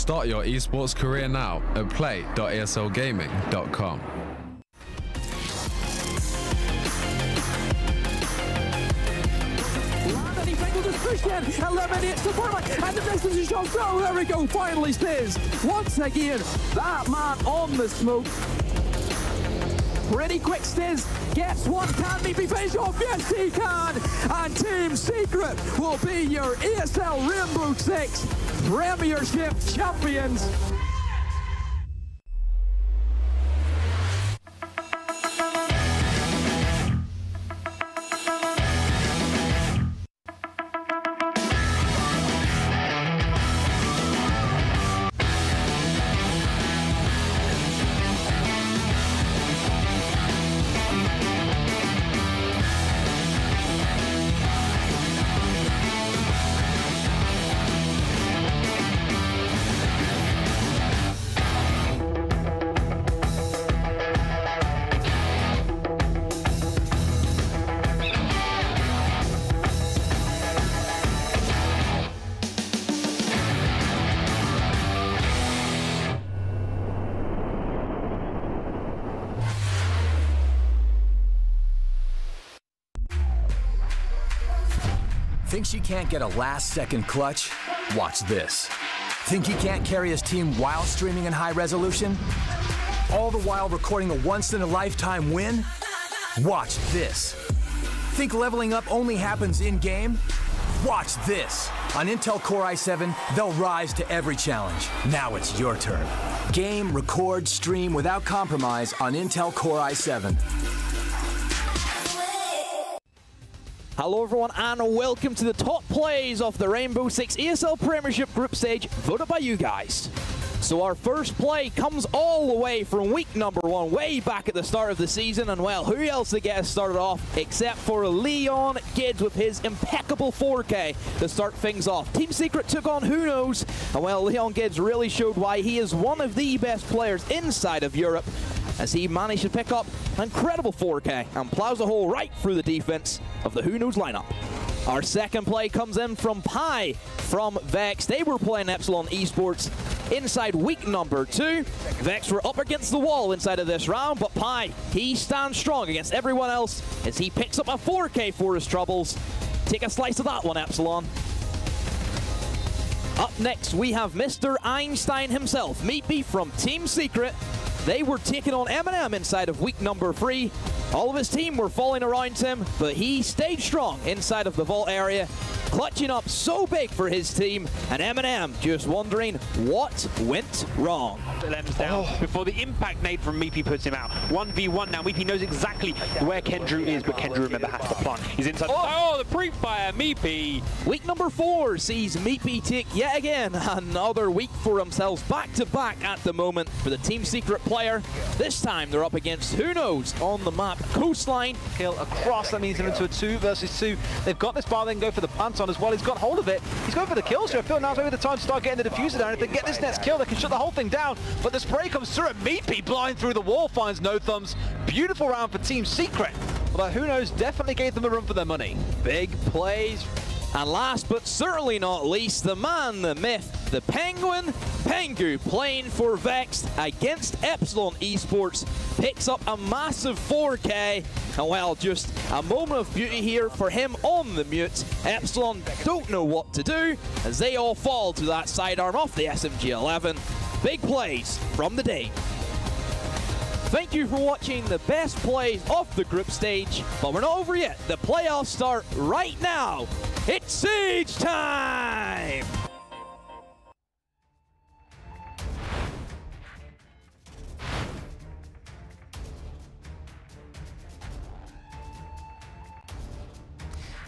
Start your esports career now at play.eslgaming.com. Eliminates the forward, and the distance is shot. Oh, there we go. Finally stays. Once again, that man on the smoke. Pretty quick Stiz gets one. Can he be finished off? Yes, he can. And Team Secret will be your ESL Rainbow Six Premiership champions. Think she can't get a last-second clutch? Watch this. Think he can't carry his team while streaming in high resolution? All the while recording a once-in-a-lifetime win? Watch this. Think leveling up only happens in-game? Watch this. On Intel Core i7, they'll rise to every challenge. Now it's your turn. Game, record, stream without compromise on Intel Core i7. Hello everyone and welcome to the top plays of the Rainbow Six ESL Premiership group stage voted by you guys. So our first play comes all the way from week number 1, way back at the start of the season, and well, who else to get us started off except for Leon Gids with his impeccable 4K to start things off. Team Secret took on Who Knows, and well, Leon Gids really showed why he is one of the best players inside of Europe, as he managed to pick up an incredible 4K and plows a hole right through the defense of the Who Knows lineup. Our second play comes in from Pi from Vex. They were playing Epsilon Esports inside week number 2. Vex were up against the wall inside of this round, but Pi, he stands strong against everyone else as he picks up a 4K for his troubles. Take a slice of that one, Epsilon. Up next, we have Mr. Einstein himself, Meatbee from Team Secret. They were taking on Eminem inside of week number 3. All of his team were falling around him, but he stayed strong inside of the vault area, clutching up so big for his team, and Eminem just wondering what went wrong. Lems down before the impact nade from Meepy puts him out. 1v1 now. Meepy knows exactly where Kendrew is, but Kendrew, remember, has to plant. He's inside. Oh, the pre-fire, Meepy. Week number 4 sees Meepy take yet again another week for themselves, back-to-back at the moment for the Team Secret player. This time they're up against Who Knows on the map Coastline. Kill across, that means they're into a 2 versus 2. They've got this bar, they can go for the punt on as well. He's got hold of it. He's going for the kill, so I feel now's maybe the time to start getting the diffuser down. If they get this next kill, they can shut the whole thing down. But the spray comes through, and Meepy blind through the wall finds No Thumbs. Beautiful round for Team Secret. Although Who Knows definitely gave them a run for their money. Big plays. And last but certainly not least, the man, the myth, the Penguin, Pengu, playing for Vex against Epsilon Esports, picks up a massive 4K, and well, just a moment of beauty here for him on the mute. Epsilon don't know what to do, as they all fall to that sidearm off the SMG-11. Big plays from the day. Thank you for watching the best plays of the group stage, but we're not over yet. The playoffs start right now. It's Siege time!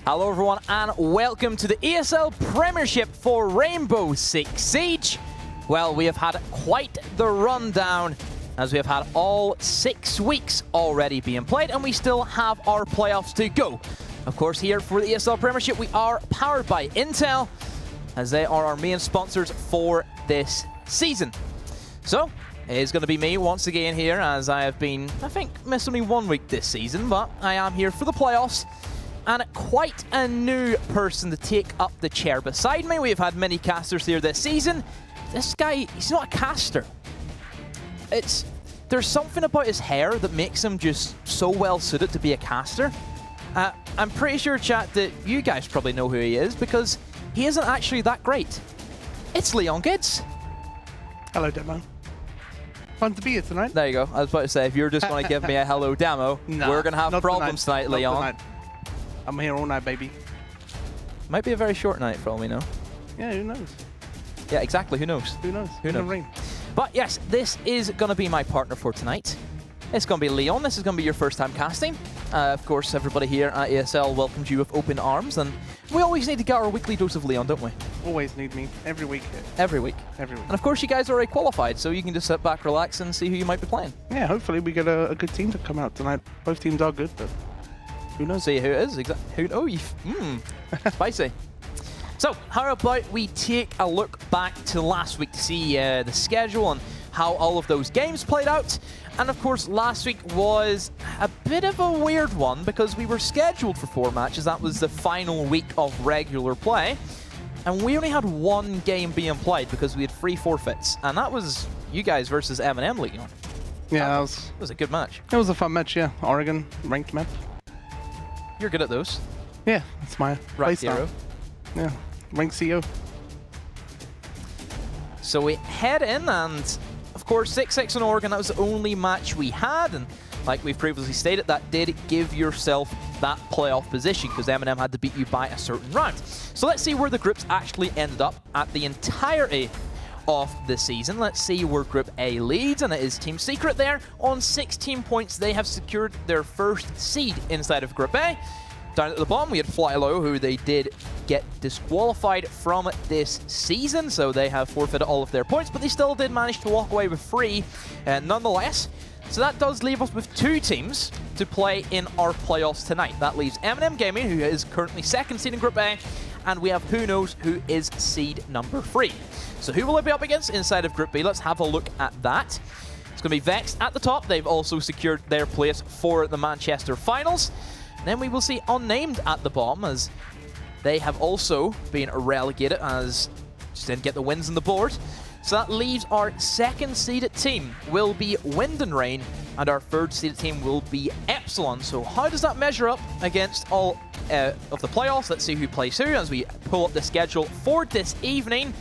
Hello everyone and welcome to the ESL Premiership for Rainbow Six Siege. Well, we have had quite the rundown, as we have had all 6 weeks already being played, and we still have our playoffs to go. Of course, here for the ESL Premiership, we are powered by Intel, as they are our main sponsors for this season. So, it is going to be me once again here, as I have been, I think, missed only 1 week this season, but I am here for the playoffs. And quite a new person to take up the chair beside me. We have had many casters here this season. this guy, he's not a caster. There's something about his hair that makes him just so well suited to be a caster. I'm pretty sure, chat, that you guys probably know who he is because he isn't actually that great. It's Leon Gids. Hello, Demo. Fun to be here tonight. There you go. I was about to say, if you're just going to give me a hello demo, nah, we're going to have problems tonight, Leon. Tonight. I'm here all night, baby. Might be a very short night for all we know. Yeah, who knows? Yeah, exactly. Who knows? Who knows? Who knows? Rain. But yes, this is going to be my partner for tonight. It's going to be Leon. This is going to be your first time casting. Of course, everybody here at ESL welcomes you with open arms, and we always need to get our weekly dose of Leon, don't we? Always need me. Every week. Every week. Every week. And of course, you guys are already qualified, so you can just sit back, relax, and see who you might be playing. Yeah, hopefully we get a good team to come out tonight. Both teams are good, but who knows? See who it is. Spicy. So, how about we take a look back to last week to see the schedule and how all of those games played out. And of course, last week was a bit of a weird one because we were scheduled for 4 matches. That was the final week of regular play. And we only had 1 game being played because we had 3 forfeits. And that was you guys versus M&M Leon. Yeah, that was a good match. It was a fun match, yeah. Oregon, ranked map. You're good at those. Yeah, that's my Right, playstyle. hero. Yeah, ranked CO. So we head in, and of course 6-6 in Oregon, that was the only match we had, and like we've previously stated, that did give yourself that playoff position because M&M had to beat you by a certain round. So let's see where the groups actually ended up at the entirety of the season. Let's see where Group A leads, and it is Team Secret there. On 16 points, they have secured their first seed inside of Group A. Down at the bottom, we had Fly Low, who they did get disqualified from this season, so they have forfeited all of their points, but they still did manage to walk away with 3 nonetheless. So that does leave us with 2 teams to play in our playoffs tonight. That leaves M&M Gaming, who is currently 2nd seed in Group A, and we have Who Knows, who is seed number 3. So who will it be up against inside of Group B? Let's have a look at that. It's going to be Vex at the top. They've also secured their place for the Manchester Finals. Then we will see Unnamed at the bottom, as they have also been relegated, as just didn't get the wins on the board. So that leaves our 2nd seeded team will be Wind and Rain, and our 3rd seeded team will be Epsilon. So how does that measure up against all of the playoffs? Let's see who plays who as we pull up the schedule for this evening.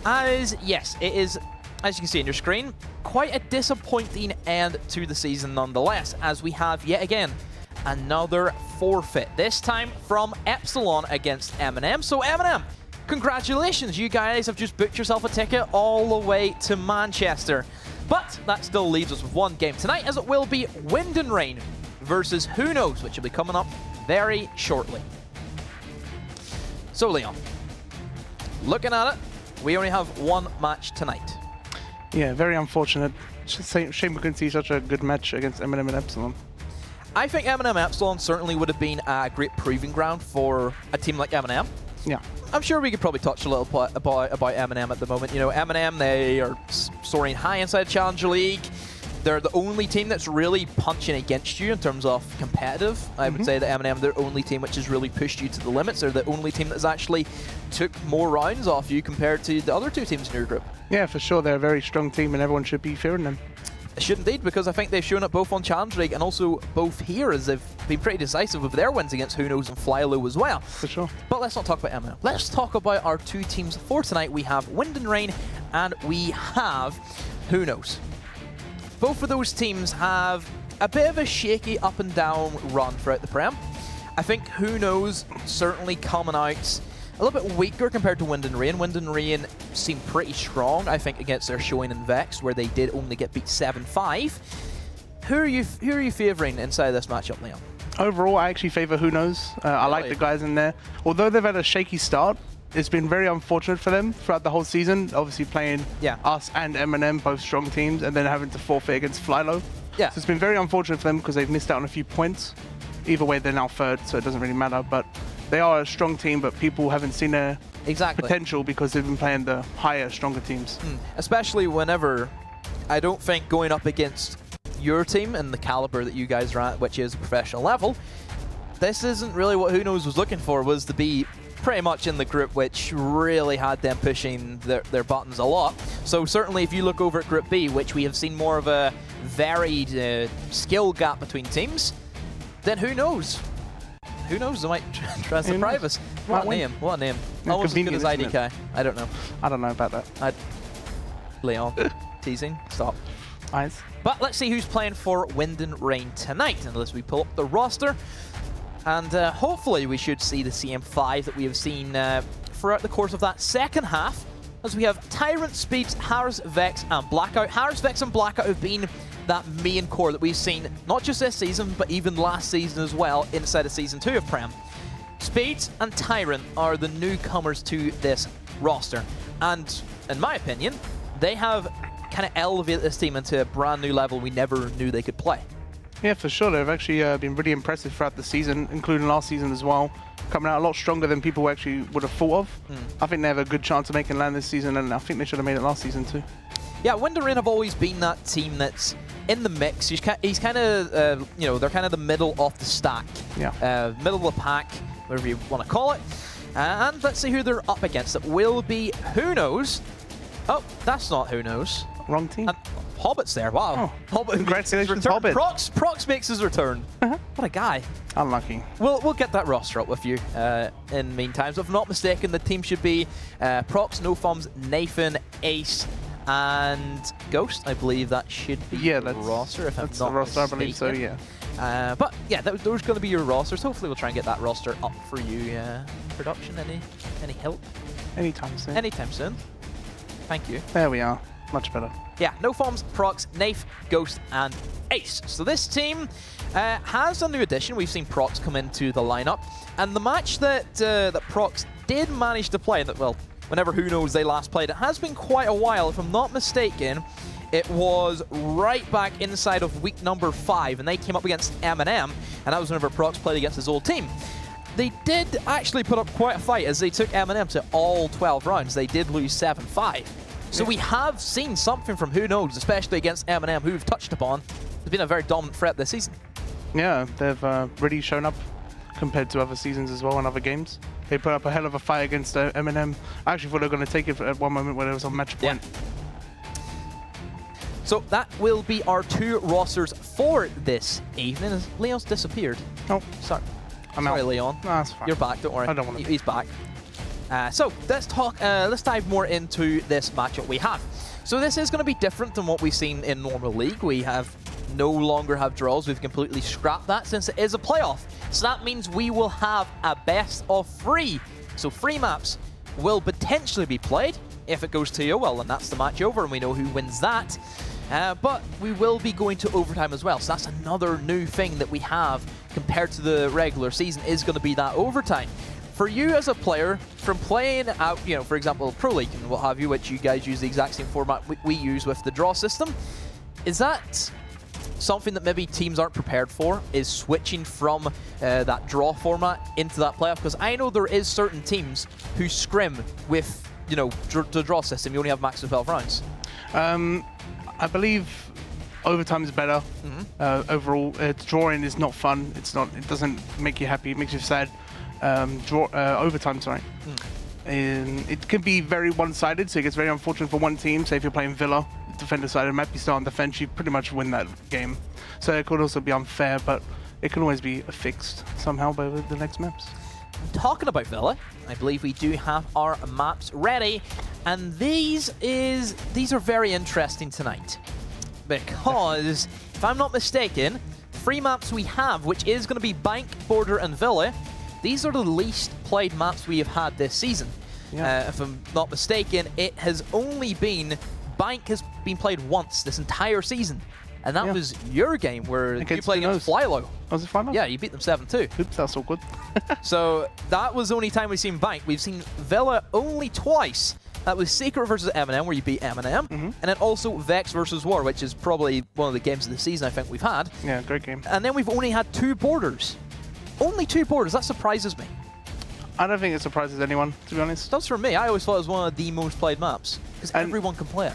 As yes, it is, as you can see on your screen, quite a disappointing end to the season nonetheless, as we have yet again another forfeit, this time from Epsilon against M&M. So M&M, congratulations, you guys have just booked yourself a ticket all the way to Manchester. But that still leaves us with 1 game tonight, as it will be Wind and Rain versus Who Knows, which will be coming up very shortly. So Leon, looking at it, we only have 1 match tonight. Yeah, very unfortunate. Shame we couldn't see such a good match against M&M and Epsilon. I think M&M Epsilon certainly would have been a great proving ground for a team like M&M. Yeah. I'm sure we could probably touch a little bit about M&M at the moment. You know, M&M, they are soaring high inside Challenger League. They're the only team that's really punching against you in terms of competitive. I would say that M&M, they're the only team which has really pushed you to the limits. They're the only team that's actually took more rounds off you compared to the other 2 teams in your group. Yeah, for sure. They're a very strong team, and everyone should be fearing them. It should indeed, because I think they've shown it both on Challenge League and also both here, as they've been pretty decisive with their wins against Who Knows and Fly Low as well. For sure. But let's not talk about M&M. Let's talk about our 2 teams for tonight. We have Wind and Rain, and we have Who Knows. Both of those teams have a bit of a shaky up and down run throughout the Prem. I think Who Knows certainly coming out a little bit weaker compared to Wind and Rain. Wind and Rain seem pretty strong, I think, against their showing in Vex, where they did only get beat 7-5. Who are you favouring inside this matchup, Leon? Overall, I actually favour Who Knows. I like the guys in there. Although they've had a shaky start, it's been very unfortunate for them throughout the whole season. Obviously playing us and M&M, both strong teams, and then having to forfeit against Fly Low. Yeah. So it's been very unfortunate for them because they've missed out on a few points. Either way, they're now 3rd, so it doesn't really matter. But they are a strong team, but people haven't seen their potential because they've been playing the higher, stronger teams. Especially whenever, I don't think going up against your team and the caliber that you guys are at, which is a professional level, this isn't really what Who Knows was looking for, was to be pretty much in the group which really had them pushing their buttons a lot. So certainly if you look over at Group B, which we have seen more of a varied skill gap between teams, then who knows? Who knows? They might try to surprise us. What a name. What a name. Yeah, almost as good as IDK. I don't know. I don't know about that. Leon. Teasing. Stop. Eyes. But let's see who's playing for Wind and Rain tonight. And as we pull up the roster, and hopefully we should see the CM5 that we have seen throughout the course of that second half, as we have Tyrant, Speeds, Harris, Vex, and Blackout. Harris, Vex, and Blackout have been that main core that we've seen not just this season, but even last season as well inside of Season 2 of Prem. Speeds and Tyrant are the newcomers to this roster. And in my opinion, they have kind of elevated this team into a brand new level we never knew they could play. Yeah, for sure. They've actually been really impressive throughout the season, including last season as well. Coming out a lot stronger than people actually would have thought of. I think they have a good chance of making land this season, and I think they should have made it last season too. Yeah, Wind and Rain have always been that team that's in the mix. He's kind of, you know, they're kind of the middle of the stack. Yeah. Middle of the pack, whatever you want to call it. And let's see who they're up against. It will be Who Knows. Oh, that's not Who Knows. Wrong team. And Hobbit's there. Wow. Oh, Hobbit. congratulations, Hobbit. Prox makes his return. What a guy. Unlucky. We'll get that roster up with you in the meantime. So if I'm not mistaken, the team should be Prox, No Thumbs, Nathan, Ace, and Ghost. I believe that should be the roster, if I'm not the roster, mistaken. I believe so, yeah. But yeah, those are going to be your rosters. Hopefully we'll try and get that roster up for you. Production, any help? Anytime soon. Anytime soon. Thank you. There we are. Much better. Yeah, No Thumbs, Prox, Nath, Ghost, and Ace. So this team has a new addition. We've seen Prox come into the lineup, and the match that that Prox did manage to play, that well, whenever Who Knows they last played, it has been quite a while. If I'm not mistaken, it was right back inside of week number 5, and they came up against Eminem, and that was whenever Prox played against his old team. They did actually put up quite a fight as they took Eminem to all 12 rounds. They did lose 7-5. So we have seen something from Who Knows, especially against Eminem, who we've touched upon. Has been a very dominant threat this season. Yeah, they've really shown up compared to other seasons as well in other games. They put up a hell of a fight against Eminem. I actually thought they were going to take it at one moment when it was on match point. Yeah. So that will be our 2 rosters for this evening. As Leon's disappeared. Oh, sorry. I'm sorry, out. Leon. No, that's fine. You're back, don't worry. I don't want to. He's back. So let's talk. Let's dive more into this matchup we have. So this is going to be different than what we've seen in normal league. We have no longer have draws. We've completely scrapped that since it is a playoff. So that means we will have a best of 3. So 3 maps will potentially be played. If it goes to you, well, then that's the match over, and we know who wins that. But we will be going to overtime as well. So that's another new thing that we have compared to the regular season, is going to be that overtime. For you as a player, from playing out, you know, for example, Pro League and what have you, which you guys use the exact same format we use with the draw system, is that something that maybe teams aren't prepared for, is switching from that draw format into that playoff? Because I know there is certain teams who scrim with, you know, the draw system. You only have max of 12 rounds. I believe overtime is better. Overall, drawing is not fun. It's not. It doesn't make you happy. It makes you sad. Overtime, sorry. It can be very one-sided, so it gets very unfortunate for one team. Say if you're playing Villa, defender side of the map, you start on defense, you pretty much win that game. So it could also be unfair, but it can always be fixed somehow by the next maps. Talking about Villa, I believe we do have our maps ready, and these are very interesting tonight, because if I'm not mistaken, 3 maps we have, which is going to be Bank, Border, and Villa. These are the least played maps we have had this season. Yeah. If I'm not mistaken, it has only been... Bank has been played once this entire season. And that was your game where you played against Flylow. Was it Flylow? Yeah, you beat them 7-2. Oops, that's so good. So that was the only time we've seen Bank. We've seen Villa only twice. That was Secret versus Eminem, where you beat Eminem. And then also Vex versus War, which is probably one of the games of the season I think we've had. Yeah, great game. And then we've only had 2 borders. Only 2 borders. That surprises me. I don't think it surprises anyone, to be honest. That's for me. I always thought it was one of the most played maps, because everyone can play it.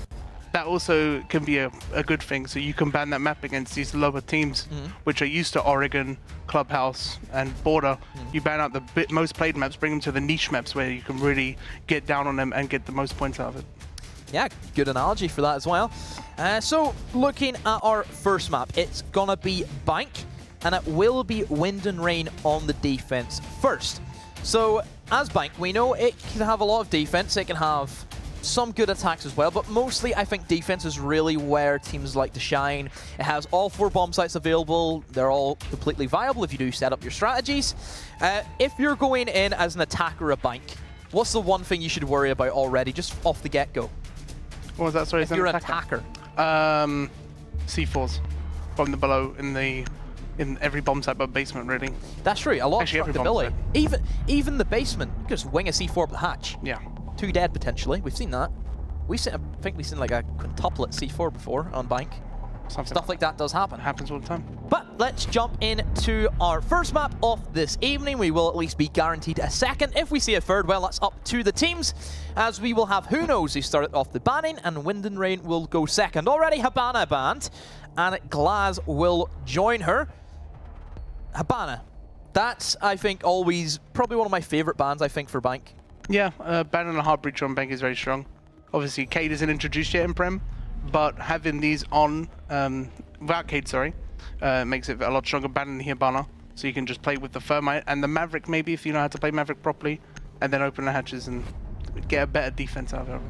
that also can be a good thing. So you can ban that map against these lower teams, which are used to Oregon, Clubhouse, and Border. You ban out the most played maps, bring them to the niche maps where you can really get down on them and get the most points out of it. Yeah, good analogy for that as well. So looking at our first map, it's gonna be Bank, and it will be Wind and Rain on the defense first. So as Bank, we know it can have a lot of defense, it can have some good attacks as well, but mostly I think defense is really where teams like to shine. It has all 4 bomb sites available. They're all completely viable if you do set up your strategies. If you're going in as an attacker at Bank, what's the one thing you should worry about already, just off the get-go? What was that? Sorry, if you're an attacker. C4s from the below in every bomb site but basement, really. That's true. A lot Actually, of destructibility. Even the basement, you just wing a C4 up the hatch. Yeah. 2 dead potentially. We've seen that. I think we've seen like a quintuplet C4 before on Bank. Stuff like that does happen. It happens all the time. But let's jump into our first map of this evening. We will at least be guaranteed a second. If we see a third, well, that's up to the teams, as we will have Who Knows who started off the banning, and Wind and Rain will go second. Already Habana banned, and Glaz will join her. Habana, that's, I think, always probably one of my favorite bans, I think, for Bank. Yeah, banning a Heart Breacher on Bank is very strong. Obviously, Cade isn't introduced yet in Prem, but having these on, without Cade, sorry, makes it a lot stronger. Banning the Habana, so you can just play with the Thermite and the Maverick, maybe, if you know how to play Maverick properly, and then open the hatches and get a better defense out of it.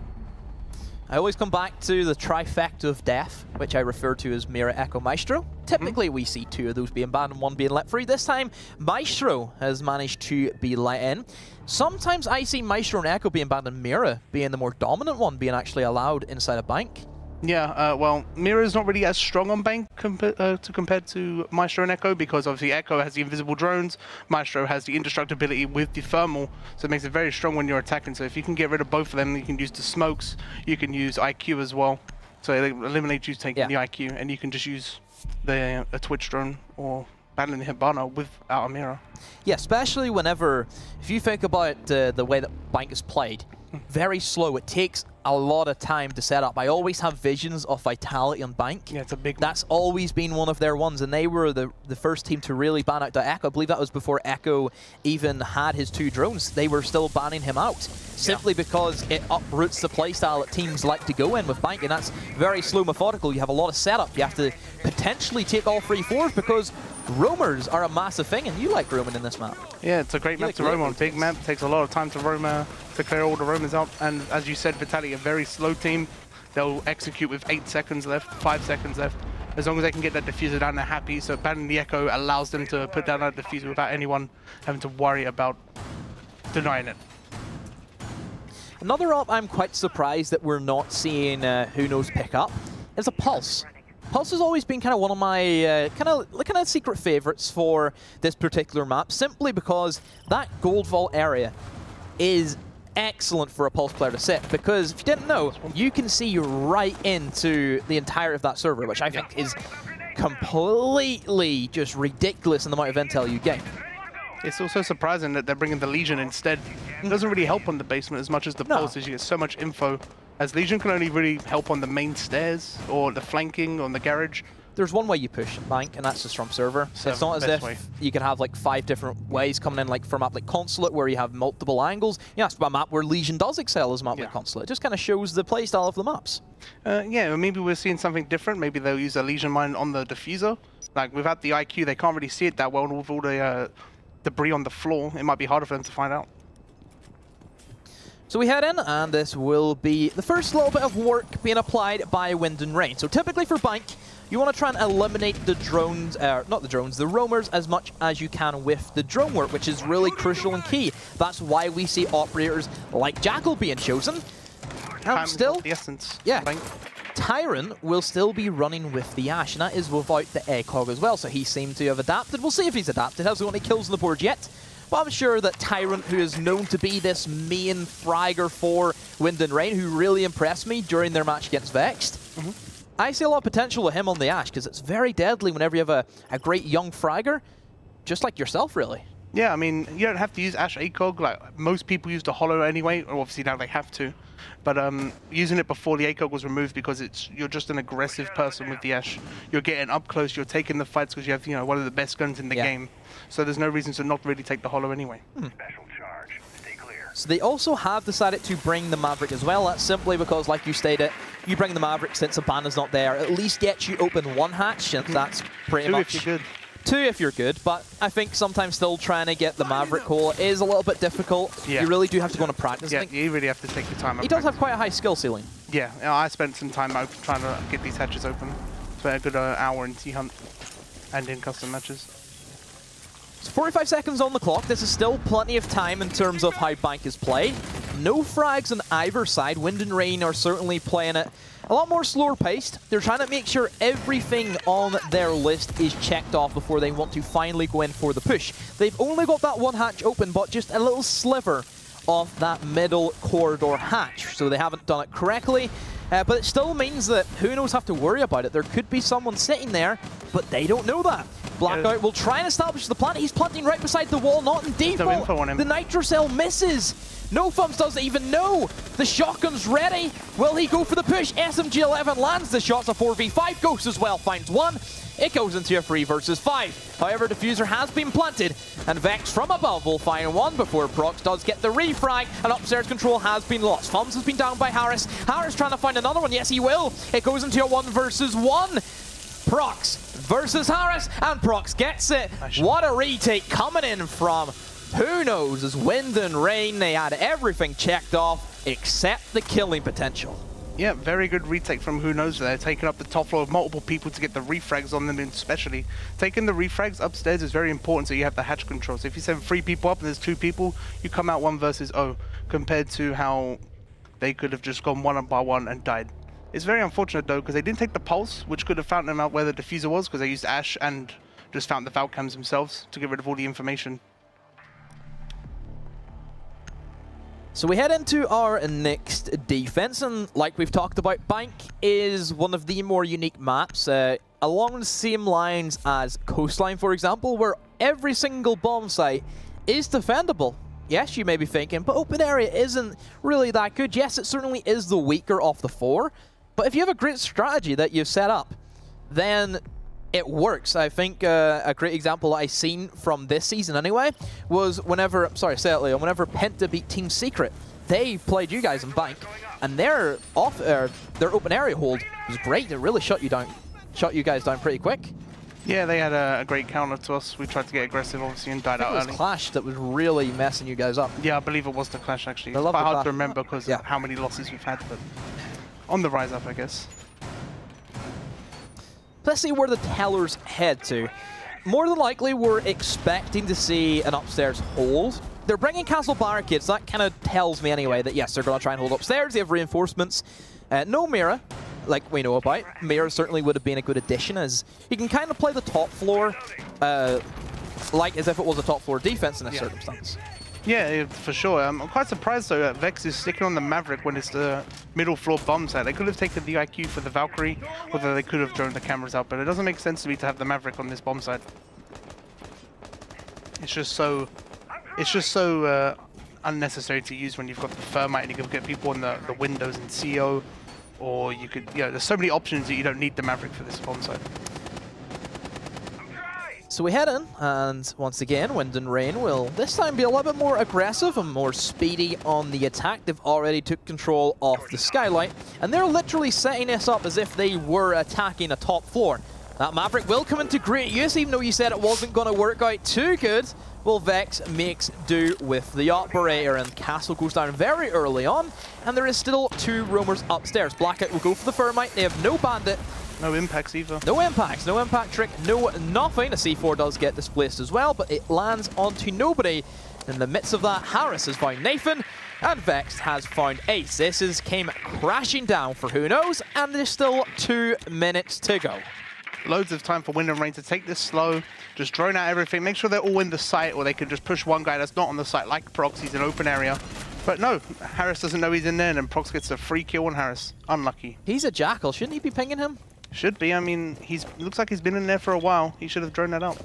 I always come back to the trifecta of death, which I refer to as Mira, Echo, Maestro. Typically, we see 2 of those being banned and 1 being let free. This time, Maestro has managed to be let in. Sometimes I see Maestro and Echo being banned and Mira being the more dominant one, being actually allowed inside a Bank. Yeah, well, Mira is not really as strong on Bank compared to Maestro and Echo, because obviously Echo has the invisible drones, Maestro has the indestructibility with the thermal, so it makes it very strong when you're attacking. So if you can get rid of both of them, you can use the smokes, you can use IQ as well. So it eliminates you taking the IQ, and you can just use a Twitch drone or battling the Habana without a Mira. Yeah, especially whenever, if you think about the way that Bank is played, very slow. It takes a lot of time to set up. I always have visions of Vitality on Bank. Yeah, it's a big one. That's always been one of their ones, and they were the first team to really ban out Echo. I believe that was before Echo even had his 2 drones. They were still banning him out, simply because it uproots the playstyle that teams like to go in with Bank, and that's very slow, methodical. You have a lot of setup. You have to potentially take all 3 4s, because roamers are a massive thing, and you like roaming in this map. Yeah, it's a great map to roam on. Big map, takes a lot of time to roam, to clear all the roamers out. And as you said, Vitality, a very slow team. They'll execute with 8 seconds left, 5 seconds left. As long as they can get that diffuser down, they're happy. So banning the Echo allows them to put down that diffuser without anyone having to worry about denying it. Another op I'm quite surprised that we're not seeing Who Knows pick up is a Pulse. Pulse has always been kind of one of my kind of secret favorites for this particular map, simply because that gold vault area is excellent for a Pulse player to sit, because if you didn't know, you can see right into the entirety of that server, which I think is completely just ridiculous in the amount of intel you get. It's also surprising that they're bringing the Legion instead. It doesn't really help on the basement as much as the Pulse, as you get so much info. As Legion can only really help on the main stairs, or the flanking, on the garage. There's one way you push Bank, and that's just from server. So it's not as if you can have like 5 different ways coming in, like for a map like Consulate, where you have multiple angles. Yeah, it's a map where Legion does excel as a map like Consulate. It just kind of shows the playstyle of the maps. Yeah, maybe we're seeing something different. Maybe they'll use a Legion mine on the diffuser. Like, without the IQ, they can't really see it that well, and with all the debris on the floor, it might be harder for them to find out. So we head in, and this will be the first little bit of work being applied by Wind and Rain. So typically for Bank, you want to try and eliminate the drones, not the drones, the roamers as much as you can with the drone work, which is really crucial and key. That's why we see operators like Jackal being chosen. And still, the essence. Yeah, Tyrant will still be running with the Ash, and that is without the Eggcog as well, so he seemed to have adapted. We'll see if he's adapted. Hasn't got any kills on the board yet. But I'm sure that Tyrant, who is known to be this main fragger for Wind and Rain, who really impressed me during their match against Vexed, I see a lot of potential with him on the Ash, because it's very deadly whenever you have a great young fragger, just like yourself, really. Yeah, I mean, you don't have to use Ash ACOG. Like, most people use the Holo anyway, or obviously now they have to. But using it before the ACOG was removed because you're just an aggressive person with the Ash. You're getting up close, you're taking the fights because you have, you know, one of the best guns in the game. So there's no reason to not really take the Holo anyway. Special charge. Stay clear. So they also have decided to bring the Maverick as well. That's simply because, like you stated, you bring the Maverick since Abana's not there. At least gets you open one hatch, and that's pretty much... 2 if you're good. 2 if you're good, but I think sometimes still trying to get the Maverick hole is a little bit difficult. Yeah. You really do have to go into practice. Yeah, you really have to take your time. He does have quite a high skill ceiling. Yeah, I spent some time trying to get these hatches open. Spent a good hour in T-Hunt and in custom matches. So 45 seconds on the clock. This is still plenty of time in terms of how Bank is played. No frags on either side. Wind and Rain are certainly playing it a lot more slower paced. They're trying to make sure everything on their list is checked off before they want to finally go in for the push. They've only got that one hatch open, but just a little sliver of that middle corridor hatch. So they haven't done it correctly. But it still means that who knows have to worry about it. There could be someone sitting there, but they don't know that. Blackout will try and establish the plant. He's planting right beside the wall, not in default. No info on him. The Nitro Cell misses. No Thumbs doesn't even know. The shotgun's ready. Will he go for the push? SMG-11 lands the shots. A 4v5. Ghost as well finds one. It goes into a 3 versus 5. However, Diffuser has been planted, and Vex from above will find one before Prox does get the refrag, and upstairs control has been lost. Thumbs has been down by Harris. Harris trying to find another one. Yes, he will. It goes into a 1 versus 1. Prox versus Harris, and Prox gets it. What a retake coming in from who knows, as Wind and Rain. They had everything checked off except the killing potential. Yeah, very good retake from Who Knows there, taking up the top floor of multiple people to get the refrags on them especially. Taking the refrags upstairs is very important so you have the hatch control. So if you send 3 people up and there's 2 people, you come out 1 versus 0, compared to how they could have just gone 1 by 1 and died. It's very unfortunate though, because they didn't take the pulse, which could have found them out where the diffuser was, because they used Ash and just found the Valcams themselves to get rid of all the information. So we head into our next defense, and like we've talked about, Bank is one of the more unique maps, along the same lines as Coastline, for example, where every single bomb site is defendable. Yes, you may be thinking, but open area isn't really that good. Yes, it certainly is the weaker of the 4, but if you have a great strategy that you've set up, then it works. I think a great example that I've seen from this season anyway was whenever, sorry, say it Leo, whenever Penta beat Team Secret, they played you guys in Bank, and their open area hold was great. It really shut you guys down pretty quick. Yeah, they had a great counter to us. We tried to get aggressive, obviously, and died out early. It was Clash that was really messing you guys up. Yeah, I believe it was the Clash, actually. It's quite hard to remember because of how many losses we've had, but on the rise up, I guess. Let's see where the tellers head to. More than likely, we're expecting to see an upstairs hold. They're bringing Castle Barricades. That kind of tells me anyway that, yes, they're going to try and hold upstairs. They have reinforcements. No Mira, like we know about. Mira certainly would have been a good addition, as he can kind of play the top floor like as if it was a top floor defense in this circumstance. Yeah, for sure. I'm quite surprised though that Vex is sticking on the Maverick when it's the middle floor bomb site. They could have taken the IQ for the Valkyrie, although they could have thrown the cameras out, but it doesn't make sense to me to have the Maverick on this bomb site. It's just so unnecessary to use when you've got the Thermite and you can get people on the windows in CO, or you could, there's so many options that you don't need the Maverick for this bomb site. So we head in, and once again, Wind and Rain will this time be a little bit more aggressive and more speedy on the attack. They've already took control of the skylight, and they're literally setting this up as if they were attacking a top floor. That Maverick will come into great use, even though you said it wasn't going to work out too good. Well, Vex makes do with the operator, and Castle goes down very early on, and there is still 2 roamers upstairs. Blackout will go for the Thermite. They have no bandit. No impacts either. No impacts, no impact trick, no nothing. A C4 does get displaced as well, but it lands onto nobody. In the midst of that, Harris has found Nathan, and Vex has found Ace. This came crashing down for Who Knows, and there's still 2 minutes to go. Loads of time for Wind and Rain to take this slow, just drone out everything, make sure they're all in the site, or they can just push one guy that's not on the site, like Prox. He's in open area. But no, Harris doesn't know he's in there, and Prox gets a free kill on Harris. Unlucky. He's a jackal. Shouldn't he be pinging him? Should be. I mean, looks like he's been in there for a while. He should have drawn that out.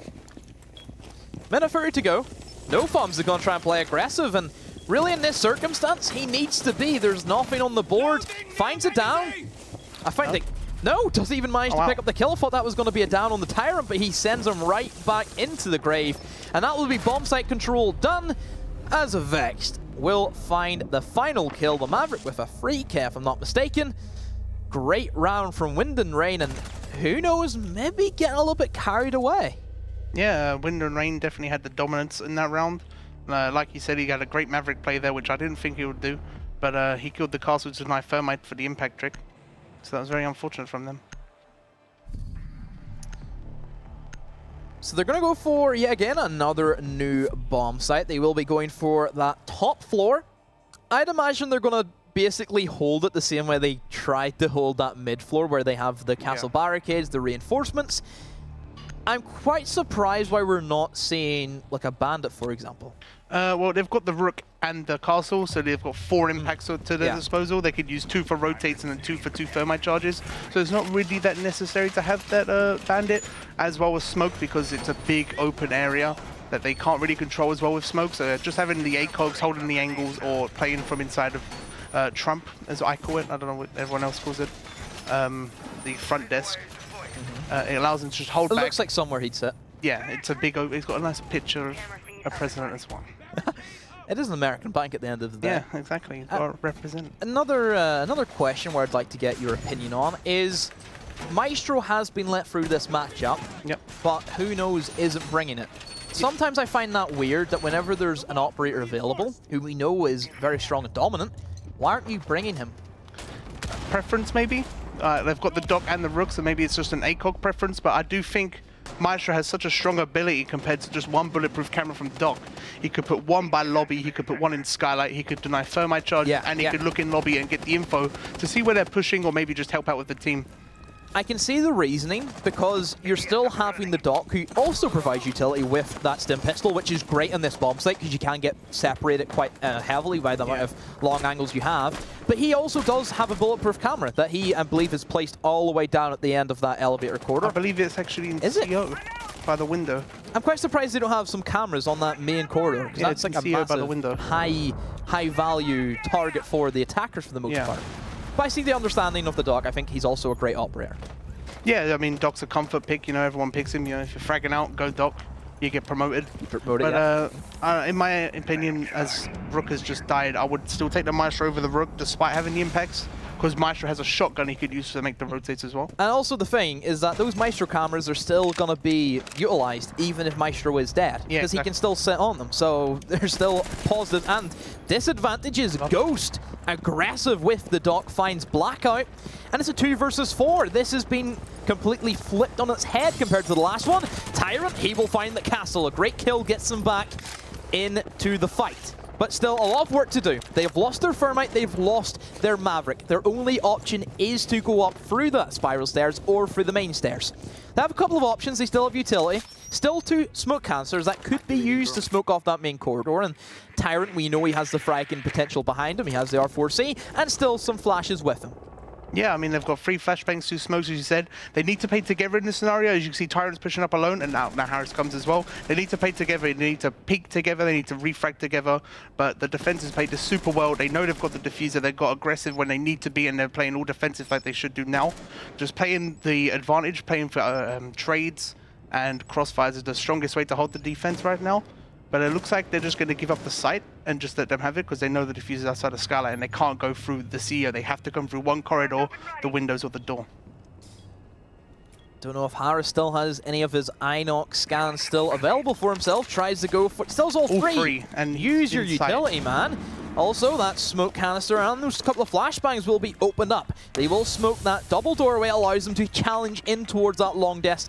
Minute 30 to go. No Thumbs is going to try and play aggressive, and really in this circumstance, he needs to be. There's nothing on the board. Finds it down. I find it. No, doesn't even manage to pick up the kill. I thought that was going to be a down on the Tyrant, but he sends him right back into the grave. And that will be bomb site control done, as Vexed will find the final kill. The Maverick with a free K, if I'm not mistaken. Great round from Wind and Rain, and who knows, maybe getting a little bit carried away. Yeah, Wind and Rain definitely had the dominance in that round. Like you said, he got a great Maverick play there, which I didn't think he would do. But he killed the castle to deny Thermite for the impact trick. So that was very unfortunate from them. So they're going to go for, yet again, another new bomb site. They will be going for that top floor. I'd imagine they're going to basically hold it the same way they tried to hold that mid floor, where they have the castle barricades, the reinforcements. I'm quite surprised why we're not seeing like a bandit, for example. Well, they've got the Rook and the castle, so they've got 4 impacts to their disposal. They could use 2 for rotates and then 2 for 2 thermite charges. So it's not really that necessary to have that bandit as well as smoke, because it's a big open area that they can't really control as well with smoke. So just having the ACOGs holding the angles or playing from inside of Trump, as I call it, I don't know what everyone else calls it, the front desk. It allows him to just hold back. It looks like somewhere he'd sit. Yeah, it's a big, it's got a nice picture of a president as well. It is an American bank at the end of the day. Yeah, exactly. Got to represent. Another question where I'd like to get your opinion on is, Maestro has been let through this matchup, but who knows isn't bringing it. Sometimes I find that weird, that whenever there's an operator available, who we know is very strong and dominant, why aren't you bringing him? Preference, maybe? They've got the Doc and the Rook, so maybe it's just an ACOG preference, but I do think Maestro has such a strong ability compared to just one bulletproof camera from Doc. He could put 1 by lobby, he could put 1 in Skylight, he could deny thermite charge, and he could look in lobby and get the info to see where they're pushing, or maybe just help out with the team. I can see the reasoning, because you're still having the Doc, who also provides utility with that stim pistol, which is great in this bomb site, because you can get separated quite heavily by the amount of long angles you have. But he also does have a bulletproof camera that he, I believe, is placed all the way down at the end of that elevator corridor. I believe it's actually in CO by the window. I'm quite surprised they don't have some cameras on that main corridor, because that's like a massive, by the window. high value target for the attackers for the most part. But I see the understanding of the Doc. I think he's also a great operator. Yeah, I mean, Doc's a comfort pick. You know, everyone picks him. You know, if you're fragging out, go Doc. You get promoted. In my opinion, as Rook has just died, I would still take the Maestro over the Rook, despite having the impacts, because Maestro has a shotgun he could use to make the rotates as well. And also the thing is that those Maestro cameras are still going to be utilized even if Maestro is dead, because he can still sit on them. So there's still positive and disadvantages. Ghost aggressive with the Doc, finds Blackout, and it's a 2 versus 4. This has been completely flipped on its head compared to the last one. Tyrant, he will find the castle. A great kill gets him back into the fight. But still, a lot of work to do. They've lost their Thermite, they've lost their Maverick. Their only option is to go up through the spiral stairs or through the main stairs. They have a couple of options. They still have utility. Still 2 smoke canisters that could be used to smoke off that main corridor. And Tyrant, we know he has the fragging potential behind him. He has the R4C, and still some flashes with him. Yeah, I mean, they've got 3 flashbangs, 2 smokes, as you said. They need to play together in this scenario. As you can see, Tyrant's pushing up alone, and now Harris comes as well. They need to play together. They need to peek together. They need to refrag together. But the defense has played this super well. They know they've got the diffuser. They've got aggressive when they need to be, and they're playing all defensive like they should do now. Just playing the advantage, playing for trades and crossfires is the strongest way to hold the defense right now. But it looks like they're just going to give up the site and just let them have it, because they know the diffuser's outside of Skylight and they can't go through the CEO. They have to come through one corridor, the windows or the door. Don't know if Harris still has any of his Inox scans still available for himself. Tries to go for, stills all three. And use your utility, man. Also, that smoke canister and those couple of flashbangs will be opened up. They will smoke that double doorway, allows them to challenge in towards that long desk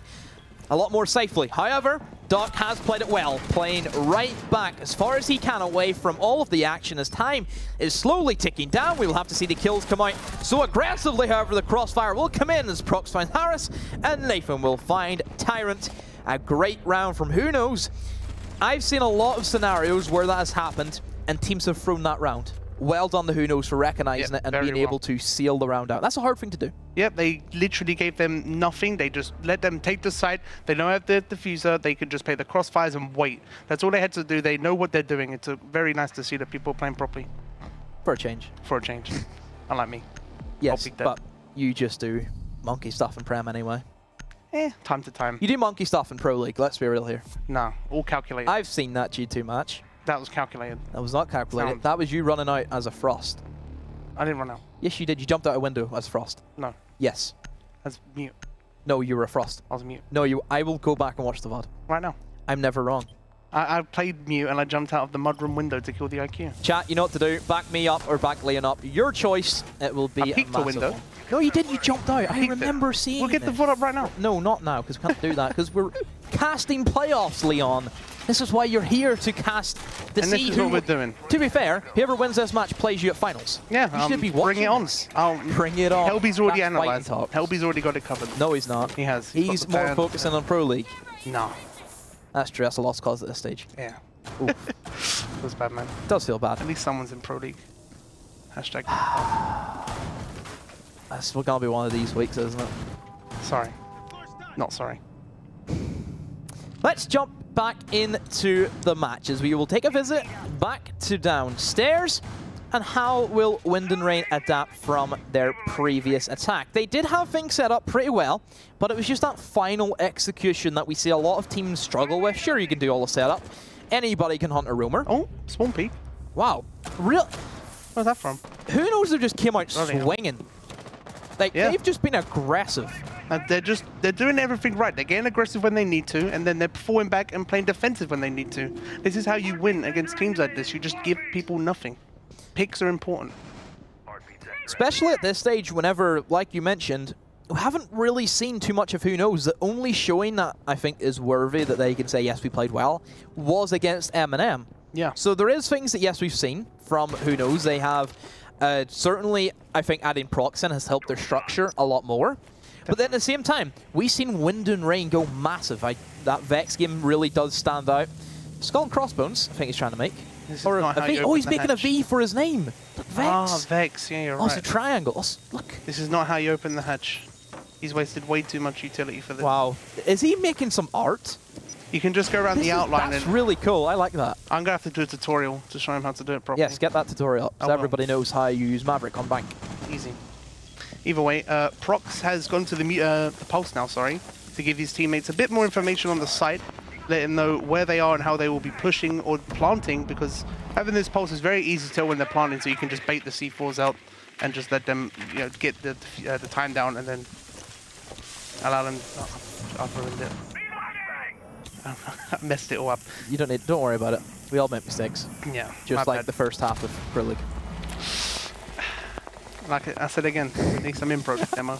a lot more safely. However, Doc has played it well, playing right back as far as he can away from all of the action as time is slowly ticking down. We will have to see the kills come out so aggressively. However, the crossfire will come in as Prox finds Harris and Nathan will find Tyrant. A great round from who knows. I've seen a lot of scenarios where that has happened and teams have thrown that round. well done the Who Knows for recognizing it and being able to seal the round out. That's a hard thing to do. Yep, they literally gave them nothing. They just let them take the site. They don't have the diffuser. They could just play the crossfires and wait. That's all they had to do. They know what they're doing. It's very nice to see that people are playing properly. For a change. For a change. Unlike me. Yes, but you just do monkey stuff in Prem anyway. Time to time. You do monkey stuff in Pro League, let's be real here. No, all calculated. I've seen that G2 match. That was calculated. That was not calculated. That was you running out as a Frost. I didn't run out. Yes, you did. You jumped out a window as Frost. No. Yes. As mute. No, you were a Frost. I was mute. No, I will go back and watch the VOD. Right now. I'm never wrong. I played mute and I jumped out of the mudroom window to kill the IQ. Chat, you know what to do. Back me up or back Leon up. Your choice. It will be I peeked the window. One. No, you didn't. You jumped out. I remember seeing We'll get the VOD up right now. No, not now, because we can't do that, because we're casting playoffs, Leon. This is why you're here, to cast the And this is what we're doing. To be fair, whoever wins this match plays you at finals. Yeah, you should be watching. Bring it on. Bring it on. Helby's already analysed. Helby's already got it covered. No, he's not. He has. He's more focusing on Pro League. No. That's true. That's a lost cause at this stage. Yeah. Feels bad, man. It does feel bad. At least someone's in Pro League. Hashtag. That's going to be one of these weeks, isn't it? Sorry. Not sorry. Let's jump back into the matches. We will take a visit back to downstairs. And how will Wind and Rain adapt from their previous attack? They did have things set up pretty well, but it was just that final execution that we see a lot of teams struggle with. Sure, you can do all the setup. Anybody can hunt a roamer. Oh, Spawn Peak. Wow. Real. Where's that from? Who knows, they just came out swinging. Like, they've just been aggressive. They're doing everything right. They're getting aggressive when they need to, and then they're falling back and playing defensive when they need to. This is how you win against teams like this. You just give people nothing. Picks are important. Especially at this stage, whenever, like you mentioned, we haven't really seen too much of Who Knows. The only showing that I think is worthy that they can say, yes, we played well, was against M&M. Yeah. So there is things that, yes, we've seen from Who Knows. They have certainly, I think, adding Proxen has helped their structure a lot more. But then at the same time, we've seen Wind and Rain go massive. That Vex game really does stand out. Skull and Crossbones, I think he's trying to make. Or a v. Oh, he's making a V for his name. Look, Vex. Ah, Vex. Yeah, you're right. Oh, it's a triangle. Look. This is not how you open the hatch. He's wasted way too much utility for this. Wow. Is he making some art? You can just go around the outline. That's really cool. I like that. I'm going to have to do a tutorial to show him how to do it properly. Yes, get that tutorial up so everybody knows how you use Maverick on Bank. Easy. Either way, Prox has gone to the Pulse now, sorry, to give his teammates a bit more information on the site, let them know where they are and how they will be pushing or planting, because having this Pulse is very easy to tell when they're planting, so you can just bait the C4s out and just let them, get the time down and then allow them. Oh, I've ruined it. I messed it all up. You don't worry about it. We all make mistakes. Yeah. Just like the first half of Pro League. Like I said again, need some impro demo.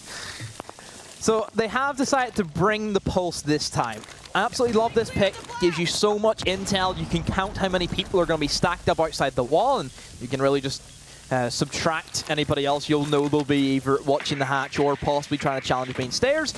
So they have decided to bring the Pulse this time. I absolutely love this pick. Gives you so much intel. You can count how many people are going to be stacked up outside the wall, and you can really just subtract anybody else. You'll know they'll be either watching the hatch or possibly trying to challenge main stairs.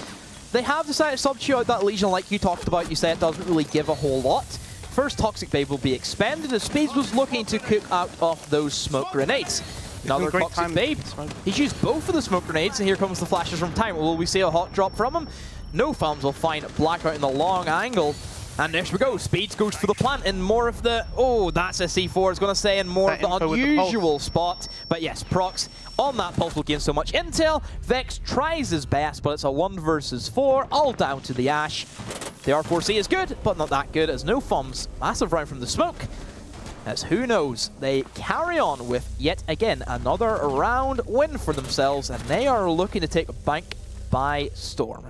They have decided to substitute out that Legion like you talked about. You said it doesn't really give a whole lot. First Toxic Babe will be expended as Spades was looking to cook out of those smoke grenades. Another Toxic Babe. He's used both of the smoke grenades, and here comes the flashes from time. Will we see a hot drop from him? No Thumbs will find Blackout in the long angle. And there we go. Speeds goes for the plant and more of the... Oh, that's a C4, I was going to say, and more of the unusual spot. But yes, Prox on that Pulse will gain so much intel. Vex tries his best, but it's a 1 versus 4, all down to the Ash. The R4C is good, but not that good, as no Thumbs. Massive round from the smoke. As Who Knows, they carry on with yet again another round win for themselves, and they are looking to take Bank by storm.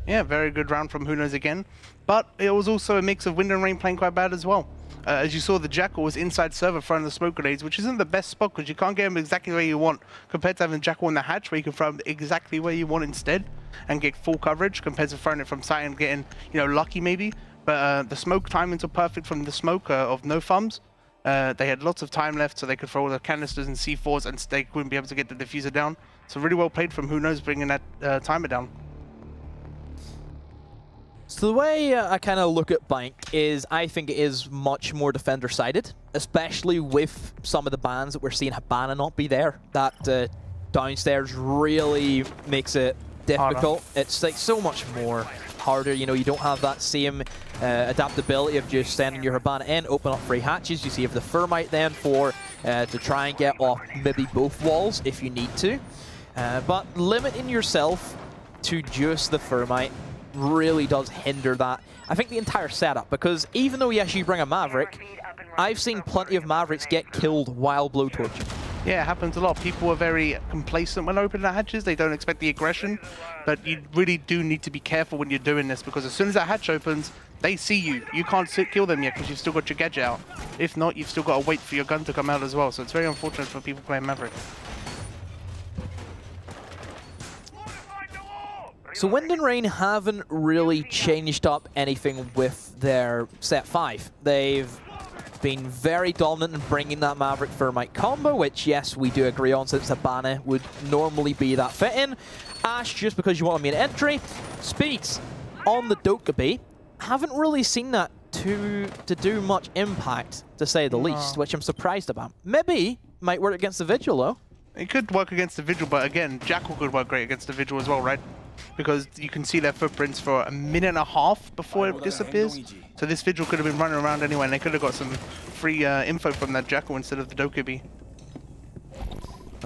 Yeah, very good round from Who Knows again. But it was also a mix of Wind and Rain playing quite bad as well. As you saw, the Jackal was inside server throwing the smoke grenades, which isn't the best spot because you can't get them exactly where you want, compared to having Jackal in the hatch where you can throw them exactly where you want instead and get full coverage, compared to throwing it from sight and getting, lucky maybe. But the smoke timings are perfect from the smoke of no Thumbs. They had lots of time left, so they could throw all the canisters and C4s and they wouldn't be able to get the diffuser down. So really well played from Who Knows, bringing that timer down. So the way I kind of look at Bank is I think it is much more defender-sided, especially with some of the bans that we're seeing Habana not be there. That downstairs really makes it difficult. It's like so much more harder. You know, you don't have that same adaptability of just sending your Habana in, open up free hatches. You save the Thermite then for to try and get off maybe both walls if you need to. But limiting yourself to just the Thermite really does hinder that. I think the entire setup, because even though yes you bring a Maverick, I've seen plenty of Mavericks get killed while blowtorching. Yeah, it happens a lot. People are very complacent when opening the hatches. They don't expect the aggression, but you really do need to be careful when you're doing this, because as soon as that hatch opens, they see you. You can't kill them yet because you've still got your gadget out. If not, you've still got to wait for your gun to come out as well. So it's very unfortunate for people playing Maverick. So Wind and Rain haven't really changed up anything with their set 5. They've been very dominant in bringing that Maverick Thermite combo, which, yes, we do agree on, since Habana would normally be that fit-in. Ash, just because you want a main entry. Speeds on the Dokkaebi. Haven't really seen that to do much impact, to say the least, which I'm surprised about. Maybe might work against the Vigil, though. It could work against the Vigil, but again, Jackal could work great against the Vigil as well, right? Because you can see their footprints for a minute and a half before it disappears. So this Vigil could have been running around anyway, and they could have got some free info from that Jackal instead of the Dokkaebi.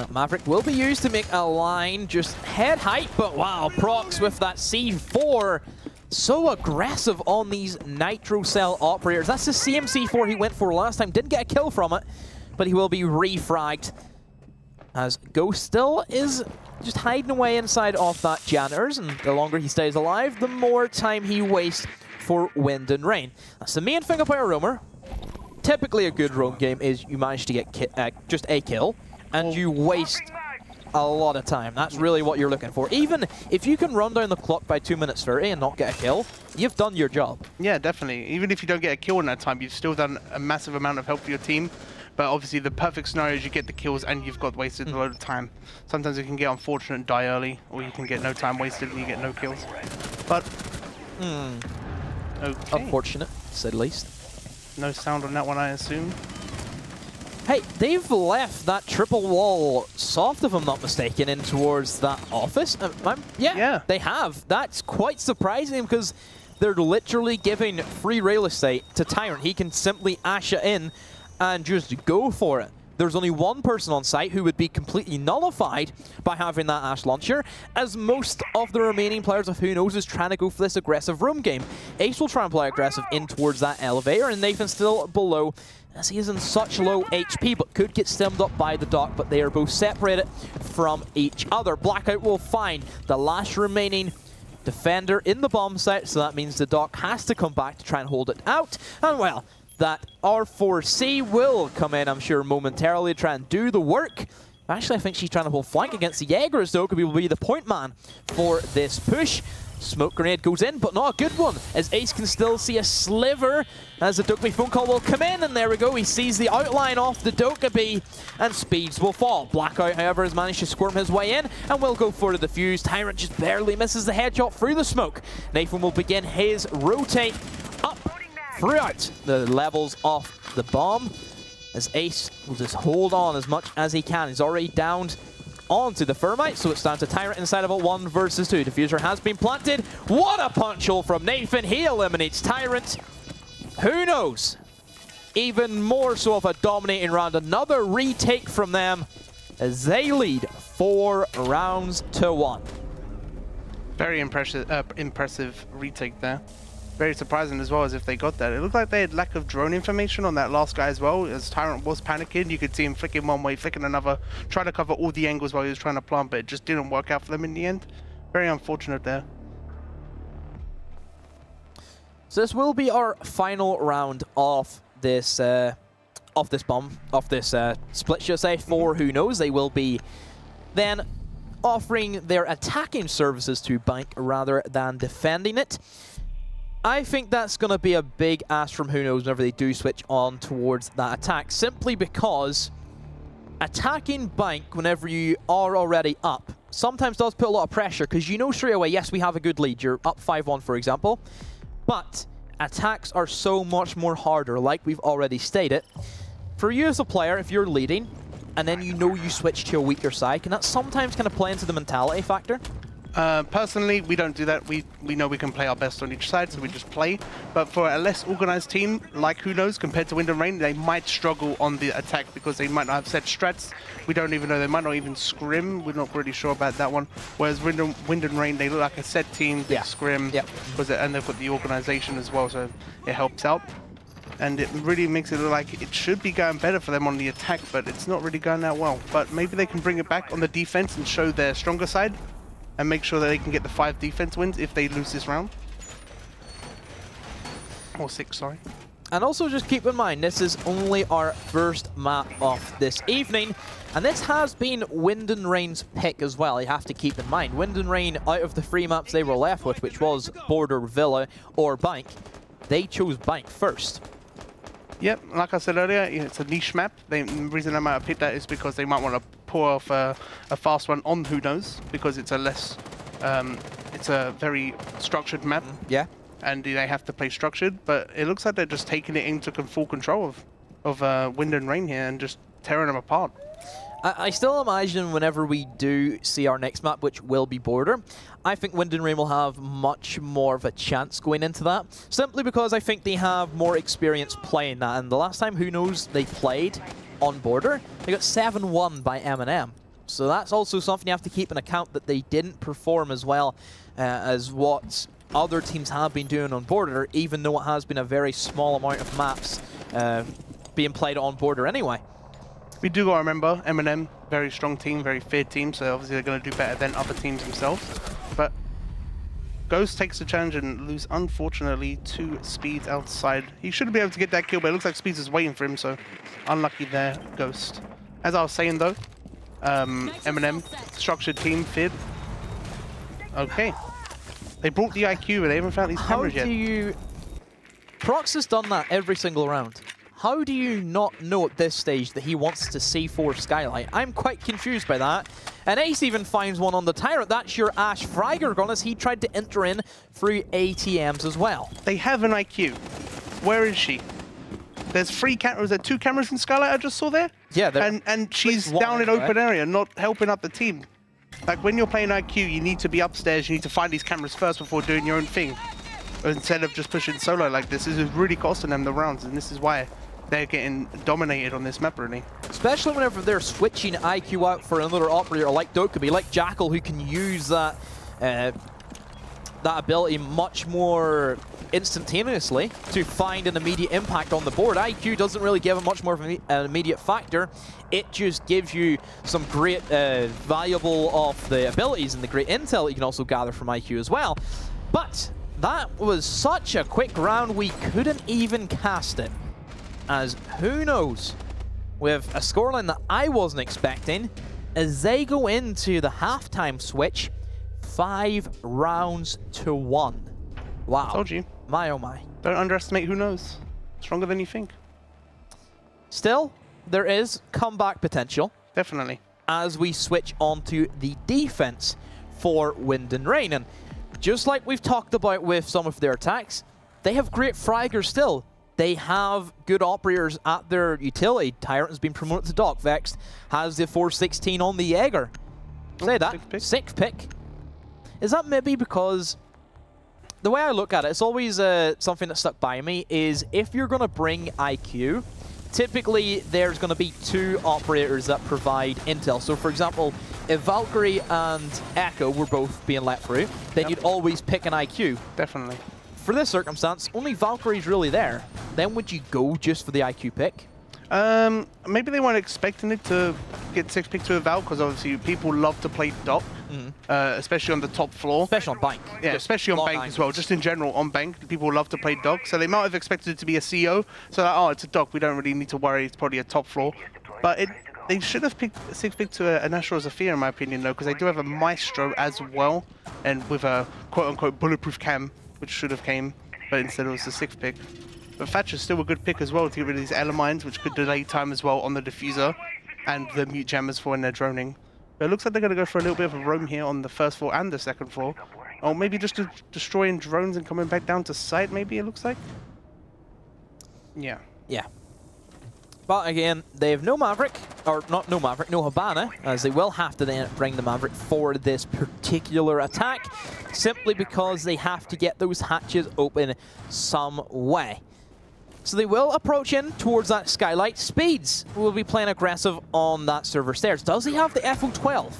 Maverick will be used to make a line, just head height, but wow, Prox with that C4. So aggressive on these Nitro Cell operators. That's the same C4 he went for last time. Didn't get a kill from it, but he will be refragged. As Ghost still is just hiding away inside of that Janitors, and the longer he stays alive, the more time he wastes for Wind and Rain. That's the main thing about a roamer. Typically a good roam game is you manage to get just a kill, and you waste a lot of time. That's really what you're looking for. Even if you can run down the clock by 2 minutes 30 and not get a kill, you've done your job. Yeah, definitely. Even if you don't get a kill in that time, you've still done a massive amount of help for your team. But obviously the perfect scenario is you get the kills and you've got wasted a load of time. Sometimes it can get unfortunate and die early, or you can get no time wasted and you get no kills. But okay. Unfortunate, to say the least. No sound on that one, I assume. Hey, they've left that triple wall soft, if I'm not mistaken, in towards that office. Yeah, they have. That's quite surprising because they're literally giving free real estate to Tyrant. He can simply ash it in and just go for it. There's only one person on site who would be completely nullified by having that Ash launcher, as most of the remaining players of Who Knows is trying to go for this aggressive room game. Ace will try and play aggressive in towards that elevator, and Nathan's still below, as he is in such low HP, but could get stemmed up by the Doc, but they are both separated from each other. Blackout will find the last remaining defender in the bomb site, so that means the Doc has to come back to try and hold it out, and well, that R4C will come in, I'm sure, momentarily to try and do the work. Actually, I think she's trying to hold flank against the Jaegers, though, because he will be the point man for this push. Smoke grenade goes in, but not a good one, as Ace can still see a sliver as the Dokkaebi phone call will come in, and there we go. He sees the outline off the Dokkaebi, and speeds will fall. Blackout, however, has managed to squirm his way in, and will go for the defuse. Tyrant just barely misses the headshot through the smoke. Nathan will begin his rotate up throughout the levels of the bomb, as Ace will just hold on as much as he can. He's already downed onto the Thermite, so it's down to Tyrant inside of a 1 versus 2. Diffuser has been planted. What a punch hole from Nathan. He eliminates Tyrant. Who knows? Even more so of a dominating round. Another retake from them as they lead 4 rounds to 1. Very impressive retake there. Very surprising as well as if they got that. It looked like they had lack of drone information on that last guy as well, as Tyrant was panicking. You could see him flicking one way, flicking another, trying to cover all the angles while he was trying to plant, but it just didn't work out for them in the end. Very unfortunate there. So this will be our final round of this split, should I say, for Who Knows. They will be then offering their attacking services to Bank rather than defending it. I think that's going to be a big ask from Who Knows whenever they do switch on towards that attack, simply because attacking Bank whenever you are already up sometimes does put a lot of pressure, because you know straight away, yes, we have a good lead. You're up 5-1, for example. But attacks are so much more harder, like we've already stated. For you as a player, if you're leading, and then you know you switch to a weaker side, can that sometimes kind of play into the mentality factor? Personally, we don't do that. We know we can play our best on each side, so we just play. But for a less organized team, like Who Knows, compared to Wind and Rain, they might struggle on the attack because they might not have set strats. We don't even know. They might not even scrim. We're not really sure about that one. Whereas Wind and Rain, they look like a set team. They scrim, and they've got the organization as well, so it helps out. And it really makes it look like it should be going better for them on the attack, but it's not really going that well. But maybe they can bring it back on the defense and show their stronger side, and make sure that they can get the 5 defense wins if they lose this round. Or 6, sorry. And also just keep in mind, this is only our first map of this evening, and this has been Wind and Rain's pick as well, you have to keep in mind. Wind and Rain, out of the 3 maps they were left with, which was Border, Villa, or Bank, they chose Bank first. Yep, like I said earlier, it's a niche map. The reason I might have picked that is because they might want to pour off a fast one on Who Knows, because it's a less, it's a very structured map. Yeah. And they have to play structured, but it looks like they're just taking it into full control of Wind and Rain here and just tearing them apart. I still imagine whenever we do see our next map, which will be Border, I think Wind and Rain will have much more of a chance going into that, simply because I think they have more experience playing that. And the last time Who Knows they played on Border, they got 7-1 by M&M. So that's also something you have to keep in account, that they didn't perform as well as what other teams have been doing on Border, even though it has been a very small amount of maps being played on Border anyway. We do got to remember, M&M, very strong team, very fair team, so obviously they're going to do better than other teams themselves. But Ghost takes the challenge and lose, unfortunately, 2 Speeds outside. He should be able to get that kill, but it looks like Speeds is waiting for him, so unlucky there, Ghost. As I was saying, though, M&M, structured team, Fid. Okay. They brought the IQ, but they haven't found these cameras yet. How do you... Prox has done that every single round. How do you not know at this stage that he wants to C4 Skylight? I'm quite confused by that. And Ace even finds one on the Tyrant. That's your Ash Freigergon, as he tried to enter in through ATMs as well. They have an IQ. Where is she? There's 3 cameras. Was there 2 cameras in Skylight I just saw there? Yeah. And she's down in open area, not helping up the team. Like, when you're playing IQ, you need to be upstairs. You need to find these cameras first before doing your own thing. Instead of just pushing solo like this. This is really costing them the rounds, and this is why they're getting dominated on this map, really. Especially whenever they're switching IQ out for another operator like Dokkaebi, like Jackal, who can use that that ability much more instantaneously to find an immediate impact on the board. IQ doesn't really give it much more of an immediate factor. It just gives you some great valuable of the abilities and the great intel that you can also gather from IQ as well. But that was such a quick round, we couldn't even cast it. As Who Knows, with a scoreline that I wasn't expecting, as they go into the halftime switch, 5 rounds to 1. Wow. Told you. My oh my. Don't underestimate Who Knows. Stronger than you think. Still, there is comeback potential. Definitely. As we switch onto the defense for Wind and Rain. And just like we've talked about with some of their attacks, they have great fraggers still. They have good operators at their utility. Tyrant has been promoted to Doc. Vexed has the 416 on the Jaeger. Say that. 6th pick. Is that maybe because... The way I look at it, it's always something that stuck by me, is if you're going to bring IQ, typically there's going to be 2 operators that provide intel. So for example, if Valkyrie and Echo were both being let through, then you'd always pick an IQ. Definitely. For this circumstance, only Valkyrie's really there. Then would you go just for the IQ pick? Maybe they weren't expecting it to get 6th pick to a Val, because obviously people love to play Doc, especially on the top floor. Especially on Bank. Yeah, especially on Bank as well. Just in general, on Bank, people love to play Doc. So they might have expected it to be a CO. So like, oh, it's a Doc, we don't really need to worry, it's probably a top floor. But they should have picked 6th pick to an Astral Zafir, in my opinion, though, because they do have a Maestro as well, and with a quote-unquote bulletproof cam, which should have came, but instead it was the 6th pick. But Thatcher's still a good pick as well to get rid of these Elemines, which could delay time as well on the diffuser and the mute jammers for when they're droning. But it looks like they're going to go for a little bit of a roam here on the first floor and the second floor. Or maybe just destroying drones and coming back down to site, maybe it looks like. Yeah. Yeah. But again, they have no Maverick, or not no Maverick, no Habana, as they will have to then bring the Maverick for this particular attack, simply because they have to get those hatches open some way. So they will approach in towards that skylight. Speeds will be playing aggressive on that server stairs. Does he have the FO12?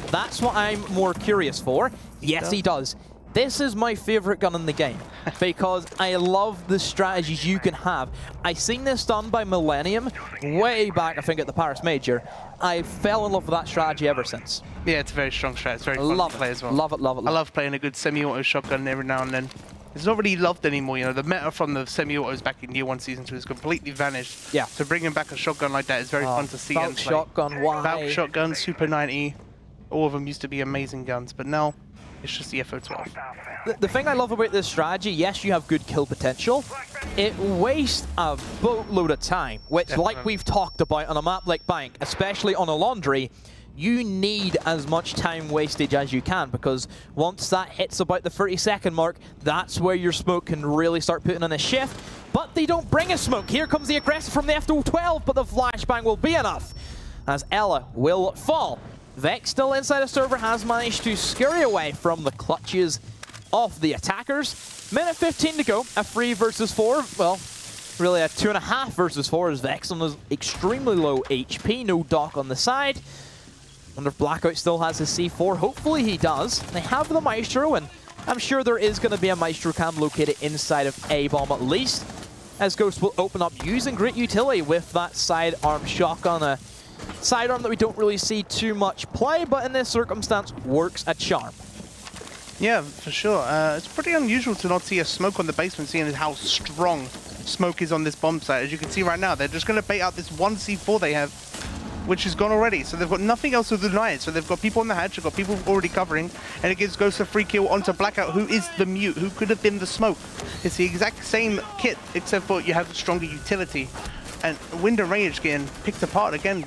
That's what I'm more curious for. Yes, he does. This is my favorite gun in the game because I love the strategies you can have. I seen this done by Millennium way back, I think, at the Paris Major. I fell in love with that strategy ever since. Yeah, it's a very strong strat. It's very fun to play as well. Love it, love it, love it. I love playing a good semi-auto shotgun every now and then. It's not really loved anymore, you know. The meta from the semi-autos back in Year 1 Season 2 has completely vanished. Yeah. So bringing back a shotgun like that is very fun to see and play. Shotgun, why? Valk shotgun, Super 90, all of them used to be amazing guns, but now it's just the FO12. The thing I love about this strategy, yes, you have good kill potential. It wastes a boatload of time, which, like we've talked about on a map like Bank, especially on a laundry, you need as much time wastage as you can, because once that hits about the 30-second mark, that's where your smoke can really start putting on a shift. But they don't bring a smoke. Here comes the aggressor from the FO12, but the flashbang will be enough, as Ella will fall. Vex still inside the server has managed to scurry away from the clutches of the attackers. Minute 15 to go, a 3 versus 4. Well, really a 2.5 versus 4 as Vex on his extremely low HP, no dock on the side. Wonder if Blackout still has his C4. Hopefully he does. They have the Maestro, and I'm sure there is going to be a Maestro cam located inside of A-bomb at least, as Ghost will open up using great utility with that sidearm shotgun. A sidearm that we don't really see too much play, but in this circumstance works a charm. Yeah, for sure. It's pretty unusual to not see a smoke on the basement, seeing how strong smoke is on this bomb site. As you can see right now, they're just going to bait out this one C4 they have, which is gone already. So they've got nothing else to deny it. So they've got people on the hatch, they've got people already covering, and it gives Ghost a free kill onto Blackout, who is the mute, who could have been the smoke. It's the exact same kit, except for you have stronger utility. And Wind and Rain is getting picked apart again.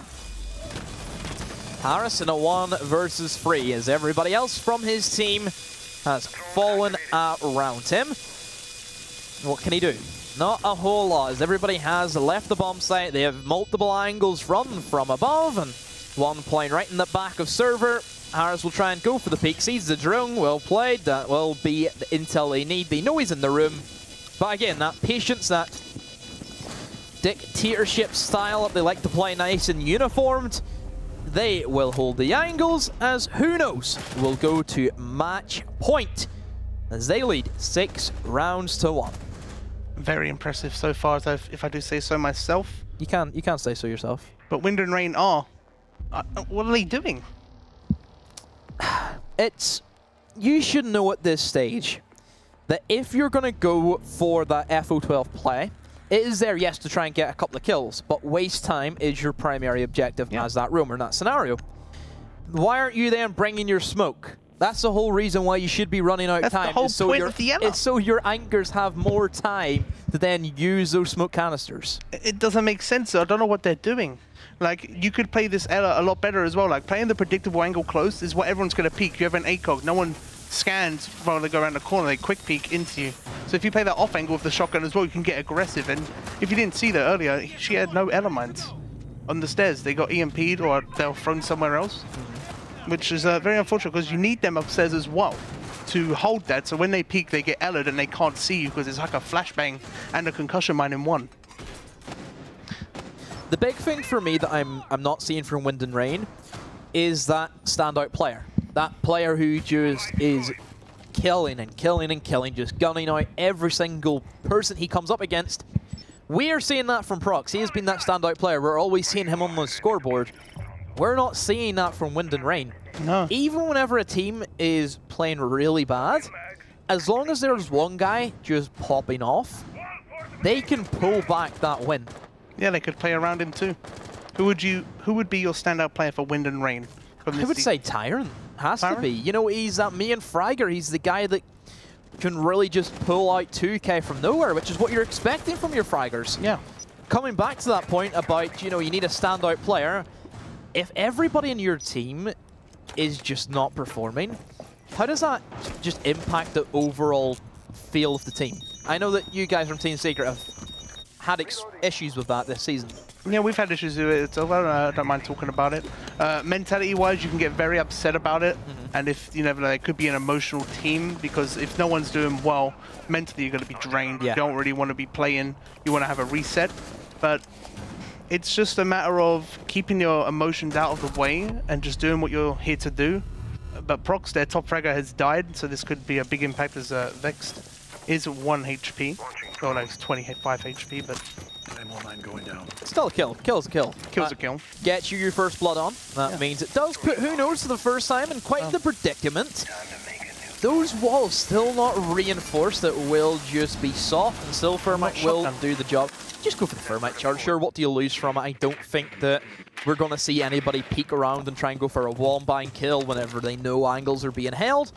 Harris in a 1 versus 3, as everybody else from his team has fallen around him. What can he do? Not a whole lot, as everybody has left the bomb site. They have multiple angles run from above, and one playing right in the back of server. Harris will try and go for the peek. Sees the drone. Well played. That will be the intel they need. They know he's in the room. But again, that patience, that dictatorship style that they like to play nice and uniformed, they will hold the angles, as who knows, will go to match point as they lead 6 rounds to 1. Very impressive so far, if I do say so myself. You can't say so yourself. But Wind and Rain are. What are they doing? You should know at this stage that if you're going to go for that FO12 play, it is there, yes, to try and get a couple of kills, but waste time is your primary objective as that roamer in that scenario. Why aren't you then bringing your smoke? That's the whole reason why you should be running out of time. That's the whole point of the Ella. It's so your anchors have more time to then use those smoke canisters. It doesn't make sense. I don't know what they're doing. Like, you could play this Ella a lot better as well. Like, playing the predictable angle close is what everyone's going to peek. You have an ACOG. No one scans while they go around the corner. They quick peek into you. So if you play that off angle with the shotgun as well, you can get aggressive. And if you didn't see that earlier, she had no Ella mines on the stairs. They got EMP'd or they were thrown somewhere else, which is very unfortunate because you need them upstairs as well to hold that. So when they peek, they get Ella'd and they can't see you because it's like a flashbang and a concussion mine in one. The big thing for me that I'm not seeing from Wind and Rain is that standout player. That player who just is killing and killing and killing, just gunning out every single person he comes up against. We are seeing that from Prox. He has been that standout player. We're always seeing him on the scoreboard. We're not seeing that from Wind and Rain. No. Even whenever a team is playing really bad, as long as there's one guy just popping off, they can pull back that win. Yeah, they could play around him too. Who would be your standout player for Wind and Rain? I would say Tyrant. Has to be. You know, he's that me and Fragger. He's the guy that can really just pull out 2K from nowhere, which is what you're expecting from your Fraggers. Yeah. Coming back to that point about, you know, you need a standout player. If everybody in your team is just not performing, how does that just impact the overall feel of the team? I know that you guys from Team Secret have had issues with that this season. Yeah, we've had issues with it, so I don't mind talking about it. Mentality-wise, you can get very upset about it, and if you never know, it could be an emotional team, because if no one's doing well, mentally you're going to be drained. You don't really want to be playing, you want to have a reset, but it's just a matter of keeping your emotions out of the way and just doing what you're here to do. But Prox, their top fragger, has died, so this could be a big impact as Vexed is 1 HP. Oh no, it's 25 HP, but... going down. Still a kill. Kill's a kill. Kill's a kill. Gets you your first blood on. That means it does put Who Knows for the first time in quite the predicament. Those walls still not reinforced. It will just be soft, and still Thermite will do the job. Just go for the Thermite charge. Sure, what do you lose from it? I don't think that we're going to see anybody peek around and try and go for a wall-bind kill whenever they know angles are being held.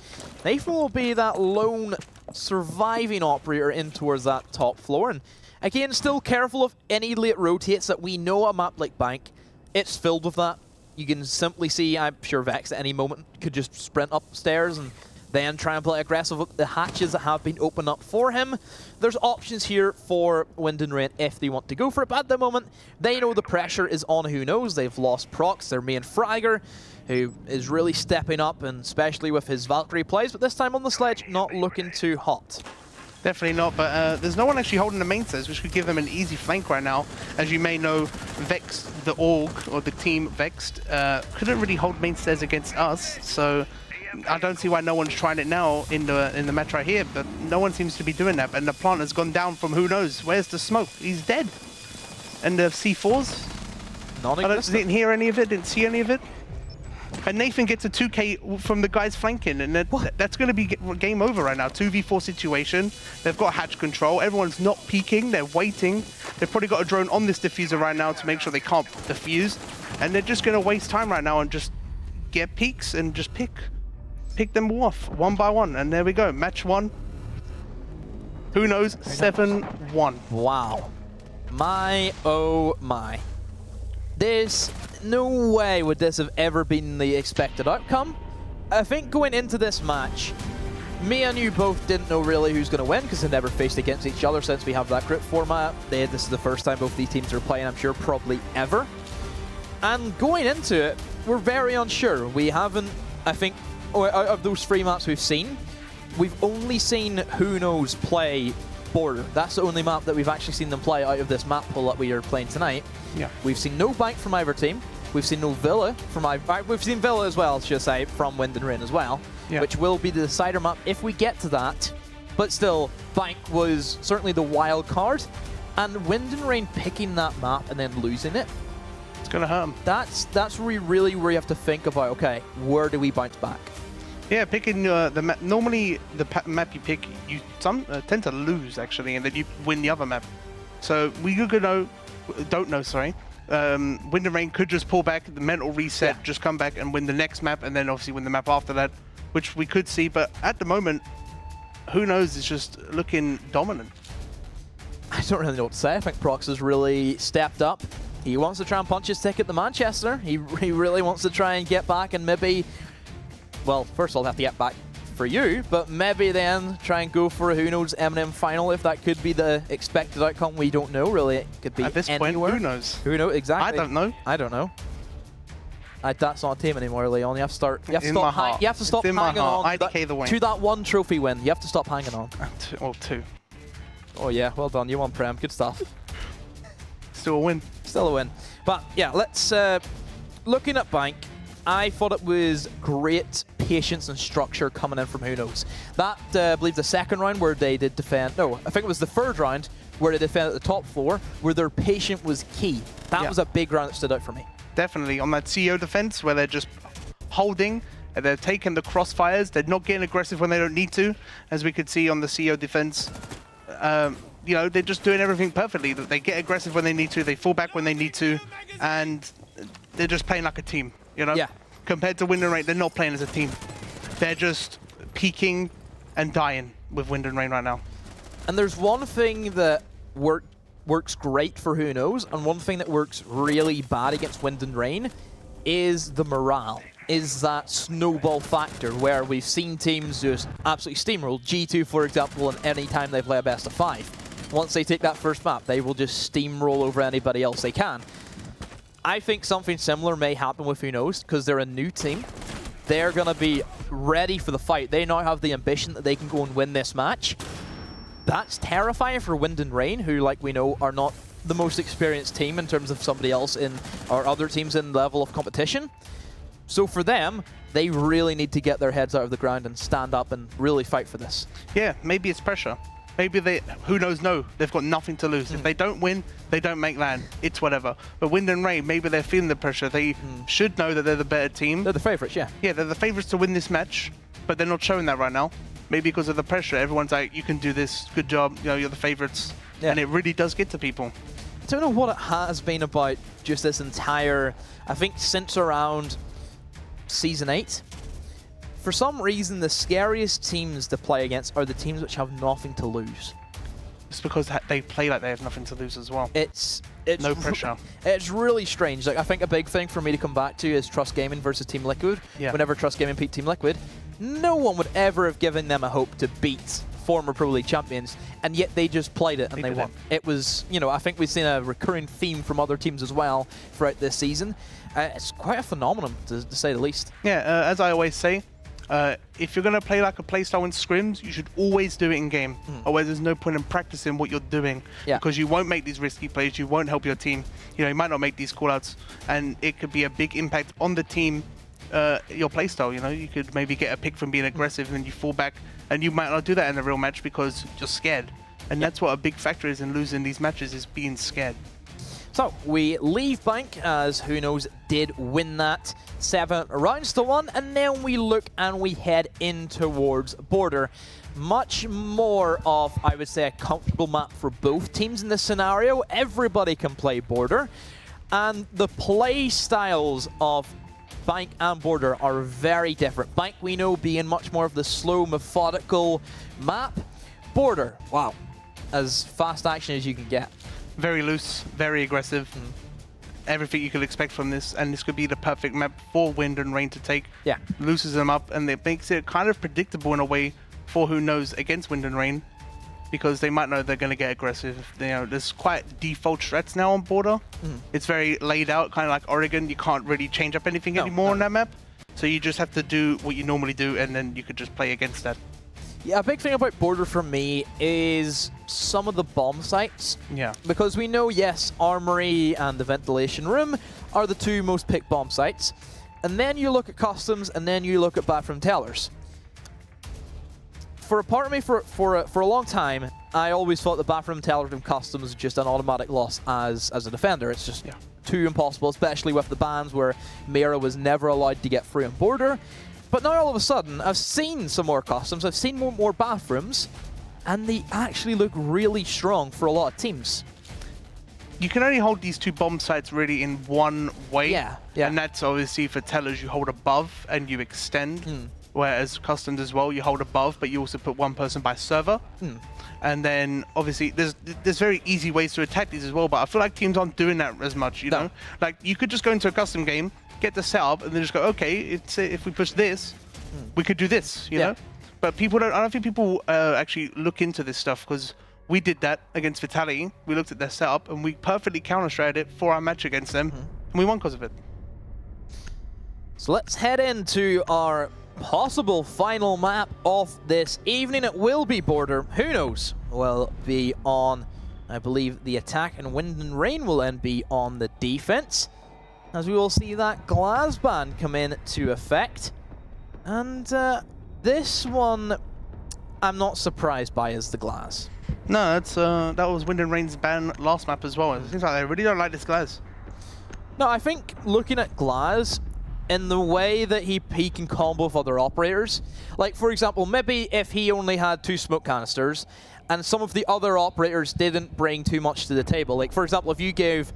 Nathan will be that lone surviving operator in towards that top floor. And again, still careful of any late rotates that we know a map like Bank. It's filled with that. You can simply see, I'm sure Vex at any moment could just sprint upstairs and then try and play aggressive with the hatches that have been opened up for him. There's options here for Wind and Rain if they want to go for it, but at the moment, they know the pressure is on Who Knows. They've lost Prox, their main fragger, who is really stepping up, and especially with his Valkyrie plays, but this time on the sledge, not looking too hot. Definitely not, but there's no one actually holding the main stairs, which could give them an easy flank right now. As you may know, Vex, the org, or the team Vexed, couldn't really hold main stairs against us, so I don't see why no one's trying it now in the match right here, but no one seems to be doing that, and the plant has gone down from Who Knows. Where's the smoke? He's dead. And the C4s? I didn't hear any of it, didn't see any of it. And Nathan gets a 2K from the guys flanking, and that's going to be game over right now. 2v4 situation. They've got hatch control. Everyone's not peeking. They're waiting. They've probably got a drone on this diffuser right now to make sure they can't defuse. And they're just going to waste time right now and just get peeks and just pick them off one by one. And there we go. Match 1. Who Knows? 7-1. Wow. My, oh my. There's no way would this have ever been the expected outcome. I think going into this match, me and you both didn't know really who's going to win because they never faced against each other since we have that group format. This is the first time both these teams are playing, I'm sure, probably ever. And going into it, we're very unsure. We haven't, I think, out of those 3 maps we've seen, we've only seen Who Knows play Border. That's the only map that we've actually seen them play out of this map pool that we are playing tonight. Yeah. We've seen no Bank from either team. We've seen no Villa from either. We've seen Villa as well, should I say, from Wind and Rain as well, which will be the decider map if we get to that. But still, Bank was certainly the wild card, and Wind and Rain picking that map and then losing it. It's going to hurt them. That's really where you have to think about, okay, where do we bounce back? Yeah, picking the map. Normally, the map you pick, you tend to lose actually, and then you win the other map. So we don't know. Sorry, Wind and Rain could just pull back, the mental reset, just come back and win the next map, and then obviously win the map after that, which we could see. But at the moment, Who Knows is just looking dominant. I don't really know what to say. I think Prox has really stepped up. He wants to try and punch his ticket to Manchester. He really wants to try and get back and maybe. Well, first of all, have to get back for you, but maybe then try and go for a Who Knows M&M final if that could be the expected outcome. We don't know, really. It could be at this anywhere. point, who knows? Who knows, exactly. I don't know. I don't know. That's not a team anymore, Leon. You have to start. You have to stop hanging on to that 1 trophy win. You have to stop hanging on. Or 2. Oh yeah, well done. You won Prem. Good stuff. Still a win. Still a win. But yeah, let's looking at Bank. I thought it was great patience and structure coming in from Who Knows. That, I believe, the second round where they did defend. No, I think it was the third round where they defended at the top floor, where their patience was key. That was a big round that stood out for me. Definitely on that CEO defense where they're just holding, and they're taking the crossfires. They're not getting aggressive when they don't need to, as we could see on the CEO defense. You know, they're just doing everything perfectly. They get aggressive when they need to, they fall back when they need to, and they're just playing like a team. You know? Yeah. Compared to Wind and Rain, they're not playing as a team. They're just peaking and dying with Wind and Rain right now. And there's one thing that works great for Who Knows, and one thing that works really bad against Wind and Rain is the morale. is that snowball factor where we've seen teams just absolutely steamroll. G2, for example, and any time they play a best of 5. Once they take that first map, they will just steamroll over anybody else they can. I think something similar may happen with Who Knows, because they're a new team. They're going to be ready for the fight. They now have the ambition that they can go and win this match. That's terrifying for Wind and Rain, who, like we know, are not the most experienced team in terms of somebody else in, or other teams in the level of competition. So for them, they really need to get their heads out of the ground and stand up and really fight for this. Yeah, maybe it's pressure. Maybe they, Who Knows, no, they've got nothing to lose. If they don't win, they don't make land. It's whatever. But Wind and Rain, maybe they're feeling the pressure. They should know that they're the better team. They're the favorites, yeah. Yeah, they're the favorites to win this match, but they're not showing that right now. Maybe because of the pressure. Everyone's like, you can do this, good job, you know, you're the favorites. Yeah. And it really does get to people. I don't know what it has been about just this entire, I think since around Season 8, for some reason, the scariest teams to play against are the teams which have nothing to lose. It's because they play like they have nothing to lose as well. It's no pressure. It's really strange. Like, I think a big thing for me to come back to is Trust Gaming versus Team Liquid. Yeah. Whenever Trust Gaming beat Team Liquid, no one would ever have given them a hope to beat former Pro League champions, and yet they just played it and they won. It was, you know, I think we've seen a recurring theme from other teams as well throughout this season. It's quite a phenomenon, to say the least. Yeah, as I always say, if you're going to play like a playstyle in scrims, you should always do it in game. Otherwise, there's no point in practicing what you're doing, because you won't make these risky plays, you won't help your team. You know, you might not make these callouts, and it could be a big impact on the team, your playstyle. You know, you could maybe get a pick from being aggressive, and then you fall back, and you might not do that in a real match because you're scared. And that's what a big factor is in losing these matches, is being scared. So we leave Bank, as Who Knows did win that 7 rounds to 1, and then we look and we head in towards Border. Much more of, I would say, a comfortable map for both teams in this scenario. Everybody can play Border, and the play styles of Bank and Border are very different. Bank, we know, being much more of the slow, methodical map. Border, wow, as fast action as you can get. Very loose, very aggressive. Everything you could expect from this, and this could be the perfect map for Wind and Rain to take. Yeah. Looses them up, and it makes it kind of predictable in a way for Who Knows against Wind and Rain, because they might know they're going to get aggressive. You know, there's quite default strats now on Border. It's very laid out, kind of like Oregon. You can't really change up anything anymore on that map. So you just have to do what you normally do, and then you could just play against that. Yeah, a big thing about Border for me is some of the bomb sites. Yeah. Because we know, yes, Armory and the Ventilation Room are the two most picked bomb sites. And then you look at Customs, and then you look at Bathroom Tellers. For a part of me, for a long time, I always thought the Bathroom Tellers and Customs was just an automatic loss as a defender. It's just too impossible, especially with the bans where Mira was never allowed to get free on Border. But now all of a sudden, I've seen some more Customs, I've seen more bathrooms, and they actually look really strong for a lot of teams. You can only hold these two bomb sites really in one way. Yeah. And that's obviously for Tellers, you hold above and you extend. Whereas Customs as well, you hold above, but you also put one person by server. And then obviously there's very easy ways to attack these as well, but I feel like teams aren't doing that as much, you know? Like, you could just go into a custom game, get the setup, and then just go, okay, if we push this, we could do this, you know? But people don't, I don't think people actually look into this stuff, because we did that against Vitality. We looked at their setup, and we perfectly counter-stratted it for our match against them, and we won because of it. So let's head into our possible final map of this evening. It will be Border. Who Knows will be on, I believe, the attack, and Wind and Rain will then be on the defense, as we will see that Glass ban come into effect. And this one, I'm not surprised by, as the Glass. No, that's that was Wind and Rain's ban last map as well. It seems like they really don't like this Glass. No, I think looking at Glass, in the way that he can combo with other operators, like for example, maybe if he only had 2 smoke canisters, and some of the other operators didn't bring too much to the table. Like for example, if you gave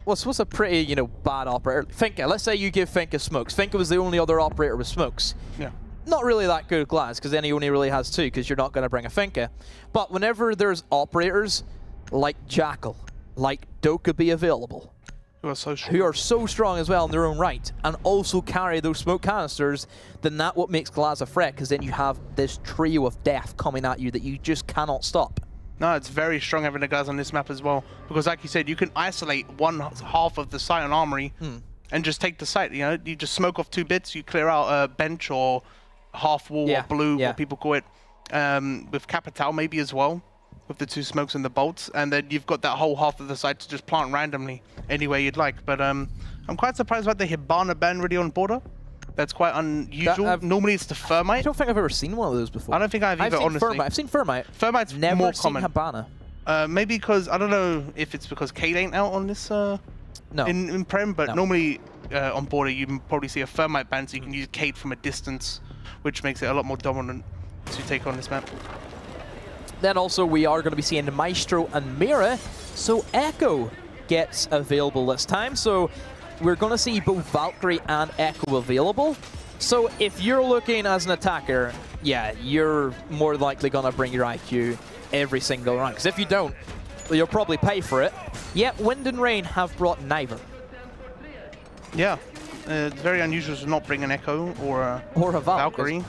what's a pretty, you know, bad operator? Finka. Let's say you give Finka smokes. Finka was the only other operator with smokes. Yeah. Not really that good at Glass, because then he only really has 2, because you're not going to bring a Finka. But whenever there's operators like Jackal, like Doka be available, who are so strong as well in their own right, and also carry those smoke canisters, then that's what makes Glass a threat, because then you have this trio of death coming at you that you just cannot stop. No, it's very strong having the guys on this map as well, because like you said, you can isolate one half of the site on Armory and just take the site. You know, you just smoke off 2 bits, you clear out a bench or half wall or blue, what people call it, with Capital maybe as well, with the 2 smokes and the bolts, and then you've got that whole half of the site to just plant randomly anywhere you'd like. But I'm quite surprised about the Hibana ban really on border. That's quite unusual. Normally it's the Thermite. I don't think I've ever seen one of those before. I don't think I've either, honestly. I've seen Thermite. Thermite's never more seen common. Hibana. Maybe because, I don't know if it's because Cade ain't out on this in Prem, but normally on border you can probably see a Thermite ban, so you can use Cade from a distance, which makes it a lot more dominant to take on this map. Then also we are going to be seeing Maestro and Mira, so Echo gets available this time. So we're going to see both Valkyrie and Echo available. So if you're looking as an attacker, yeah, you're more likely going to bring your IQ every single round. Because if you don't, you'll probably pay for it. Yet Wind and Rain have brought neither. Yeah, it's very unusual to not bring an Echo or a Valkyrie.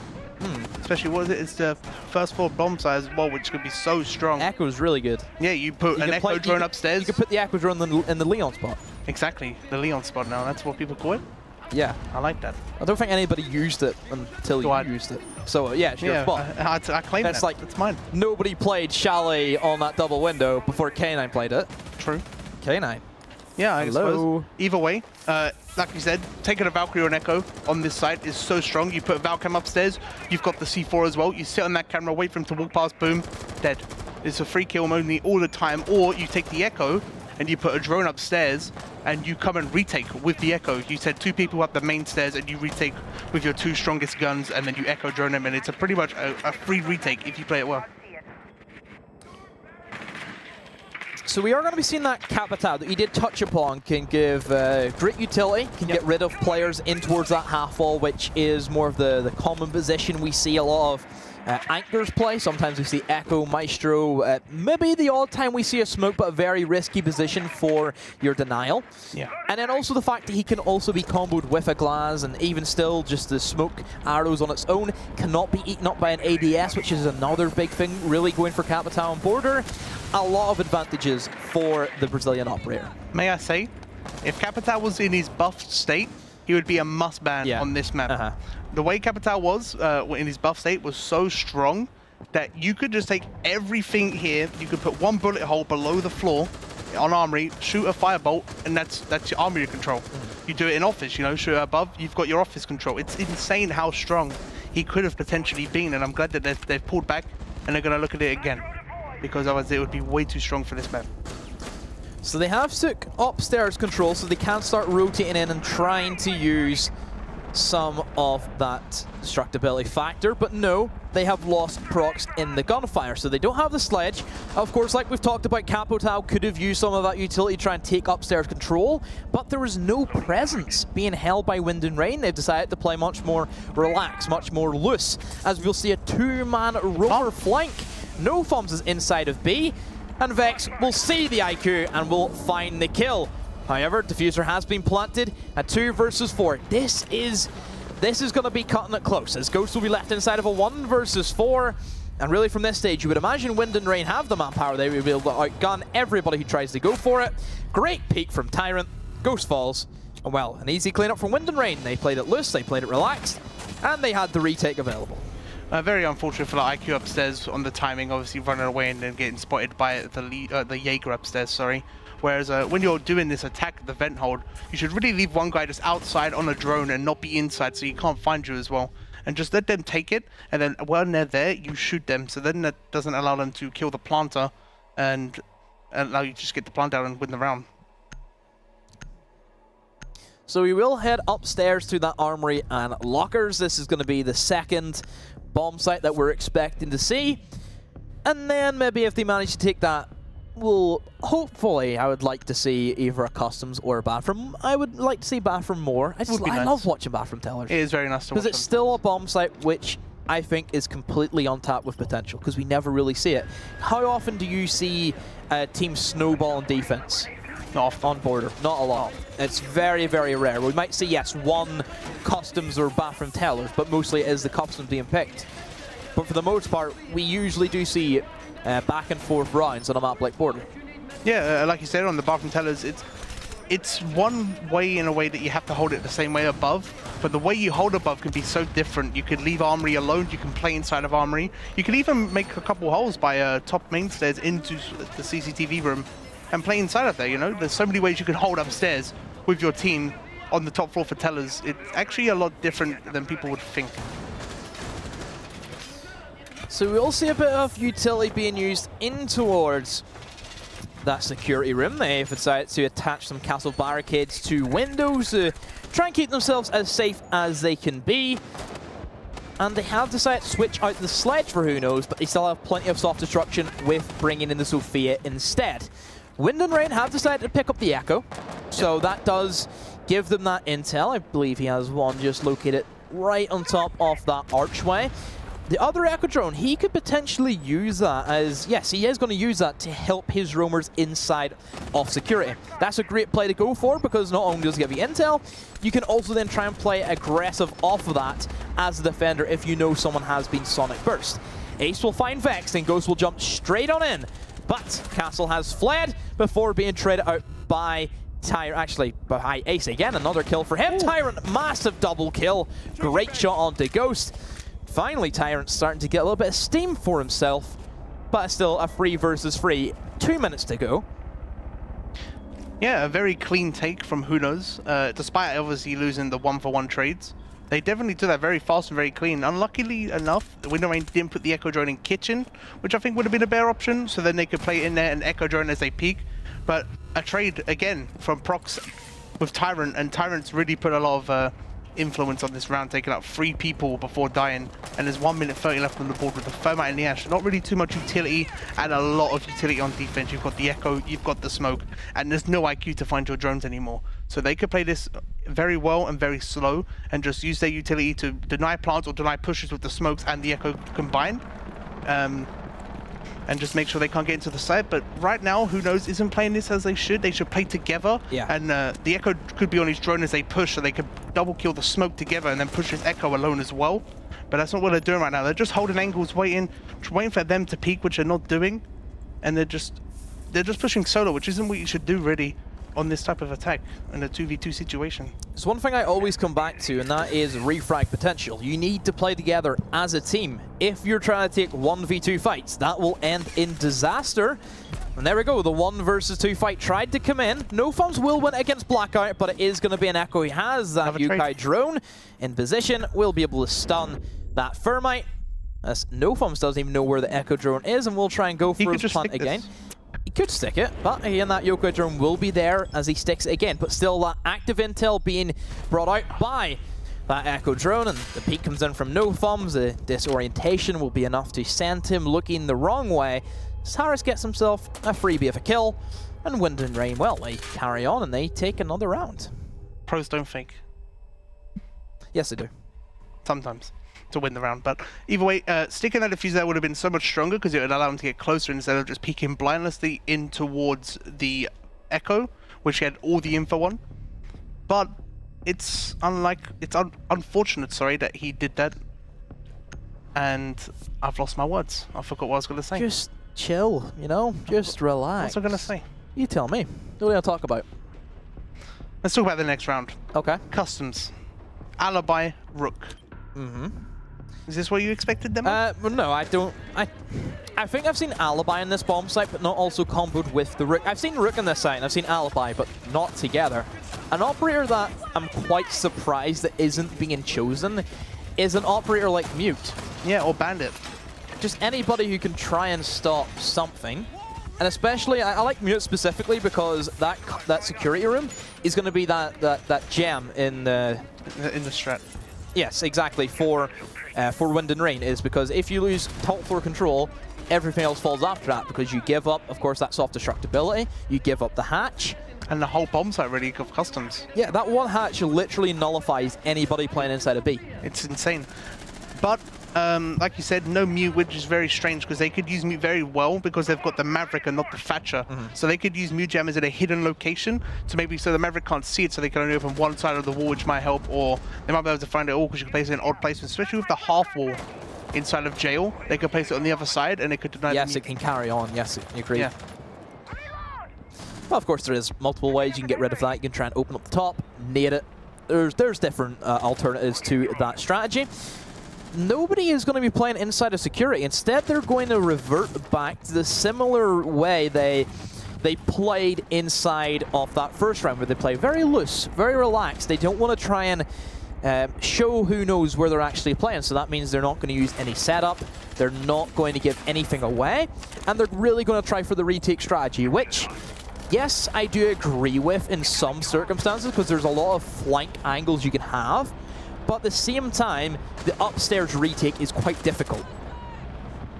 Especially, what is it? It's the first floor bomb size as well, which could be so strong. Echo's really good. Yeah, you put an Echo drone upstairs. You can put the Echo drone in the Leon spot. Exactly, the Leon spot now. That's what people call it. Yeah. I like that. I don't think anybody used it until you used it. So, yeah, it's your spot. I claim that. Like, it's mine. Nobody played Chalet on that double window before K9 played it. True. K9. Yeah, I suppose. Either way, like you said, taking a Valkyrie or an Echo on this site is so strong. You put a Valcam upstairs, you've got the C4 as well. You sit on that camera, wait for him to walk past, boom, dead. It's a free kill only all the time. Or you take the Echo and you put a drone upstairs and you come and retake with the Echo. You said 2 people up the main stairs and you retake with your 2 strongest guns, and then you Echo drone them, and it's pretty much a free retake if you play it well. So we are going to be seeing that Capital that you did touch upon can give great utility, can get rid of players in towards that half wall, which is more of the common position we see a lot of anchors play. Sometimes we see Echo, Maestro, maybe the odd time we see a smoke, but a very risky position for your denial. Yeah. And then also the fact that he can also be comboed with a glass, and even still just the smoke arrows on its own cannot be eaten up by an ADS, which is another big thing really going for Capital on border. A lot of advantages for the Brazilian operator. May I say, if Capital was in his buffed state, he would be a must ban on this map. The way Capital was in his buff state was so strong that you could just take everything here. You could put 1 bullet hole below the floor on Armory, shoot a firebolt, and that's your Armory control. You do it in office, you know, shoot it above, you've got your office control. It's insane how strong he could have potentially been, and I'm glad that they've pulled back and they're going to look at it again, because otherwise it would be way too strong for this map. So they have took upstairs control, so they can start rotating in and trying to use some of that destructibility factor, but no, they have lost procs in the gunfire, so they don't have the sledge. Of course, like we've talked about, Capital could have used some of that utility to try and take upstairs control, but there was no presence being held by Wind and Rain. They've decided to play much more relaxed, much more loose, as we'll see a 2-man rover flank. No Thumbs is inside of B, and Vex will see the IQ and will find the kill. However, Diffuser has been planted at 2 versus 4. This is going to be cutting it close, as Ghost will be left inside of a 1 versus 4. And really from this stage, you would imagine Wind and Rain have the manpower. They will be able to outgun everybody who tries to go for it. Great peek from Tyrant. Ghost falls. And well, an easy cleanup from Wind and Rain. They played it loose, they played it relaxed, and they had the retake available. Very unfortunate for the IQ upstairs on the timing, obviously running away and then getting spotted by the Jaeger upstairs, sorry. Whereas when you're doing this attack, the vent hold, you should really leave one guy just outside on a drone and not be inside, so he can't find you as well. And just let them take it, and then when they're there, you shoot them. So then that doesn't allow them to kill the planter and allow you to just get the plant out and win the round. So we will head upstairs to that armory and lockers. This is going to be the second bomb site that we're expecting to see. And then maybe if they manage to take that, well, hopefully I would like to see either a customs or a bathroom. I would like to see bathroom more. I love watching bathroom tellers. It is very nice to watch. Because it's still a bomb site which I think is completely untapped with potential, because we never really see it. How often do you see teams snowball on defense? on border. Not a lot. It's very, very rare. We might see, yes, one customs or bathroom tellers, but mostly it is the customs being picked. But for the most part, we usually do see back and forth rounds on a map like Border. Yeah, like you said, on the bathroom tellers, it's one way in a way that you have to hold it the same way above, but the way you hold above can be so different. You could leave Armory alone, you can play inside of Armory. You could even make a couple holes by top main stairs into the CCTV room and play inside of there, you know? There's so many ways you can hold upstairs with your team on the top floor for tellers. It's actually a lot different than people would think. So we'll see a bit of utility being used in towards that security room. They've decided to attach some castle barricades to windows to try and keep themselves as safe as they can be. And they have decided to switch out the sledge for Who Knows, but they still have plenty of soft destruction with bringing in the Sophia instead. Wind and Rain have decided to pick up the Echo, so that does give them that intel. I believe he has one just located right on top of that archway. The other Echo drone, he could potentially use that as, yes, he is going to use that to help his roamers inside of security. That's a great play to go for, because not only does it give you intel, you can also then try and play aggressive off of that as a defender if you know someone has been Sonic Burst. Ace will find Vex, and Ghost will jump straight on in. But Castle has fled before being traded out by Tyrant. Actually, by Ace again, another kill for him. Tyrant, massive double kill. Great shot onto Ghost. Finally, Tyrant's starting to get a little bit of steam for himself, but still a 3 versus 3. 2 minutes to go. Yeah, a very clean take from Who Knows, despite obviously losing the 1-for-1 trades. They definitely did that very fast and very clean. Unluckily enough, the Wind and Rain didn't put the Echo Drone in Kitchen, which I think would have been a better option, so then they could play in there and Echo Drone as they peak. But a trade, again, from Prox with Tyrant, and Tyrant's really put a lot of influence on this round, taking out 3 people before dying, and there's 1 minute 30 left on the board with the Thermite and the Ash. Not really too much utility, and a lot of utility on defense. You've got the Echo, you've got the Smoke, and there's no IQ to find your drones anymore. So they could play this very well and very slow, and just use their utility to deny plants or deny pushes with the Smokes and the Echo combined. And just make sure they can't get into the site. But right now, Who Knows isn't playing this as they should. They should play together. Yeah. And the Echo could be on his drone as they push, so they could double kill the Smoke together and then push his Echo alone as well. But that's not what they're doing right now. They're just holding angles, waiting for them to peak, which they're not doing. And they're just pushing solo, which isn't what you should do really on this type of attack in a 2v2 situation. It's one thing I always come back to, and that is refrag potential. You need to play together as a team. If you're trying to take 1v2 fights, that will end in disaster. And there we go, the 1 versus 2 fight tried to come in. No Thumbs will win against Blackout, but it is going to be an Echo. He has that Yukai drone in position, will be able to stun that Thermite. As No Thumbs doesn't even know where the Echo drone is, and we'll try and go for his plant again. He could stick it, but again, that Yokai drone will be there as he sticks it again. But still, that active intel being brought out by that Echo drone, and the peek comes in from No Thumbs. The disorientation will be enough to send him looking the wrong way. Saris gets himself a freebie of a kill, and Wind and Rain, well, they carry on and they take another round. Pros don't fake. Yes, they do. Sometimes. To win the round, but either way, sticking that diffuser there would have been so much stronger because it would allow him to get closer instead of just peeking blindlessly in towards the Echo, which he had all the info on. But it's unfortunate, sorry, that he did that. And I've lost my words. I forgot what I was going to say. Just chill, you know? Just relax. What's I going to say? You tell me. What are we going to talk about? Let's talk about the next round. Okay. Customs. Alibi, Rook. Mm-hmm. Is this what you expected them? Well, no, I don't. I think I've seen Alibi in this bomb site, but not also comboed with the Rook. I've seen Rook in this site, and I've seen Alibi, but not together. An operator that I'm quite surprised that isn't being chosen is an operator like Mute. Yeah, or Bandit. Just anybody who can try and stop something. And especially, I like Mute specifically because that security room is going to be that gem in the strat. Yes, exactly, for Wind and Rain, is because if you lose top floor control, everything else falls after that, because you give up, of course, that soft destructibility, you give up the hatch. And the whole bomb site really of customs. Yeah, that one hatch literally nullifies anybody playing inside a B. It's insane. But like you said, no Mute, which is very strange because they could use Mute very well because they've got the Maverick and not the Thatcher. So they could use Mute Jammers at a hidden location to maybe so the Maverick can't see it, so they can only open one side of the wall, which might help, or they might be able to find it all because you can place it in odd placements, especially with the half wall inside of jail. They could place it on the other side and it could deny. Yes, it can carry on. Yes, I agree. Yeah. Well, of course, there is multiple ways you can get rid of that. You can try and open up the top, nade it. There's different alternatives to that strategy. Nobody is going to be playing inside of security. Instead, they're going to revert back to the similar way they played inside of that first round, where they play very loose, very relaxed. They don't want to try and show who knows where they're actually playing. So that means they're not going to use any setup. They're not going to give anything away. And they're really going to try for the retake strategy, which, yes, I do agree with in some circumstances because there's a lot of flank angles you can have. But at the same time, the upstairs retake is quite difficult.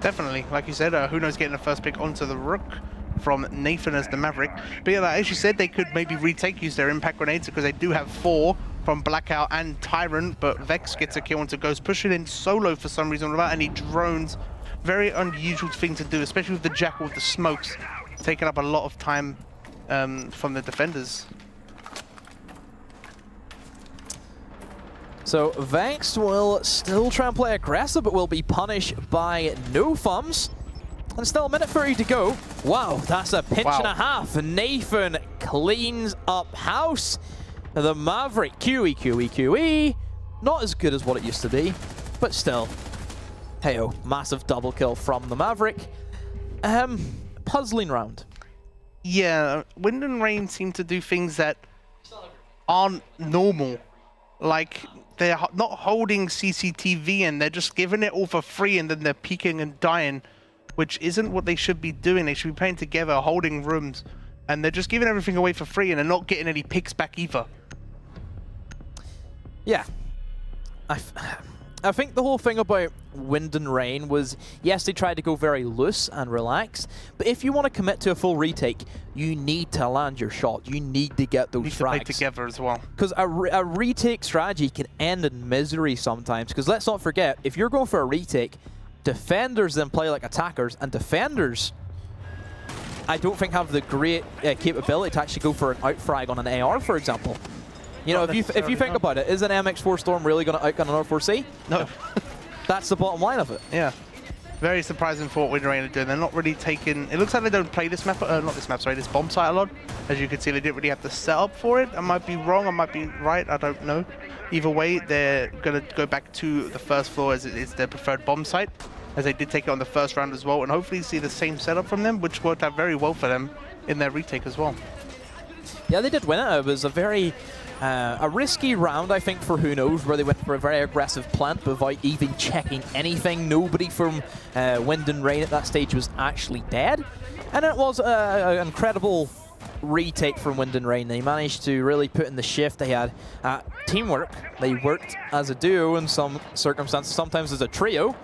Definitely. Like you said, who knows getting the first pick onto the Rook from Nathan as the Maverick. But yeah, as you said, they could maybe retake, use their impact grenades because they do have 4 from Blackout and Tyrant, but Vex gets a kill onto Ghost, pushing in solo for some reason without any drones. Very unusual thing to do, especially with the Jackal with the smokes, taking up a lot of time from the defenders. So Vex will still try and play aggressive, but will be punished by no thumbs. And still a minute 30 to go. Wow, that's a pinch and a half. Nathan cleans up house. The Maverick, QE. Not as good as what it used to be, but still. Hey-oh, massive double kill from the Maverick. Puzzling round. Yeah, Wind and Rain seem to do things that aren't normal. Like, they're not holding CCTV and they're just giving it all for free and then they're peeking and dying, which isn't what they should be doing. They should be playing together, holding rooms, and they're just giving everything away for free and they're not getting any picks back either. Yeah. I think the whole thing about Wind and Rain was, yes, they tried to go very loose and relaxed, but if you want to commit to a full retake, you need to land your shot. You need to get those frags. Play together as well. Because a retake strategy can end in misery sometimes, because let's not forget, if you're going for a retake, defenders then play like attackers, and defenders, I don't think have the great capability to actually go for an outfrag on an AR, for example. You know, if you think about it, is an MX4 Storm really going to outgun an R4C? No. That's the bottom line of it. Yeah. Very surprising for what Wind and Rain are doing. They're not really taking... It looks like they don't play this map, not this map, sorry, this bomb site a lot. As you can see, they didn't really have to set up for it. I might be wrong, I might be right, I don't know. Either way, they're going to go back to the first floor as it is their preferred bomb site, as they did take it on the first round as well, and hopefully see the same setup from them, which worked out very well for them in their retake as well. Yeah, they did win it. It was a very... a risky round, I think, for Who Knows, where they went for a very aggressive plant without even checking anything. Nobody from Wind and Rain at that stage was actually dead. And it was an incredible retake from Wind and Rain. They managed to really put in the shift. They had teamwork. They worked as a duo in some circumstances, sometimes as a trio.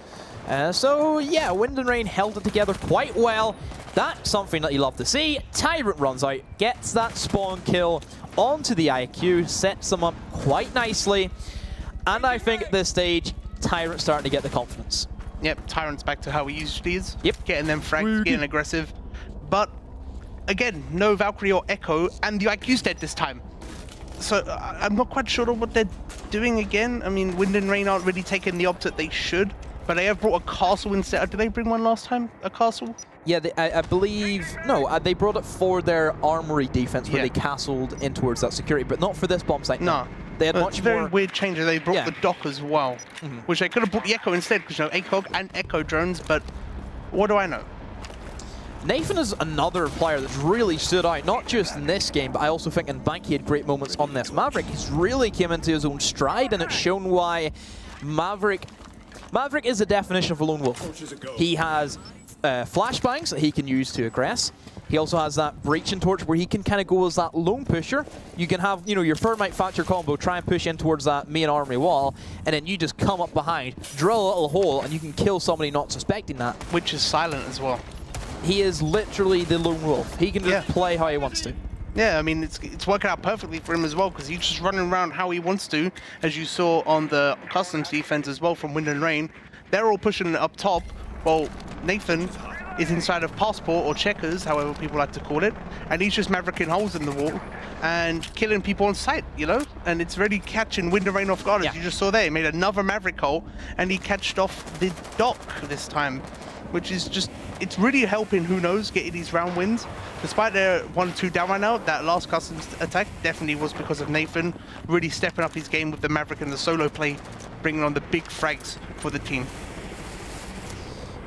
So, yeah, Wind and Rain held it together quite well. That's something that you love to see. Tyrant runs out, gets that spawn kill onto the IQ, sets them up quite nicely. And I think at this stage, Tyrant's starting to get the confidence. Yep, Tyrant's back to how he usually is. Yep. Getting them frags, getting aggressive. But, again, no Valkyrie or Echo, and the IQ's dead this time. So, I'm not quite sure what they're doing again. I mean, Wind and Rain aren't really taking the opt that they should. But they have brought a castle instead. Did they bring one last time? A castle? Yeah, I believe... No, they brought it for their armory defense where they castled in towards that security, but not for this bomb site. No. They had much very more... weird change. They brought the dock as well, which they could have brought the Echo instead, because, you know, ACOG and Echo drones, but what do I know? Nathan is another player that's really stood out, not just in this game, but I also think in Bank he had great moments on this. Maverick, he's really came into his own stride, and it's shown why Maverick is the definition of a lone wolf. He has flashbangs that he can use to aggress. He also has that breaching torch where he can kind of go as that lone pusher. You can have, you know, your Thermite Thatcher combo, try and push in towards that main armory wall, and then you just come up behind, drill a little hole, and you can kill somebody not suspecting that. Which is silent as well. He is literally the lone wolf. He can just play how he wants to. Yeah, I mean, it's working out perfectly for him as well, because he's just running around how he wants to, as you saw on the customs defense as well from Wind and Rain. They're all pushing it up top. Well, Nathan is inside of Passport or Checkers, however people like to call it, and he's just mavericking holes in the wall and killing people on sight, you know? And it's really catching Wind and Rain off guard, as you just saw there. He made another maverick hole, and he catched off the dock this time, which is just, it's really helping Who Knows getting these round wins. Despite their 1-2 down right now, that last Customs attack definitely was because of Nathan really stepping up his game with the maverick and the solo play, bringing on the big frags for the team.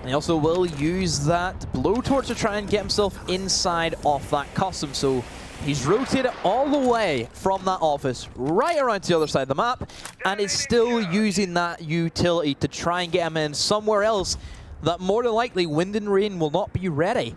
He also will use that blowtorch to try and get himself inside of that custom. So he's rotated all the way from that office right around to the other side of the map and is still using that utility to try and get him in somewhere else that more than likely Wind and Rain will not be ready.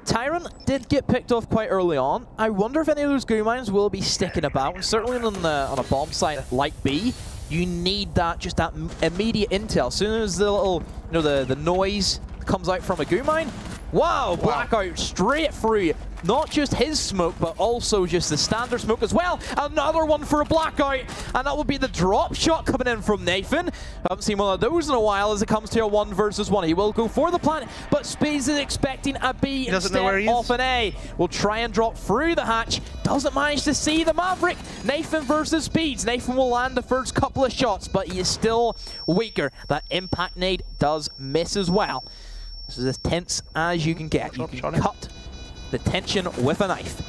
Tyrant did get picked off quite early on. I wonder if any of those goo mines will be sticking about, and certainly on a bomb site like B, you need that, just that immediate intel. As soon as the little, you know, the noise comes out from a goo mine, wow, Blackout straight through. Not just his smoke, but also just the standard smoke as well. Another one for a Blackout, and that would be the drop shot coming in from Nathan. I haven't seen one of those in a while as it comes to a 1 versus 1. He will go for the plant, but Spades is expecting a B instead of an A. Will try and drop through the hatch. Doesn't manage to see the Maverick. Nathan versus Speeds. Nathan will land the first couple of shots, but he is still weaker. That impact nade does miss as well. This is as tense as you can get. You can cut the tension with a knife.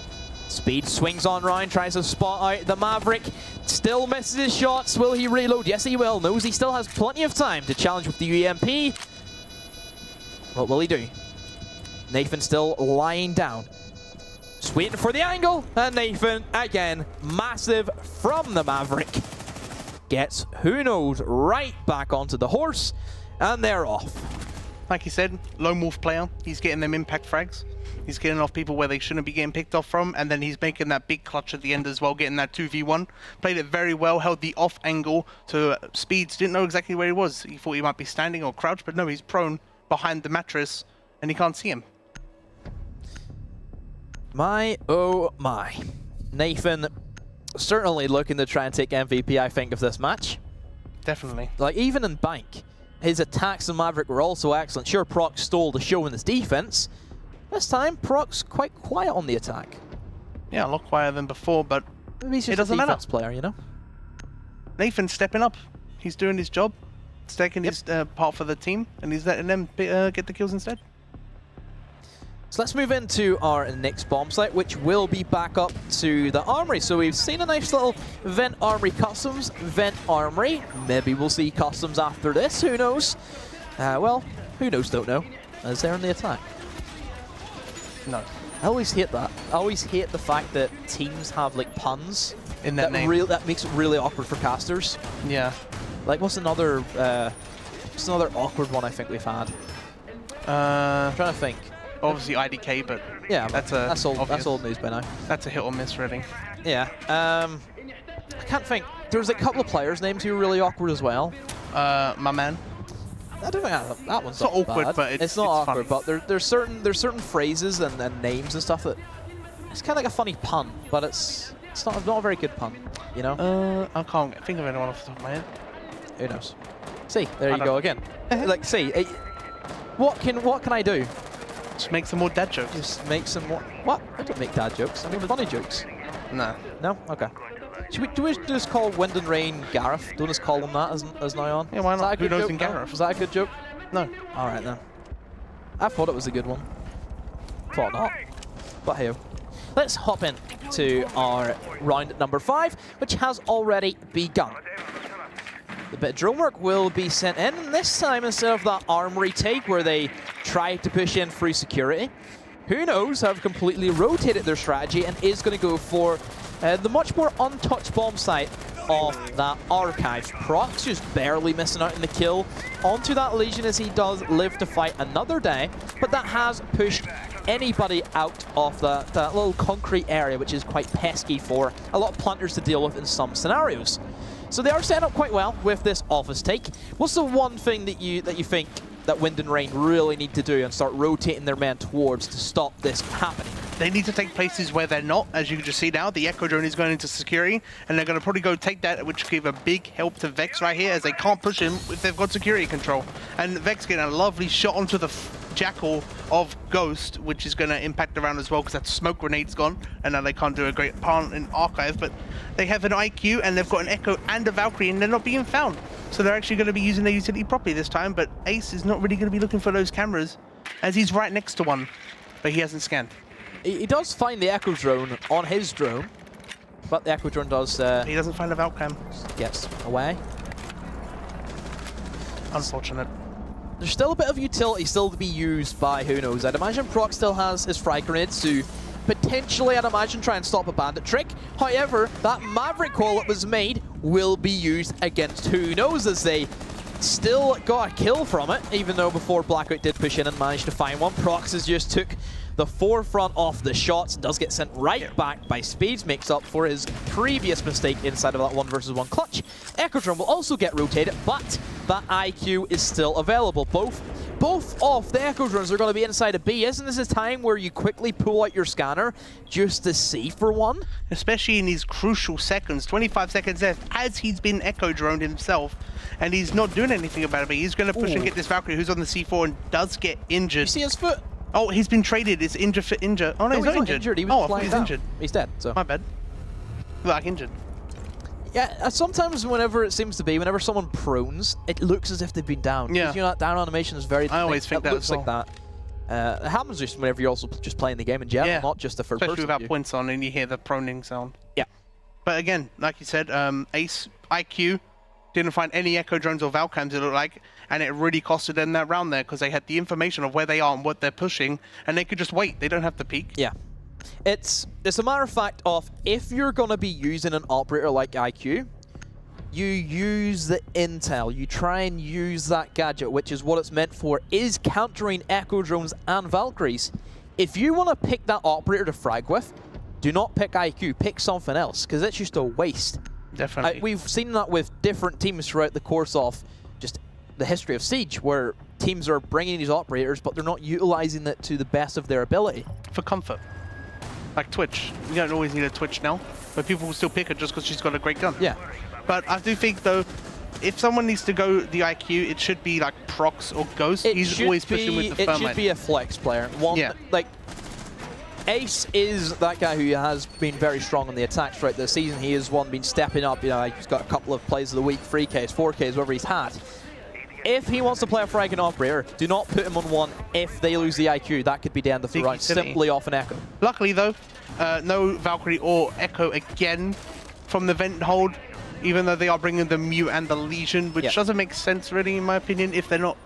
Speed swings on round, tries to spot out the Maverick. Still misses his shots. Will he reload? Yes, he will. Knows he still has plenty of time to challenge with the UMP. What will he do? Nathan still lying down. Just waiting for the angle. And Nathan, again, massive from the Maverick. Gets Who Knows right back onto the horse. And they're off. Like you said, lone wolf player. He's getting them impact frags. He's getting off people where they shouldn't be getting picked off from, and then he's making that big clutch at the end as well, getting that 2v1. Played it very well, held the off angle to Speeds. Didn't know exactly where he was. He thought he might be standing or crouched, but no, he's prone behind the mattress, and he can't see him. My, oh my. Nathan certainly looking to try and take MVP, I think, of this match. Definitely. Like, even in Bank, his attacks on Maverick were also excellent. Sure, Proc stole the show in his defense. This time, Proc's quite quiet on the attack. Yeah, a lot quieter than before, but maybe he's just it doesn't a defense matter. Player, you know? Nathan's stepping up. He's doing his job. He's taking his part for the team, and he's letting them get the kills instead. So let's move into our next bomb site, which will be back up to the Armory. So we've seen a nice little Vent Armory Customs, Vent Armory. Maybe we'll see Customs after this, who knows? Well, who knows, don't know. Is there in the attack? No. I always hate that. I always hate the fact that teams have like puns in that name. That makes it really awkward for casters. Yeah. Like what's another awkward one I think we've had? I'm trying to think. Obviously IDK, but yeah, that's old news by now. That's a hit or miss, really. Yeah. I can't think. There's a couple of players' names who are really awkward as well. My man. I don't think that one's not awkward, bad. but it's not awkward. Funny. But there's certain phrases and names and stuff that it's kind of like a funny pun, but it's not a very good pun, you know. I can't think of anyone off the top of my head. Who knows? See, there you go again. Like, see, what can I do? Just make some more dad jokes. Just make some more. What? I don't make dad jokes. I make funny jokes. No. No? Okay. Do we just call Wind and Rain Gareth? Don't just call them that as now on? Yeah, why not? Who knows joke? in Gareth? Was that a good joke? No. Alright then. I thought it was a good one. Thought not. But hey, let's hop in to our round number 5, which has already begun. The bit of drone work will be sent in, and this time instead of that armory take where they tried to push in through security, Who Knows have completely rotated their strategy and is going to go for the much more untouched bomb site of that archive. Proc's just barely missing out on the kill onto that Legion as he does live to fight another day, but that has pushed anybody out of that little concrete area, which is quite pesky for a lot of planters to deal with in some scenarios. So they are set up quite well with this office take. What's the one thing that you think that Wind and Rain really need to do and start rotating their men towards to stop this happening? they need to take places where they're not. As you can just see now, the Echo Drone is going into security, and they're going to probably go take that, which give a big help to Vex right here, as they can't push him if they've got security control. And Vex getting a lovely shot onto the Jackal of Ghost, which is going to impact around as well, because that smoke grenade's gone, and now they can't do a great part in Archive, but they have an IQ, and they've got an Echo and a Valkyrie, and they're not being found. So they're actually going to be using their utility properly this time, but Ace is not really going to be looking for those cameras, as he's right next to one, but he hasn't scanned. He does find the Echo Drone on his drone, but the Echo Drone does... he doesn't find a Valcam. Gets away. Unfortunate. There's still a bit of utility still to be used by who knows. I'd imagine Proc still has his frag grenades to potentially, I'd imagine, try and stop a bandit trick. However, that Maverick call that was made will be used against who knows, as they still got a kill from it, even though before Blackout did push in and managed to find one. Prox has just took the forefront of the shots and does get sent right back by Speeds, makes up for his previous mistake inside of that 1 versus 1 clutch. Echo Drone will also get rotated, but that IQ is still available. Both of the Echo Drones are going to be inside a B. Isn't this a time where you quickly pull out your scanner just to see for one? Especially in these crucial seconds, 25 seconds left, as he's been Echo Droned himself, and he's not doing anything about it, but he's going to push and get this Valkyrie, who's on the C4 and does get injured. You see his foot? Oh, he's been traded. It's injured for injured. Oh, no, he's not injured. He was I he's injured. He's dead, so. My bad. Like injured. Yeah, sometimes whenever someone prones, it looks as if they've been down. Yeah. You know, that down animation is very... I always think that looks like that. It happens just whenever you're also just playing the game in general, not just the first person. Especially without points on and you hear the proning sound. Yeah. But again, like you said, Ace, IQ, didn't find any Echo Drones or Valcams, it looked like, and it really costed them that round there, because they had the information of where they are and what they're pushing, and they could just wait. They don't have to peek. Yeah. It's a matter of fact of, if you're going to be using an operator like IQ, you use the intel, you try and use that gadget, which is what it's meant for, is countering Echo Drones and Valkyries. If you want to pick that operator to frag with, do not pick IQ, pick something else, because it's just a waste. Definitely. We've seen that with different teams throughout the course of just the history of Siege, where teams are bringing these operators, but they're not utilizing it to the best of their ability. For comfort. Like Twitch. You don't always need a Twitch now, but people will still pick her just because she's got a great gun. Yeah. But I do think, though, if someone needs to go the IQ, it should be like Prox or Ghost. He's always pushing with the It should be a flex player. Like, Ace is that guy who has been very strong on the attacks throughout the season. He is one been stepping up. You know, he's got a couple of plays of the week, 3Ks, 4Ks, whatever he's had. If he wants to play a fragging operator, do not put him on one if they lose the IQ. That could be the end of the run, simply off an Echo. Luckily, though, no Valkyrie or Echo again from the vent hold, even though they are bringing the Mute and the Legion, which doesn't make sense, really, in my opinion, if they're not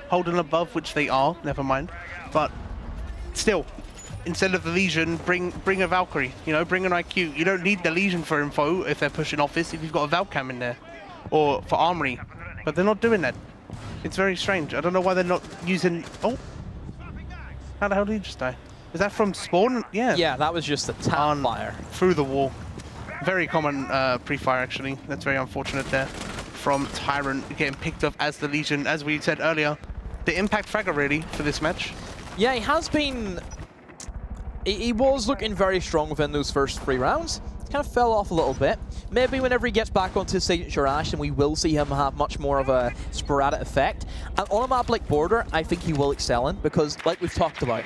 holding above, which they are, never mind. But still, instead of the Legion, bring a Valkyrie, you know, bring an IQ. You don't need the Legion for info if they're pushing office, if you've got a Valcam in there, or for Armory, but they're not doing that. It's very strange. I don't know why they're not using... Oh! How the hell did he just die? Is that from spawn? Yeah. Yeah, that was just a tap fire. Through the wall. Very common pre-fire, actually. That's very unfortunate there. From Tyrant getting picked up as the Legion, as we said earlier. The impact fragger, really, for this match. Yeah, he has been... He was looking very strong within those first 3 rounds. Kind of fell off a little bit. Maybe whenever he gets back onto Signature Ash, and we will see him have much more of a sporadic effect. And on a map like Border, I think he will excel in, because like we've talked about,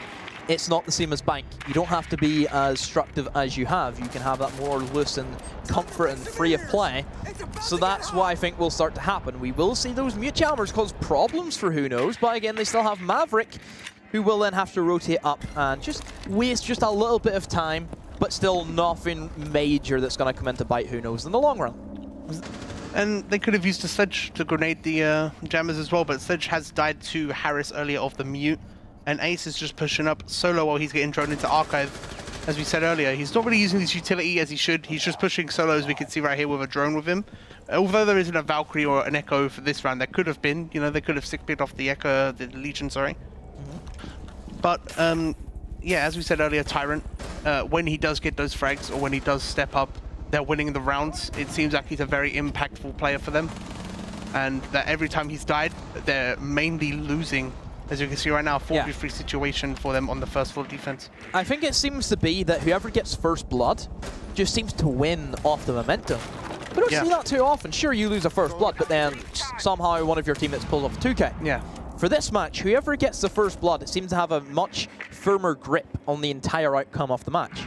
it's not the same as Bank. You don't have to be as destructive as you have. You can have that more loose and comfort and free of play. So that's why I think will start to happen. We will see those Mute Chalmers cause problems for who knows, but again, they still have Maverick, who will then have to rotate up and just waste just a little bit of time, but still nothing major that's going to come into bite who knows in the long run. And they could have used the Sledge to grenade the jammers as well, but Sledge has died to Harris earlier off the Mute, and Ace is just pushing up solo while he's getting drawn into Archive. As we said earlier, he's not really using his utility as he should. He's just pushing solo, as we can see right here with a drone with him. Although there isn't a Valkyrie or an Echo for this round, there could have been. You know, they could have sick-picked off the Echo, the Legion, sorry. But, yeah, as we said earlier, Tyrant, when he does get those frags or when he does step up, they're winning the rounds. It seems like he's a very impactful player for them. And that every time he's died, they're mainly losing As you can see right now, 4v3 situation for them on the first floor defense. I think it seems to be that whoever gets first blood just seems to win off the momentum. We don't see that too often. Sure, you lose a first blood, but then somehow one of your teammates pulls off a 2K. Yeah. For this match, whoever gets the first blood, it seems to have a much firmer grip on the entire outcome of the match.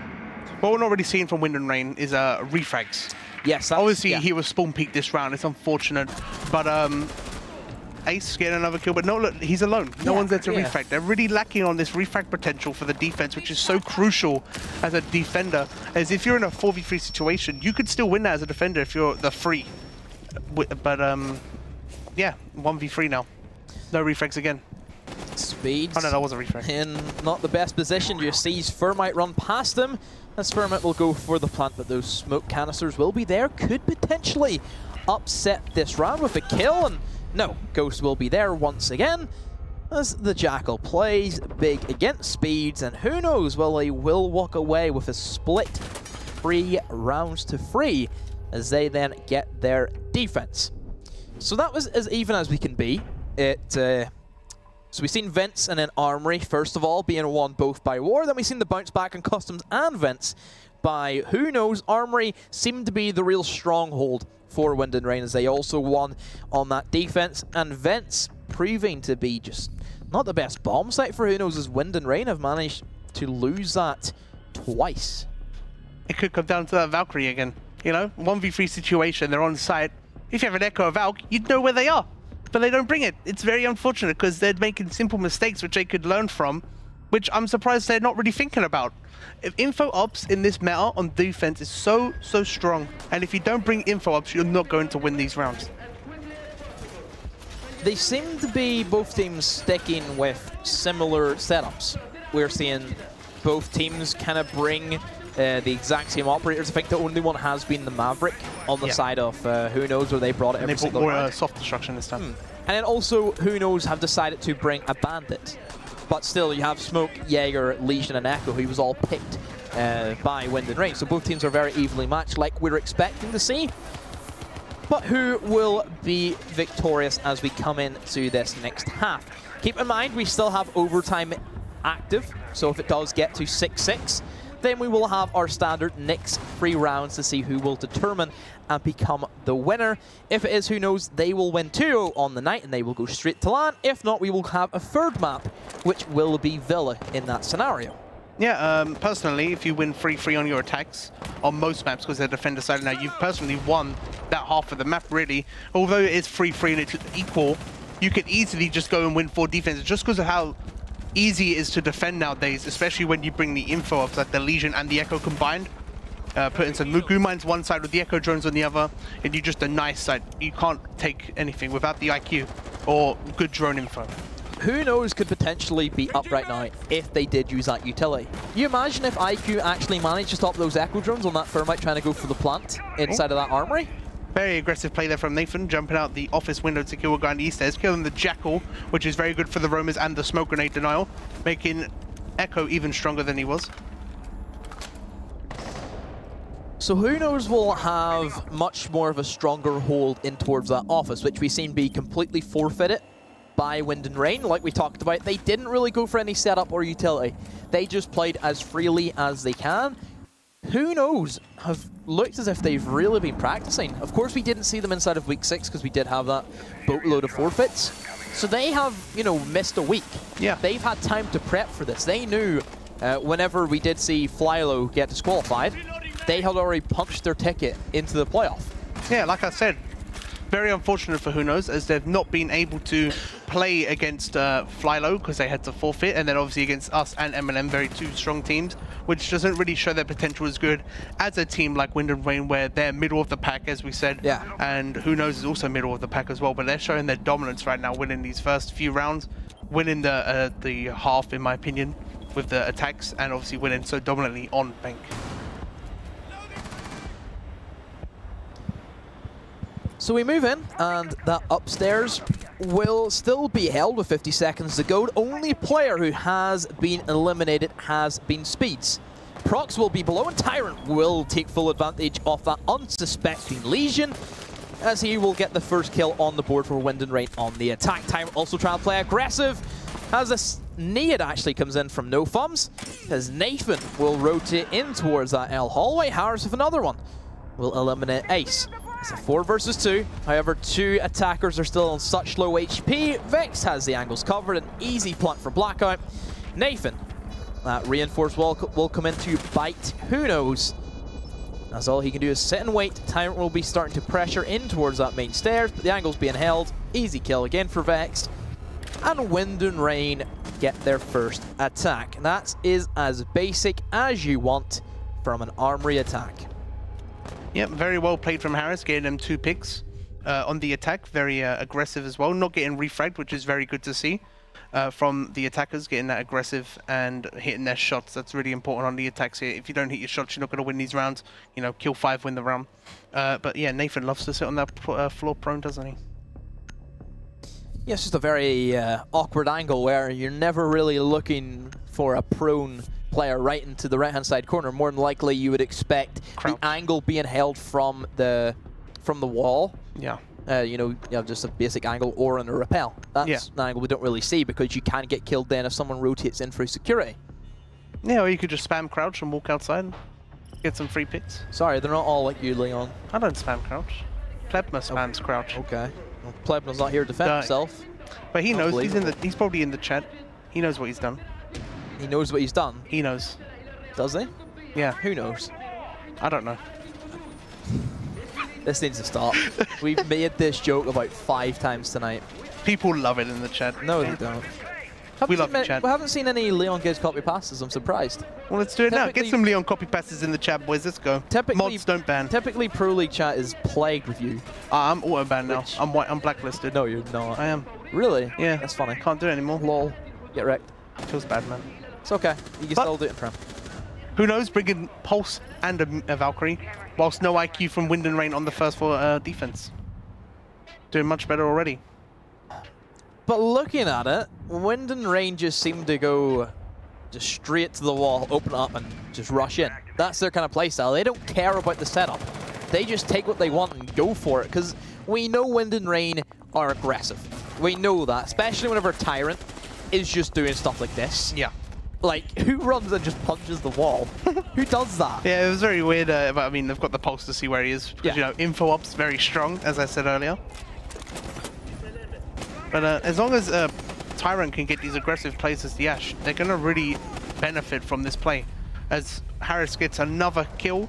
What we're not really seeing from Wind and Rain is refrags. Yes, obviously he was spawn peaked this round. It's unfortunate, but Ace getting another kill, but no, look, he's alone. No one's there to refrag. They're really lacking on this refrag potential for the defense, which is so crucial as a defender. As if you're in a 4v3 situation, you could still win that as a defender if you're the free. But yeah, 1v3 now. No refrags again. Speeds. Oh no, that was a refrag. In not the best position. You see Spermite run past him. As Spermite will go for the plant, but those smoke canisters will be there. Could potentially upset this round with a kill, and no, Ghost will be there once again as the Jackal plays big against Speeds, and who knows, well, he will walk away with a split 3 rounds to 3 as they then get their defense. So that was as even as we can be. So we've seen Vents and then Armory, first of all, being won both by War. Then we've seen the bounce back on Customs and Vents by who knows. Armory seemed to be the real stronghold for Wind and Rain as they also won on that defense. And Vents proving to be just not the best bomb site for who knows as Wind and Rain have managed to lose that twice. It could come down to that Valkyrie again. You know, 1v3 situation, they're on site. If you have an Echo or Valk, you'd know where they are. But they don't bring it. It's very unfortunate because they're making simple mistakes which they could learn from, which I'm surprised they're not really thinking about. If info ops in this meta on defense is so strong, and if you don't bring info ops, you're not going to win these rounds. They seem to be both teams sticking with similar setups. We're seeing both teams kind of bring the exact same operators. I think the only one has been the Maverick on the side of who knows where they brought it. And they brought more soft destruction this time. And then also who knows have decided to bring a Bandit. But still, you have Smoke, Jaeger, Legion, and Echo, who was all picked by Wind and Rain. So both teams are very evenly matched, like we're expecting to see. But who will be victorious as we come into this next half? Keep in mind, we still have overtime active. So if it does get to 6-6, then we will have our standard next 3 rounds to see who will determine and become the winner. If it is who knows, they will win 2-0 on the night and they will go straight to LAN. If not, we will have a 3rd map, which will be Villa in that scenario. Yeah, personally, if you win 3-3 on your attacks, on most maps, because they're defender side now, you've personally won that half of the map, really. Although it is 3-3 and it's equal, you could easily just go and win 4 defenses just because of how easy it is to defend nowadays, especially when you bring the info ups like the Legion and the Echo combined. Putting some Mugu mines one side with the Echo drones on the other, and you just a nice side. You can't take anything without the IQ or good drone info. Who knows could potentially be up right now if they did use that utility. You imagine if IQ actually managed to stop those Echo drones on that Thermite trying to go for the plant inside of that Armory? Very aggressive play there from Nathan, jumping out the office window to kill a guy on the east stairs, killing the Jackal, which is very good for the roamers and the smoke grenade denial, making Echo even stronger than he was. So who knows will have much more of a stronger hold in towards that office, which we seem to be completely forfeited by Wind and Rain. Like we talked about, they didn't really go for any setup or utility. They just played as freely as they can. Who knows have looked as if they've really been practicing. Of course, we didn't see them inside of week 6 because we did have that boatload of forfeits. So they have, you know, missed a week. Yeah. They've had time to prep for this. They knew whenever we did see Flylo get disqualified, they had already punched their ticket into the playoff. Yeah, like I said, very unfortunate for Who Knows, as they've not been able to play against Flylo because they had to forfeit, and then obviously against us and M&M, very 2 strong teams, which doesn't really show their potential as good as a team like Wind and Rain, where they're middle of the pack, as we said. Yeah. And Who Knows is also middle of the pack as well, but they're showing their dominance right now, winning these first few rounds, winning the half, in my opinion, with the attacks, and obviously winning so dominantly on Bank. So we move in, and that upstairs will still be held with 50 seconds to go. The only player who has been eliminated has been Speeds. Prox will be below, and Tyrant will take full advantage of that unsuspecting Legion, as he will get the first kill on the board for Wind and Rain on the attack. Tyrant also trying to play aggressive, As this nade actually comes in from No Thumbs, as Nathan will rotate in towards that L hallway. Harris with another one will eliminate Ace. It's a 4 versus 2. However, 2 attackers are still on such low HP. Vex has the angles covered. An easy plant for Blackout. Nathan, that reinforced wall will come in to bite. Who knows? As all he can do is sit and wait. Tyrant will be starting to pressure in towards that main stairs, but the angle's being held. Easy kill again for Vex. And Wind and Rain get their first attack. That is as basic as you want from an armory attack. Yep, very well played from Harris, getting them 2 picks on the attack. Very aggressive as well, not getting refragged, which is very good to see from the attackers, getting that aggressive and hitting their shots. That's really important on the attacks here. If you don't hit your shots, you're not going to win these rounds. You know, kill 5, win the round. But yeah, Nathan loves to sit on that floor prone, doesn't he? Yeah, it's just a very awkward angle where you're never really looking for a prone player right into the right-hand side corner. More than likely, you would expect the angle being held from the wall. Yeah. You know, just a basic angle or in a rappel. That's an angle we don't really see because you can get killed then if someone rotates in for security. Yeah, or you could just spam crouch and walk outside and get some free picks. Sorry, they're not all like you, Leon. I don't spam crouch. Plebma spams crouch. Okay. Well, Plebma's not here to defend himself. But he knows. He's probably in the chat. He knows what he's done. He knows what he's done? He knows. Does he? Yeah. Who knows? I don't know. This needs to stop. We've made this joke about 5 times tonight. People love it in the chat. No, they don't. We love the chat. We haven't seen any Leon Gage copy passes. I'm surprised. Well, let's do it now. Get some Leon copy passes in the chat, boys. Let's go. Mods don't ban. Typically, Pro League chat is plagued with you. I'm auto banned now. I'm blacklisted. No, you're not. I am. Really? Yeah. That's funny. Can't do it anymore. Lol. Get wrecked. Feels bad, man. It's okay. You can still do it in Prem. Who knows? Bringing Pulse and a Valkyrie, whilst no IQ from Wind and Rain on the first floor defense. Doing much better already. But looking at it, Wind and Rain just seem to go just straight to the wall, open up, and just rush in. That's their kind of playstyle. They don't care about the setup. They just take what they want and go for it, because we know Wind and Rain are aggressive. We know that, especially whenever Tyrant is just doing stuff like this. Yeah. Like, who runs and just punches the wall? Who does that? Yeah, it was very weird, but I mean, they've got the pulse to see where he is. Because, you know, info op's very strong, as I said earlier. But as long as Tyrant can get these aggressive plays as the Ashe, they're going to really benefit from this play. As Harris gets another kill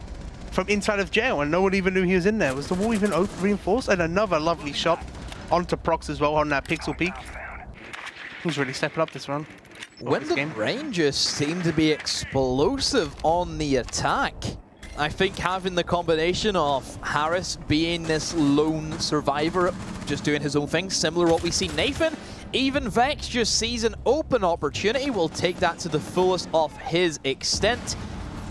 from inside of jail, and no one even knew he was in there. Was the wall even reinforced? And another lovely shot onto Prox as well on that pixel peak. Who's really stepping up this run? Wind and Rain just seem to be explosive on the attack. I think having the combination of Harris being this lone survivor, just doing his own thing, similar to what we see Nathan, even Vex just sees an open opportunity, will take that to the fullest of his extent,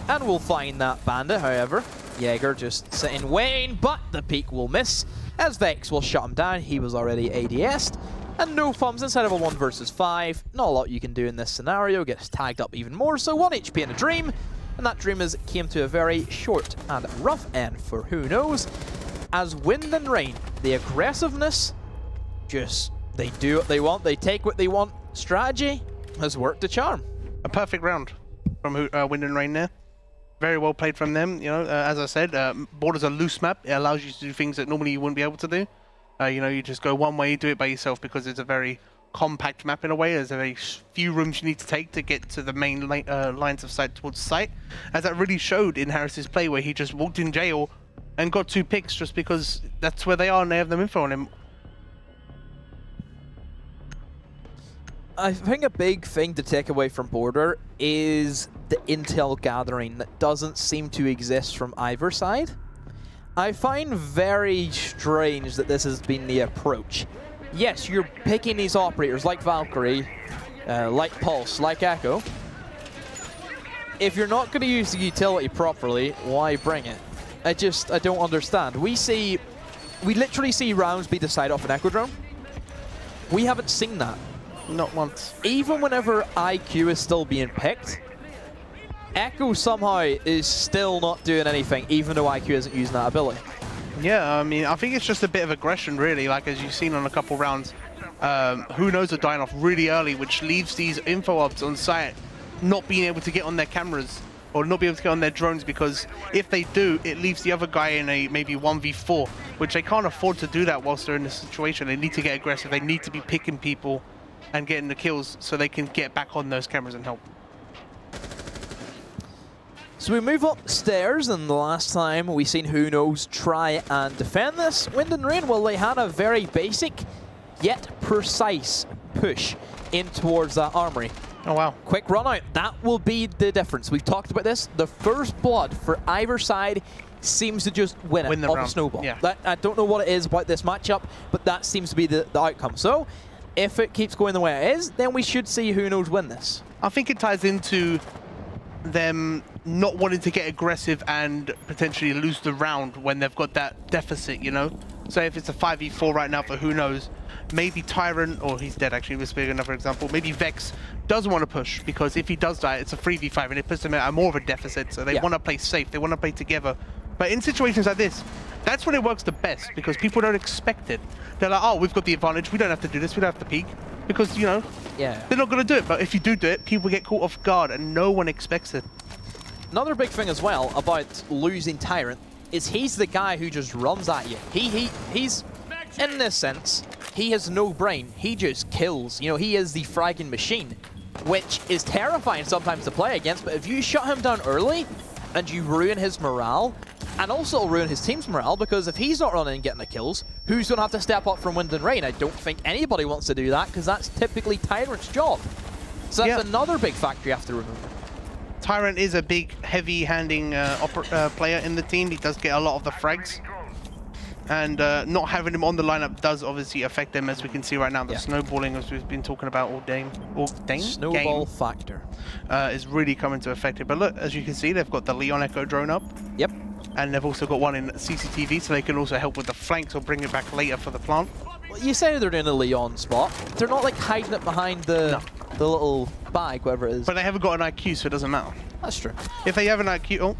and will find that bandit. However, Jaeger just sitting waiting, but the peak will miss, as Vex will shut him down. He was already ADS'd. And no thumbs inside of a 1 versus 5. Not a lot you can do in this scenario. Gets tagged up even more. So 1 HP in a dream. And that dream came to a very short and rough end for who knows. As Wind and Rain, the aggressiveness, just they do what they want. They take what they want. Strategy has worked a charm. A perfect round from Wind and Rain there. Very well played from them. You know, as I said, Border's a loose map. It allows you to do things that normally you wouldn't be able to do. You know, you just go one way, you do it by yourself because it's a very compact map in a way. There's a very few rooms you need to take to get to the main lines of sight towards site. As that really showed in Harris's play where he just walked in jail and got 2 picks just because that's where they are and they have them info on him. I think a big thing to take away from Border is the intel gathering that doesn't seem to exist from either side. I find very strange that this has been the approach. Yes, you're picking these operators like Valkyrie, like Pulse, like Echo. If you're not going to use the utility properly, why bring it? I don't understand. We literally see rounds be decided off an Echo drone. We haven't seen that. Not once. Even whenever IQ is still being picked, Echo somehow is still not doing anything, even though IQ isn't using that ability. Yeah, I mean, I think it's just a bit of aggression, really, like as you've seen on a couple rounds. Who Knows are dying off really early, which leaves these info ops on site not being able to get on their cameras or not be able to get on their drones, because if they do, it leaves the other guy in a maybe 1v4, which they can't afford to do that whilst they're in this situation. They need to get aggressive. They need to be picking people and getting the kills so they can get back on those cameras and help. So we move upstairs, and the last time we seen Who Knows try and defend this, Wind and Rain, well, they had a very basic yet precise push in towards that armory. Oh, wow. Quick run out. That will be the difference. We've talked about this. The first blood for either side seems to just win it off a snowball. Yeah. I don't know what it is about this matchup, but that seems to be the outcome. So if it keeps going the way it is, then we should see Who Knows win this. I think it ties into them not wanting to get aggressive and potentially lose the round when they've got that deficit, you know? So if it's a 5v4 right now for Who Knows, maybe Tyrant, or he's dead actually, we're speaking another example, maybe Vex doesn't want to push, because if he does die, it's a 3v5 and it puts them at more of a deficit, so they want to play safe, they want to play together. But in situations like this, that's when it works the best, because people don't expect it. They're like, oh, we've got the advantage, we don't have to do this, we don't have to peek, because, you know, they're not going to do it. But if you do it, people get caught off guard and no one expects it. Another big thing as well about losing Tyrant is he's the guy who just runs at you. He's in this sense, he has no brain. He just kills. You know, he is the fragging machine, which is terrifying sometimes to play against. But if you shut him down early and you ruin his morale, and also ruin his team's morale, because if he's not running and getting the kills, who's going to have to step up from Wind and Rain? I don't think anybody wants to do that, because that's typically Tyrant's job. So that's another big factor you have to remember. Tyrant is a big, heavy-handing player in the team. He does get a lot of the frags. And not having him on the lineup does obviously affect them, as we can see right now. The snowballing, as we've been talking about all day. Snowball factor. Is really coming to affect it. But look, as you can see, they've got the Leon Echo drone up. Yep. And they've also got one in CCTV, so they can also help with the flanks or bring it back later for the plant. Well, you say they're doing a Leon spot. They're not like hiding it behind the little bag, whatever it is. But they haven't got an IQ, so it doesn't matter. That's true. If they have an IQ... Oh.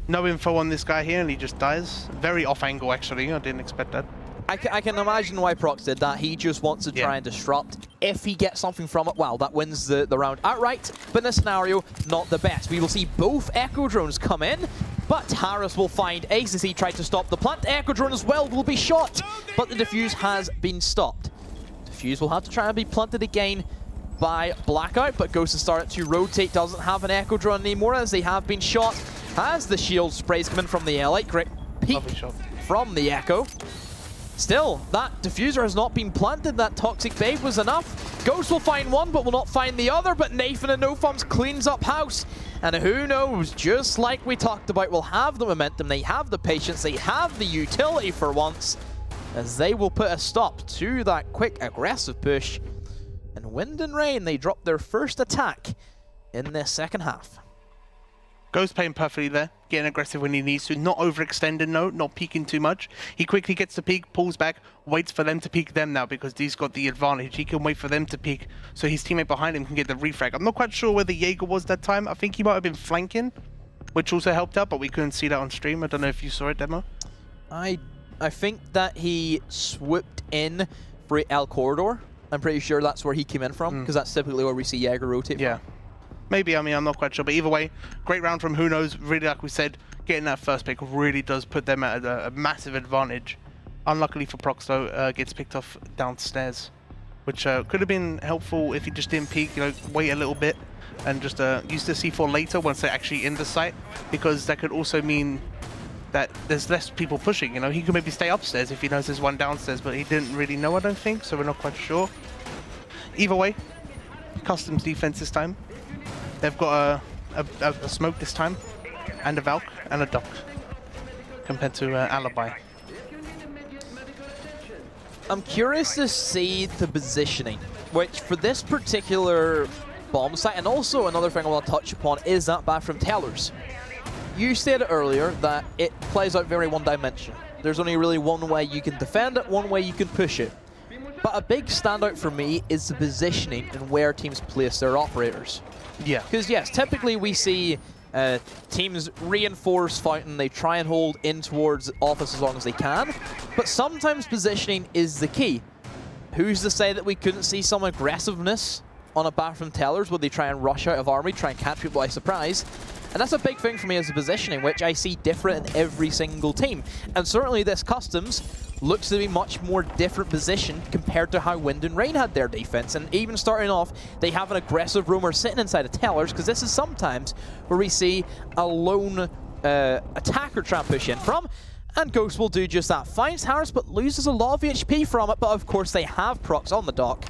No info on this guy here, and he just dies. Very off angle, actually. I didn't expect that. I can imagine why Prox did that. He just wants to try and disrupt. If he gets something from it, well, that wins the round outright. But in this scenario, not the best. We will see both Echo drones come in, but Harris will find Ace as he tried to stop the plant. Echo drone as well will be shot, but the defuse has been stopped. Defuse will have to try and be planted again by Blackout, but Ghost has started to rotate. Doesn't have an Echo drone anymore, as they have been shot. As the shield sprays come in from the Elite, great peek from the Echo. Still, that diffuser has not been planted. That Toxic Babe was enough. Ghost will find one, but will not find the other. But Nathan and NoFums cleans up house. And Who Knows, just like we talked about, will have the momentum, they have the patience, they have the utility for once, as they will put a stop to that quick, aggressive push. And Wind and Rain, they drop their first attack in this second half. Ghost playing perfectly there, getting aggressive when he needs to, not overextending, no, not peeking too much. He quickly gets to peek, pulls back, waits for them to peek them now, because he's got the advantage. He can wait for them to peek, so his teammate behind him can get the refrag. I'm not quite sure where the Jaeger was that time. I think he might have been flanking, which also helped out, but we couldn't see that on stream. I don't know if you saw it, Demo. I think that he swooped in for El Corridor. I'm pretty sure that's where he came in from, because that's typically where we see Jaeger rotate from. Maybe, I mean, I'm not quite sure. But either way, great round from Who Knows. Really, like we said, getting that first pick really does put them at a massive advantage. Unluckily for Prox, though, gets picked off downstairs, which could have been helpful if he just didn't peek, you know, wait a little bit and just use the C4 later once they're actually in the site, because that could also mean that there's less people pushing, you know. He could maybe stay upstairs if he knows there's one downstairs, but he didn't really know, I don't think, so we're not quite sure. Either way, Customs defense this time. They've got a smoke this time, and a Valk, and a Duck, compared to Alibi. I'm curious to see the positioning, which for this particular bomb site, and also another thing I want to touch upon is that bathroom tellers. You said earlier that it plays out very one-dimensional. There's only really one way you can defend it, one way you can push it. But a big standout for me is the positioning and where teams place their operators. Yeah. Because yes, typically we see teams reinforce Fountain, they try and hold in towards Office as long as they can, but sometimes positioning is the key. who's to say that we couldn't see some aggressiveness on a bathroom tellers where they try and rush out of army, try and catch people by surprise. And that's a big thing for me as a positioning, which I see different in every single team. And certainly this Customs looks to be much more different position compared to how Wind and Rain had their defense. And even starting off, they have an aggressive roamer sitting inside of tellers, because this is sometimes where we see a lone attacker try and push in from. And Ghost will do just that. Finds Harris, but loses a lot of HP from it. But of course, they have procs on the dock,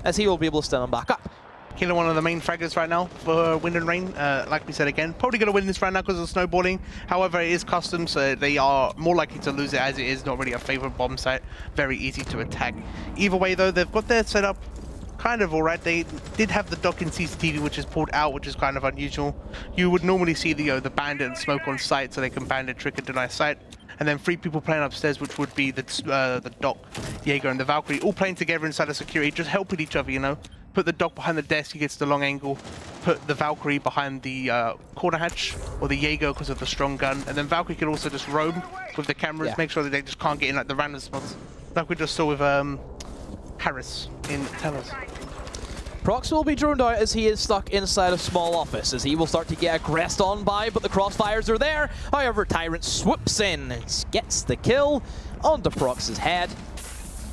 as he will be able to stand them back up. Killer, one of the main fraggers right now for Wind and Rain. Like we said again, probably going to win this right now because of snowballing. However, it is custom, so they are more likely to lose it, as it is not really a favorite bomb site. Very easy to attack. Either way, though, they've got their setup kind of alright. They did have the dock in CCTV, which is pulled out, which is kind of unusual. You would normally see the bandit and smoke on site, so they can bandit, trick, and deny sight. And then 3 people playing upstairs, which would be the dock, Jaeger, and the Valkyrie, all playing together inside of security, just helping each other, you know. Put the dock behind the desk, he gets the long angle. Put the Valkyrie behind the corner hatch, or the Jaeger because of the strong gun. And then Valkyrie can also just roam with the cameras, make sure that they just can't get in like the random spots, like we just saw with Harris in Tellers. Prox will be droned out as he is stuck inside a small office, as he will start to get aggressed on by, but the crossfires are there. However, Tyrant swoops in and gets the kill onto Prox's head.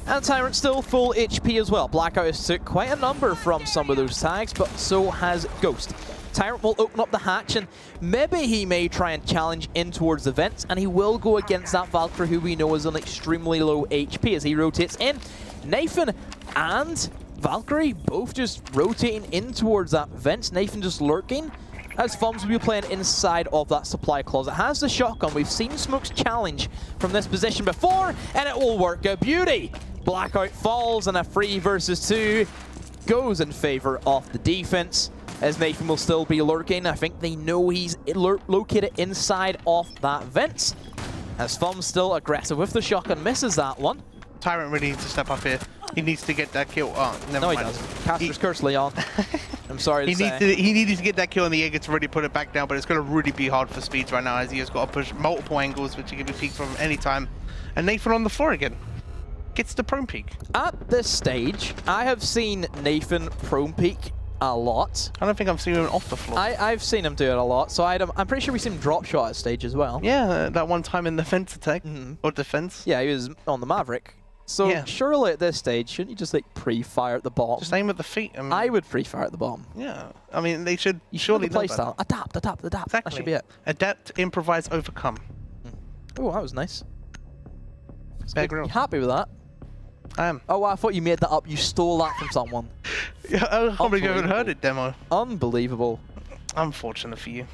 And Tyrant still full HP as well. Blackout has took quite a number from some of those tags, but so has Ghost. Tyrant will open up the hatch, and maybe he may try and challenge in towards the vents, and he will go against that Valkyrie, who we know is on extremely low HP, as he rotates in. Nathan and Valkyrie both just rotating in towards that vent. Nathan just lurking, as Fums will be playing inside of that supply closet. Has the shotgun. We've seen Smoke's challenge from this position before, and it will work a beauty. Blackout falls, and a 3 versus 2 goes in favor of the defense, as Nathan will still be lurking. I think they know he's located inside of that vent, as Fums still aggressive with the shotgun, misses that one. Tyrant really needs to step up here. He needs to get that kill. Oh, never mind. No, he doesn't. Caster's curse, Leon. I'm sorry to say. He needed to get that kill on the Jaeger to really put it back down, but it's going to really be hard for Speeds right now, as he has got to push multiple angles, which he can be peeked from any time. And Nathan on the floor again. Gets the prone peek. At this stage, I have seen Nathan prone peek a lot. I don't think I've seen him off the floor. I've seen him do it a lot, so I'm pretty sure we've seen him drop shot at stage as well. Yeah, that one time in the fence attack, or defense. Yeah, he was on the Maverick. So yeah, surely at this stage, shouldn't you just like pre-fire at the bottom? Just aim at the feet. I would pre-fire at the bottom. Yeah, I mean they should. You surely play style. Adapt. Exactly. That should be it. Adapt, improvise, overcome. Oh, that was nice. You happy with that? I am. Oh, I thought you made that up. You stole that from someone. Yeah, I probably haven't heard it, demo. Unbelievable. Unfortunate for you.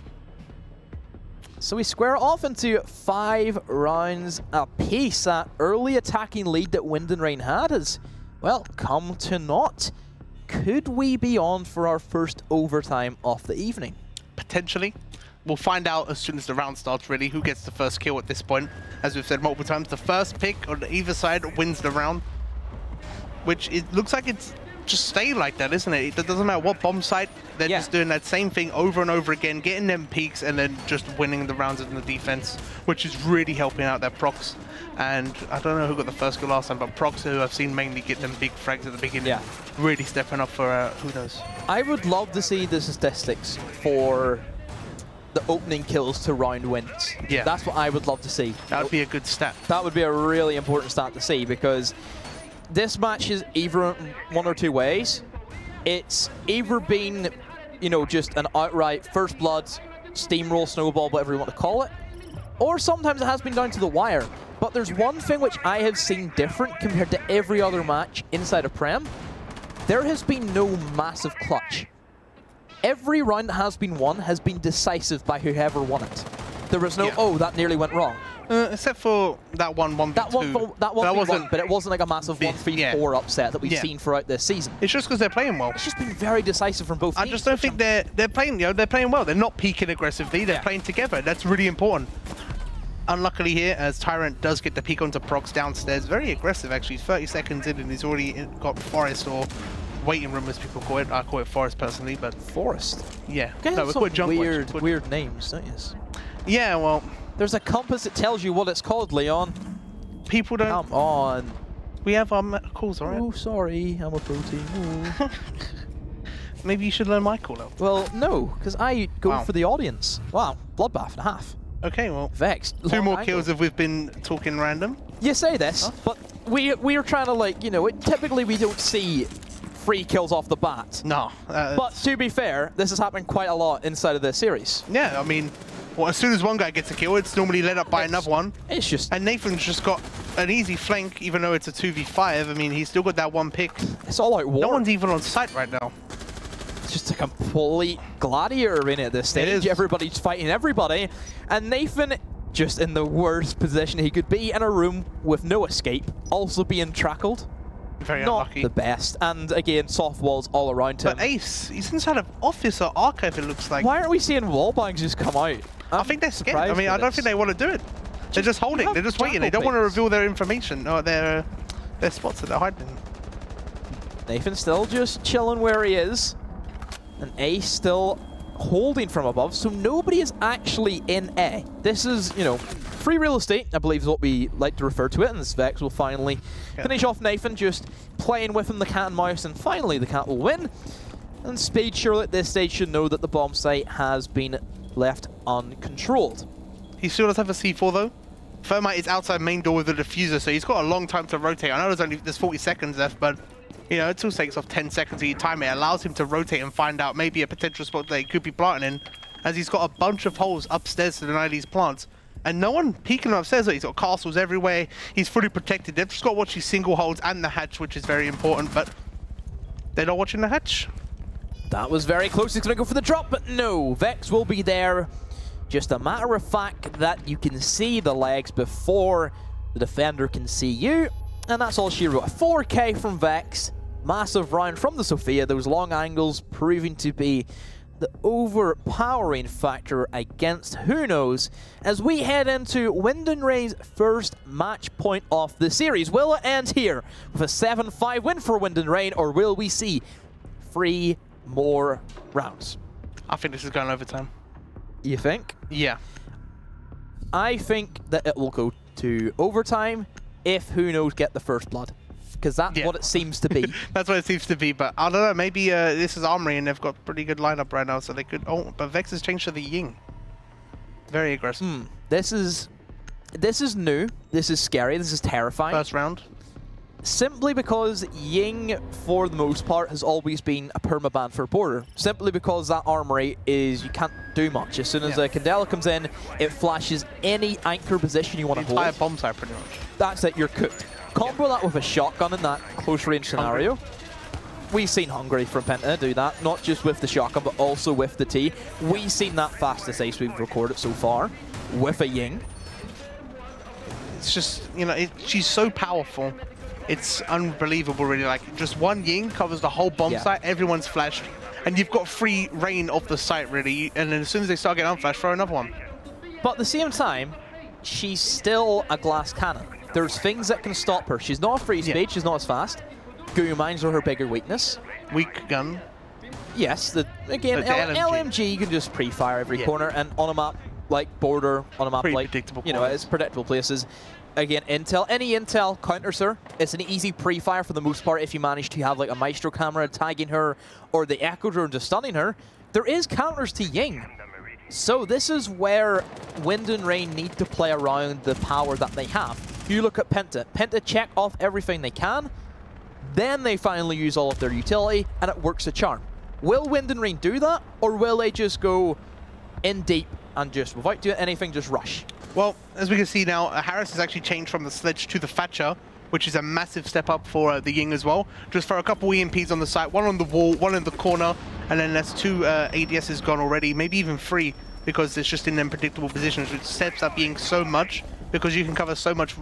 So we square off into 5 rounds apiece. That early attacking lead that Wind and Rain had has, well, come to naught. Could we be on for our first overtime of the evening? Potentially. We'll find out as soon as the round starts, really, who gets the first kill at this point. As we've said multiple times, the first pick on either side wins the round. Which it looks like it's just staying like that, isn't it? It doesn't matter what bomb site, they're just doing that same thing over and over again, getting them peaks and then just winning the rounds in the defense, which is really helping out their procs. And I don't know who got the first goal last time, but procs, who I've seen mainly get them big frags at the beginning, really stepping up for who knows. I would love to see the statistics for the opening kills to round wins. Yeah. That's what I would love to see. That would be a good stat. That would be a really important stat to see, because this match is either one or two ways. It's either been, you know, just an outright first blood, steamroll, snowball, whatever you want to call it, or sometimes it has been down to the wire. But there's one thing which I have seen different compared to every other match inside of Prem. There has been no massive clutch. Every round that has been won has been decisive by whoever won it. There was no, oh, that nearly went wrong. Except for that 1-1v2. That wasn't, but it wasn't like a massive 1-3-4 upset that we've seen throughout this season. It's just because they're playing well. It's just been very decisive from both teams. I just don't think they're playing, you know, they're playing well. They're not peaking aggressively, they're playing together. That's really important. Unluckily here, as Tyrant does get the peek onto Prox downstairs. Very aggressive, actually. 30 seconds in and he's already got Forest, or waiting room as people call it. I call it Forest personally, but... Forest? Yeah. No, we call it Junk weird names, don't you? Yeah, well... There's a compass that tells you what it's called, Leon. People don't... Come on. We have our calls, alright? Oh, sorry, I'm a protein. Maybe you should learn my call out. Well, no, because I go for the audience. Wow, bloodbath and a half. Okay, well, Vex. 2 more kills if we've been talking random. You say this, but we are trying to, like, you know, typically we don't see 3 kills off the bat. No. But to be fair, this has happened quite a lot inside of this series. Yeah, I mean, well, as soon as one guy gets a kill, it's normally led up by another one. It's just... And Nathan's just got an easy flank, even though it's a 2v5. I mean, he's still got that 1 pick. It's all out war. No one's even on site right now. It's just a complete gladiator arena at this stage. Everybody's fighting everybody. And Nathan, just in the worst position he could be, in a room with no escape, also being trackled. Very Not unlucky. the best. And again, soft walls all around him. But Ace, he's inside of office or archive, it looks like. Why aren't we seeing wallbangs just come out? I think they're scared. I mean, I don't think they want to do it. They're just holding. They're just waiting. They don't want to reveal their information or their spots that they're hiding. Nathan's still just chilling where he is. And Ace still holding from above, so nobody is actually in A. This is, you know, free real estate, I believe is what we like to refer to it, and this Vex will finally finish off Nathan, just playing with him, the cat and mouse, and finally the cat will win. And Speed surely at this stage should know that the bomb site has been left uncontrolled. He still does have a C4 though. Thermite is outside main door with a diffuser, so he's got a long time to rotate. I know there's 40 seconds left, but you know, it still takes off 10 seconds each time. It allows him to rotate and find out maybe a potential spot that he could be planting in, as he's got a bunch of holes upstairs to deny these plants. And no one peeking upstairs. He's got castles everywhere. He's fully protected. They've just got to watch these single holes and the hatch, which is very important, but they're not watching the hatch. That was very close. He's going to go for the drop, but no. Vex will be there. Just a matter of fact that you can see the legs before the defender can see you. And that's all she wrote. 4K from Vex. Massive round from the Sophia. Those long angles proving to be the overpowering factor against who knows. As we head into Wind and Rain's first match point of the series. Will it end here with a 7-5 win for Wind and Rain, or will we see 3 more rounds? I think this is going overtime. You think? Yeah. I think that it will go to overtime if who knows get the first blood. Because that's what it seems to be. That's what it seems to be, but I don't know, maybe this is Armory and they've got pretty good lineup right now, so they could... Oh, but Vex has changed to the Ying. Very aggressive. This is new. This is scary. This is terrifying. First round. Simply because Ying, for the most part, has always been a permaban for border. Simply because that Armory is, you can't do much. As soon as a Candela comes in, it flashes any anchor position you want to hold. Entire bomb site, pretty much. That's it, you're cooked. Combo that with a shotgun in that close range scenario. We've seen Hungry from Penta do that, not just with the shotgun, but also with the T. We've seen that fastest ace we've recorded so far with a Ying. It's just, you know, she's so powerful. It's unbelievable, really. Like, just one Ying covers the whole bomb site, everyone's flashed, and you've got free reign of the site, really. And then as soon as they start getting unflashed, throw another one. But at the same time, she's still a glass cannon. There's things that can stop her. She's not a free speed, she's not as fast. Goo mines are her bigger weakness. Weak gun. Yes, again, LMG, you can just pre-fire every corner, and on a map like border, on a map like, you know, it's predictable places. Again, intel, any intel counters her. It's an easy pre-fire for the most part if you manage to have like a Maestro camera tagging her or the Echo drone just stunning her. There is counters to Ying. So this is where Wind and Rain need to play around the power that they have. You look at Penta. Penta check off everything they can, then they finally use all of their utility, and it works a charm. Will Wind and Rain do that, or will they just go in deep and just, without doing anything, just rush? Well, as we can see now, Harris has actually changed from the Sledge to the Thatcher, which is a massive step up for the Ying as well. Just for a couple EMPs on the site, one on the wall, one in the corner, and then there's 2 ADSs gone already, maybe even 3, because it's just in unpredictable positions, which steps up Ying so much, because you can cover so much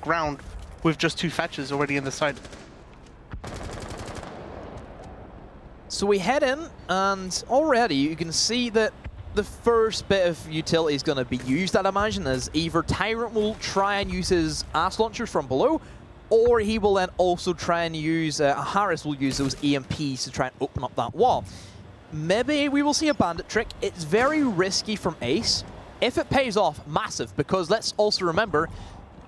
ground with just 2 Thatchers already in the side. So we head in, and already you can see that the first bit of utility is going to be used, I'd imagine, as either Tyrant will try and use his ass launchers from below, or he will then also try and use, Harris will use those EMPs to try and open up that wall. Maybe we will see a bandit trick. It's very risky from Ace. If it pays off, massive, because let's also remember,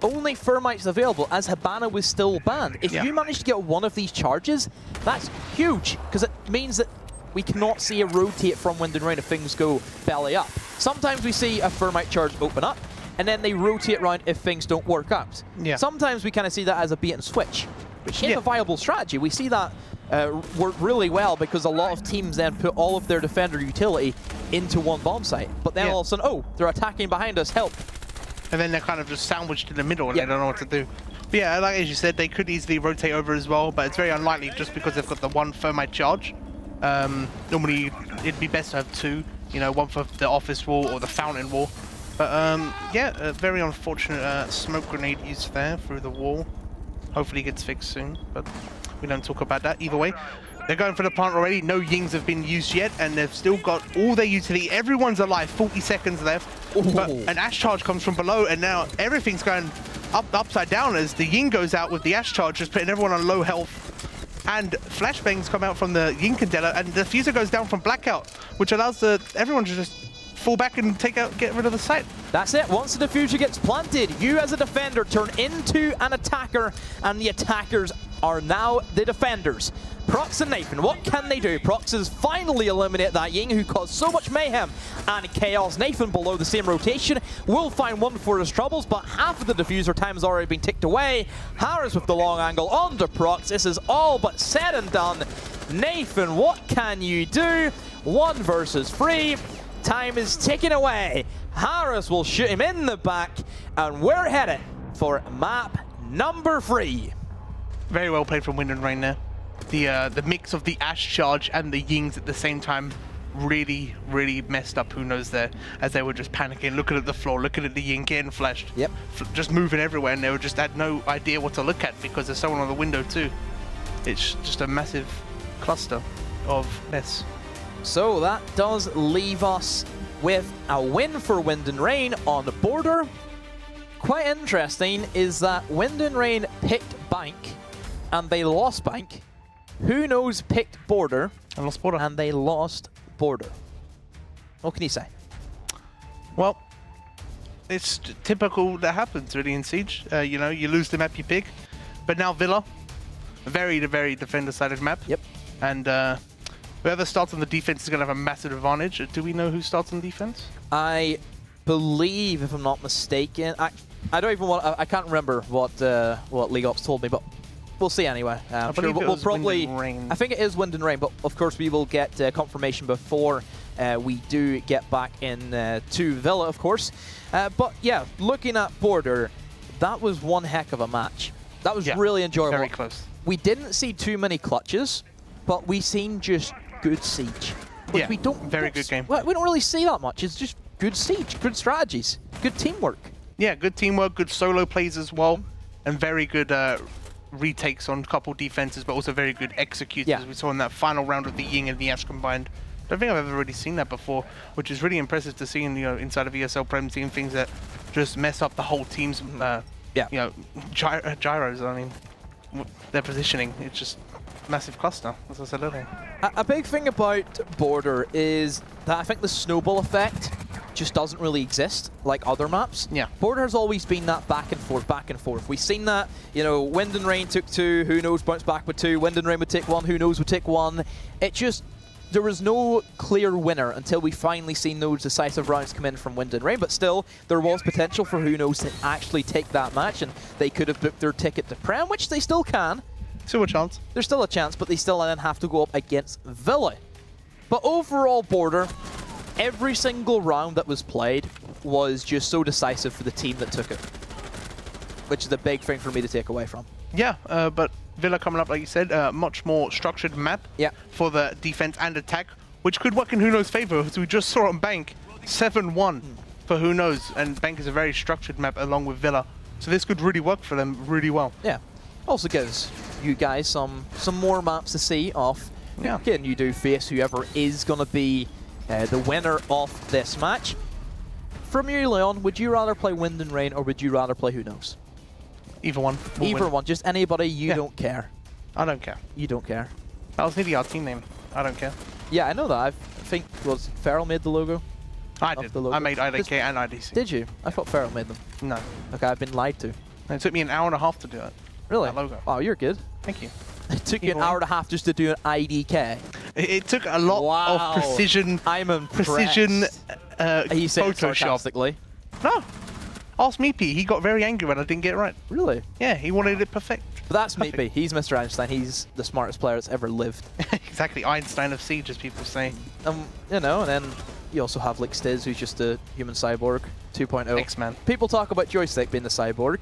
only Thermites available as Hibana was still banned. If you manage to get one of these charges, that's huge, because it means that we cannot see a rotate from Wind and Rain if things go belly up. Sometimes we see a Thermite charge open up, and then they rotate around if things don't work out. Yeah. Sometimes we kind of see that as a bait and switch, which is a viable strategy. We see that work really well because a lot of teams then put all of their defender utility into one bomb site. But then all of a sudden, oh, they're attacking behind us, help. And then they're kind of just sandwiched in the middle and they don't know what to do. But yeah, like as you said, they could easily rotate over as well, but it's very unlikely just because they've got the one Thermite charge. Normally, it'd be best to have two, you know, one for the office wall or the fountain wall. But yeah, a very unfortunate smoke grenade used there through the wall. Hopefully it gets fixed soon, but we don't talk about that. Either way, they're going for the plant already. No yings have been used yet, and they've still got all their utility. Everyone's alive, 40 seconds left. But an Ash charge comes from below, and now everything's going upside down as the ying goes out with the Ash charge, just putting everyone on low health. And flashbangs come out from the Yin Candela, and the diffuser goes down from Blackout, which allows everyone to just fall back and get rid of the site. That's it. Once the diffuser gets planted, you as a defender turn into an attacker, and the attackers are now the defenders. Prox and Nathan, what can they do? Prox has finally eliminated that Ying who caused so much mayhem and chaos. Nathan below the same rotation will find one for his troubles, but half of the diffuser time has already been ticked away. Harris with the long angle onto Prox. This is all but said and done. Nathan, what can you do? 1 versus 3. Time is ticking away. Harris will shoot him in the back, and we're headed for map number 3. Very well played from Wind and Rain there. The mix of the Ash charge and the Yings at the same time really, really messed up Who Knows there, as they were just panicking, looking at the floor, looking at the Ying getting flashed. Yep. Just moving everywhere, and they just had no idea what to look at because there's someone on the window too. It's just a massive cluster of mess. So that does leave us with a win for Wind and Rain on the border. Quite interesting is that Wind and Rain picked Bank and they lost Bank. Who Knows picked Border and lost Border. And they lost Border. What can you say? Well, it's typical that happens really in Siege. You know, you lose the map you pick. But now Villa, a very defender-sided map. Yep. And whoever starts on the defense is going to have a massive advantage. Do we know who starts on defense? I believe, if I'm not mistaken, I don't even want. I can't remember what League Ops told me, but we'll see anyway. I'm sure we'll probably. I think it is Wind and Rain, but of course we will get confirmation before we do get back in to Villa, of course. But yeah, looking at Border, that was one heck of a match. That was really enjoyable. Very close. We didn't see too many clutches, but we seen just good Siege. Which we don't. Very good game. Well, we don't really see that much. It's just good Siege, good strategies, good teamwork. Yeah, good teamwork, good solo plays as well, and very good retakes on a couple defenses, but also very good executors, as we saw in that final round of the Ying and the Ash combined. I don't think I've ever really seen that before, which is really impressive to see in, you know, inside of ESL Prem, seeing things that just mess up the whole team's you know, gyros. I mean, their positioning. It's just massive cluster, as I said earlier. A big thing about Border is that I think the snowball effect just doesn't really exist like other maps. Yeah. Border has always been that back and forth, back and forth. We've seen that, you know, Wind and Rain took 2, Who Knows bounced back with 2, Wind and Rain would take 1, Who Knows would take 1. It just, there was no clear winner until we finally seen those decisive rounds come in from Wind and Rain, but still, there was potential for Who Knows to actually take that match, and they could have booked their ticket to Prem, which they still can. Still a chance. There's still a chance, but they still then have to go up against Villa. But overall, Border, every single round that was played was just so decisive for the team that took it, which is a big thing for me to take away from. Yeah, but Villa coming up, like you said, much more structured map for the defense and attack, which could work in Who Knows' favor, as we just saw on Bank, 7-1 for Who Knows, and Bank is a very structured map along with Villa, so this could really work for them really well. Yeah, also gives you guys some more maps to see off. Yeah, again, you do face whoever is going to be the winner of this match. From you, Leon, would you rather play Wind and Rain or would you rather play Who Knows? Either one. Either one, just anybody, you don't care. I don't care. You don't care. That was nearly our team name. I don't care. Yeah, I know that. I think, was Feral made the logo? I did. I made IDK and IDC. Did you? I thought Feral made them. No. Okay, I've been lied to. It took me an hour and a half to do it. Really? That logo. Oh, you're good. Thank you. It took you an hour and a half just to do an IDK. It took a lot of precision. I'm impressed. Precision He said it Photoshop. sarcastically. No. Ask Meepy. He got very angry when I didn't get it right. Really? Yeah, he wanted it perfect. But that's Meepy. He's Mr. Einstein. He's the smartest player that's ever lived. Exactly. Einstein of Siege, as people say. You know, and then you also have like Stiz, who's just a human cyborg 2.0. X-Man. People talk about Joystick being the cyborg.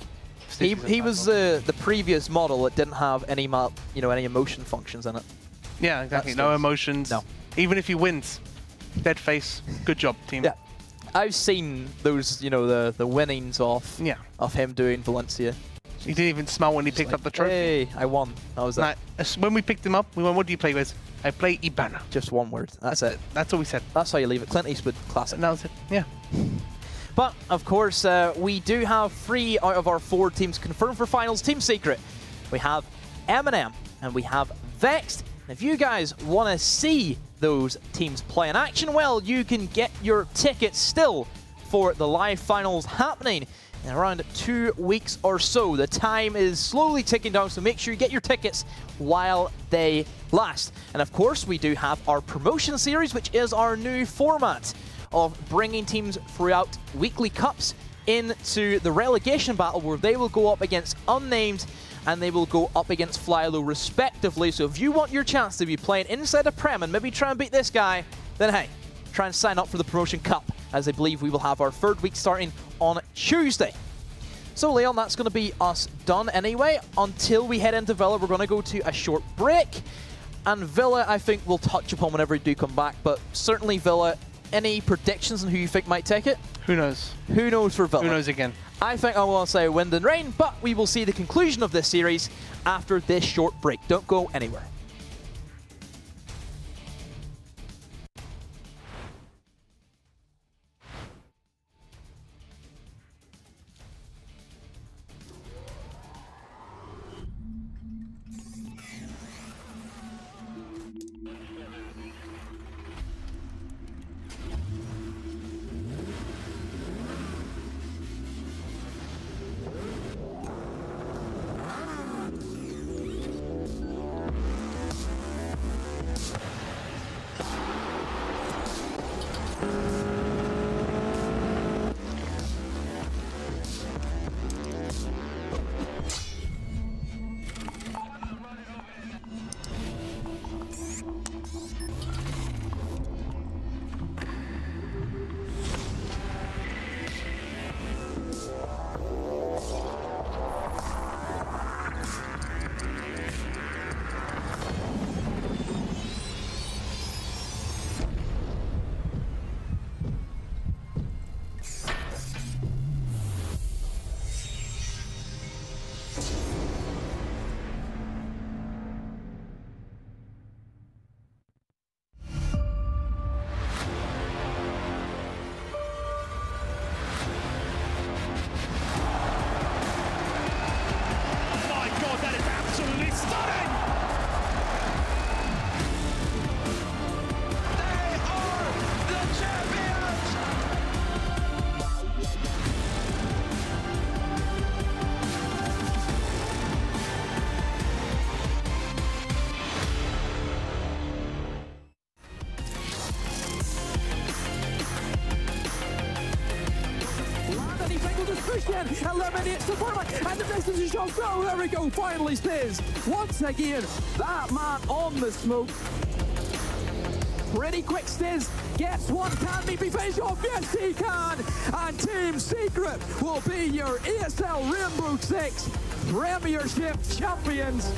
He was the previous model that didn't have any any emotion functions in it. Yeah, exactly. No emotions. No. Even if he wins, dead face. Good job, team. Yeah. I've seen those, the winnings of him doing Valencia. He didn't even smile when he picked up the trophy. Hey, I won. That was it. When we picked him up, we went, what do you play with? I play Ibana. Just one word. That's it. That's all we said. That's how you leave it. Clint Eastwood, classic. And that was it. Yeah. But, of course, we do have 3 out of our 4 teams confirmed for finals. Team Secret. We have M&M and we have Vexed. And if you guys want to see those teams play in action, well, you can get your tickets still for the live finals happening in around 2 weeks or so. The time is slowly ticking down, so make sure you get your tickets while they last. And of course, we do have our promotion series, which is our new format of bringing teams throughout weekly cups into the relegation battle, where they will go up against Unnamed and they will go up against Flylow respectively. So if you want your chance to be playing inside a Prem and maybe try and beat this guy, then hey, try and sign up for the Promotion Cup, as I believe we will have our 3rd week starting on Tuesday. So Leon, that's going to be us done anyway. Until we head into Villa, we're going to go to a short break. And Villa, I think we'll touch upon whenever we do come back, but certainly Villa, any predictions on who you think might take it? Who knows? Who knows for Villa? Who knows again? I think I will say Wind and Rain, but we will see the conclusion of this series after this short break. Don't go anywhere. Eliminates the forward, and the distance is shot. Oh, there we go. Finally stays. Once again, that man on the smoke. Pretty quick Stiz gets one. Can he be finished off? Yes, he can. And Team Secret will be your ESL Rainbow Six Premiership champions.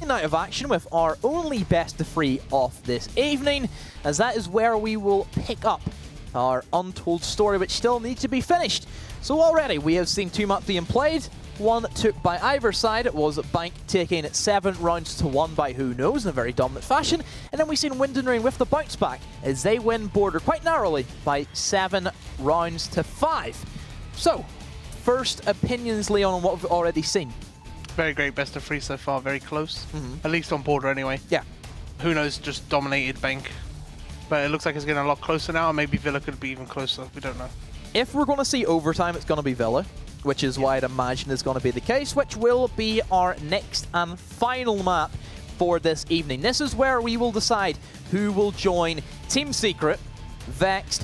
night of action with our only best of 3 of this evening, as that is where we will pick up our untold story, which still needs to be finished. So already we have seen 2 maps being played. One took by either side. It was Bank taking 7 rounds to 1 by Who Knows in a very dominant fashion. And then we've seen Wind and Rain with the bounce back as they win Border quite narrowly by 7 rounds to 5. So, first opinions, Leon, on what we've already seen. Very great best of 3 so far, very close. At least on Border anyway. Yeah. Who Knows just dominated Bank. But it looks like it's getting a lot closer now, and maybe Villa could be even closer. We don't know. If we're going to see overtime, it's going to be Villa, which is why I'd imagine is going to be the case, which will be our next and final map for this evening. This is where we will decide who will join Team Secret, Vexed,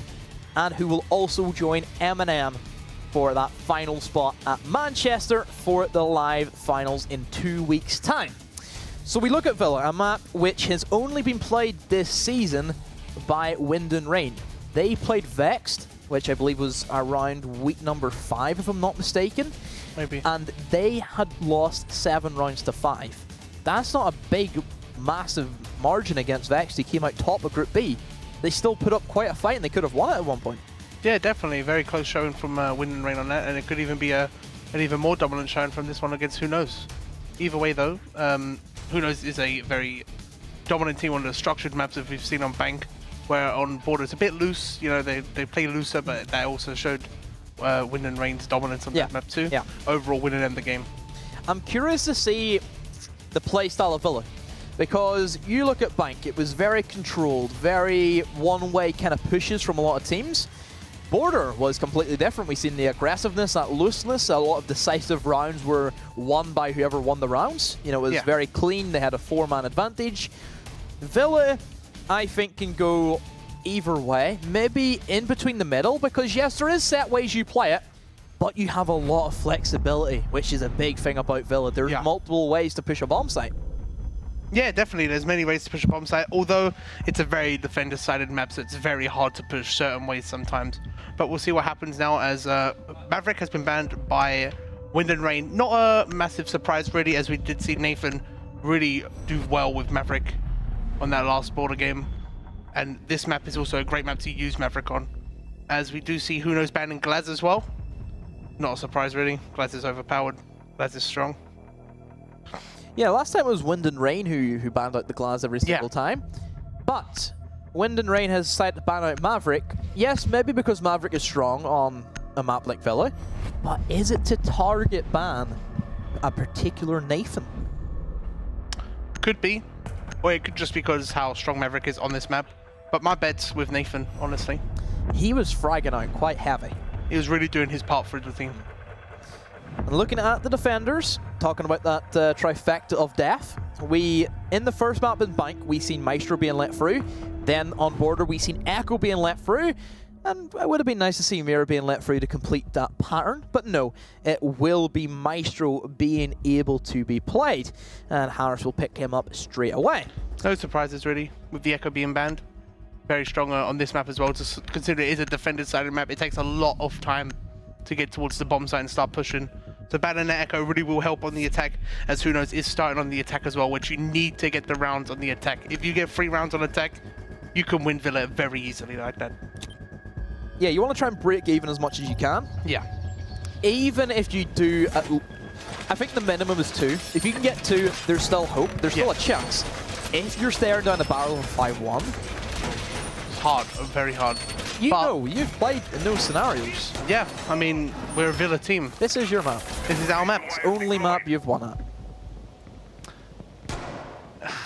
and who will also join M&M for that final spot at Manchester for the live finals in 2 weeks' time. So we look at Villa, a map which has only been played this season by Wind and Rain. They played Vexed, which I believe was around week number 5, if I'm not mistaken. Maybe. And they had lost 7 rounds to 5. That's not a big, massive margin against Vexed. He came out top of Group B. They still put up quite a fight, and they could have won it at one point. Yeah, definitely. Very close showing from Wind and Rain on that, and it could even be an even more dominant showing from this one against Who Knows. Either way, though, Who Knows is a very dominant team on the structured maps that we've seen on Bank, where on Border it's a bit loose. You know, they play looser, but that also showed Wind and Rain's dominance on that map too. Yeah. Overall, Wind and end the game. I'm curious to see the play style of Villa, because you look at Bank, it was very controlled, very one-way kind of pushes from a lot of teams. Border was completely different. We've seen the aggressiveness, that looseness. A lot of decisive rounds were won by whoever won the rounds. You know, it was very clean. They had a 4-man advantage. Villa, I think, can go either way, maybe in between the middle, because yes, there is set ways you play it, but you have a lot of flexibility, which is a big thing about Villa. There's multiple ways to push a bomb site. Yeah, definitely. There's many ways to push a bomb site, although it's a very defender-sided map, so it's very hard to push certain ways sometimes. But we'll see what happens now, as Maverick has been banned by Wind and Rain. Not a massive surprise, really, as we did see Nathan really do well with Maverick on that last Border game. And this map is also a great map to use Maverick on, as we do see Who Knows banning Glaz as well. Not a surprise, really. Glaz is overpowered. Glaz is strong. Yeah, last time it was Wind and Rain who banned out the Glaz every single time. But Wind and Rain has decided to ban out Maverick. Yes, maybe because Maverick is strong on a map like Villa, but is it to target ban a particular Nathan? Could be. Or it could just be because how strong Maverick is on this map. But my bet's with Nathan, honestly. He was fragging out quite heavy. He was really doing his part for the team. And looking at the defenders, talking about that trifecta of death, in the first map in Bank, we seen Maestro being let through. Then on Border, we seen Echo being let through. And it would have been nice to see Mira being let through to complete that pattern. But no, it will be Maestro being able to be played. And Harris will pick him up straight away. No surprises, really, with the Echo being banned. Very strong on this map as well. Just consider it is a defender-sided map. It takes a lot of time to get towards the bomb site and start pushing. So banning the Echo really will help on the attack, as Who Knows is starting on the attack as well, which you need to get the rounds on the attack. If you get 3 rounds on attack, you can win Villa very easily like that. Yeah, you want to try and break even as much as you can. Yeah. Even if you do, I think the minimum is 2. If you can get 2, there's still hope. There's still a chance. If you're staring down the barrel of 5-1, it's hard, very hard. You know, you've played in those scenarios. Yeah, I mean, we're a Villa team. This is your map. This is our map. It's the only map you've won at.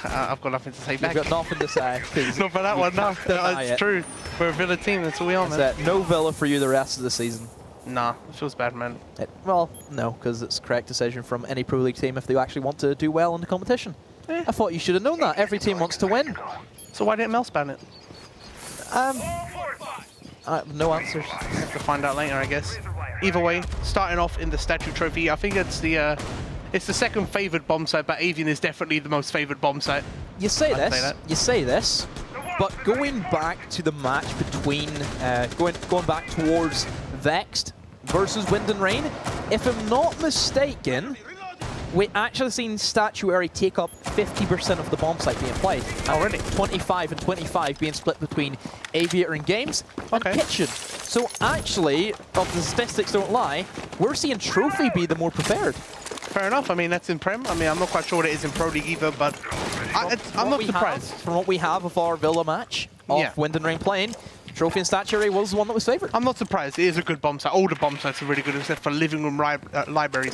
I've got nothing to say back. You've got nothing to say. Not for that one, no. It's true. We're a Villa team, that's all we are, man. No Villa for you the rest of the season. Nah, it feels bad, man. Well, no, because it's a correct decision from any Pro League team if they actually want to do well in the competition. I thought you should have known that. Every team wants to win. So why didn't Mels ban it? No answers. Have to find out later, I guess. Either way, starting off in the statue trophy, I think it's the second favoured bomb site, but Avian is definitely the most favoured bomb site. You say this, but going back to the match between, going back towards Vexed versus Wind and Rain, if I'm not mistaken, we actually seen Statuary take up 50% of the bomb site being played. Already? 25 and 25 being split between Aviator and Games and Kitchen. So actually, if the statistics don't lie, we're seeing Trophy be the more preferred. Fair enough. I mean, that's in Prem. I mean, I'm not quite sure what it is in Pro League either, but I'm not surprised. From what we have of our Villa match of Wind and Rain playing, Trophy and Statuary was the one that was favored. I'm not surprised. It is a good bomb site. All the bomb sites are really good, except for Living Room Library,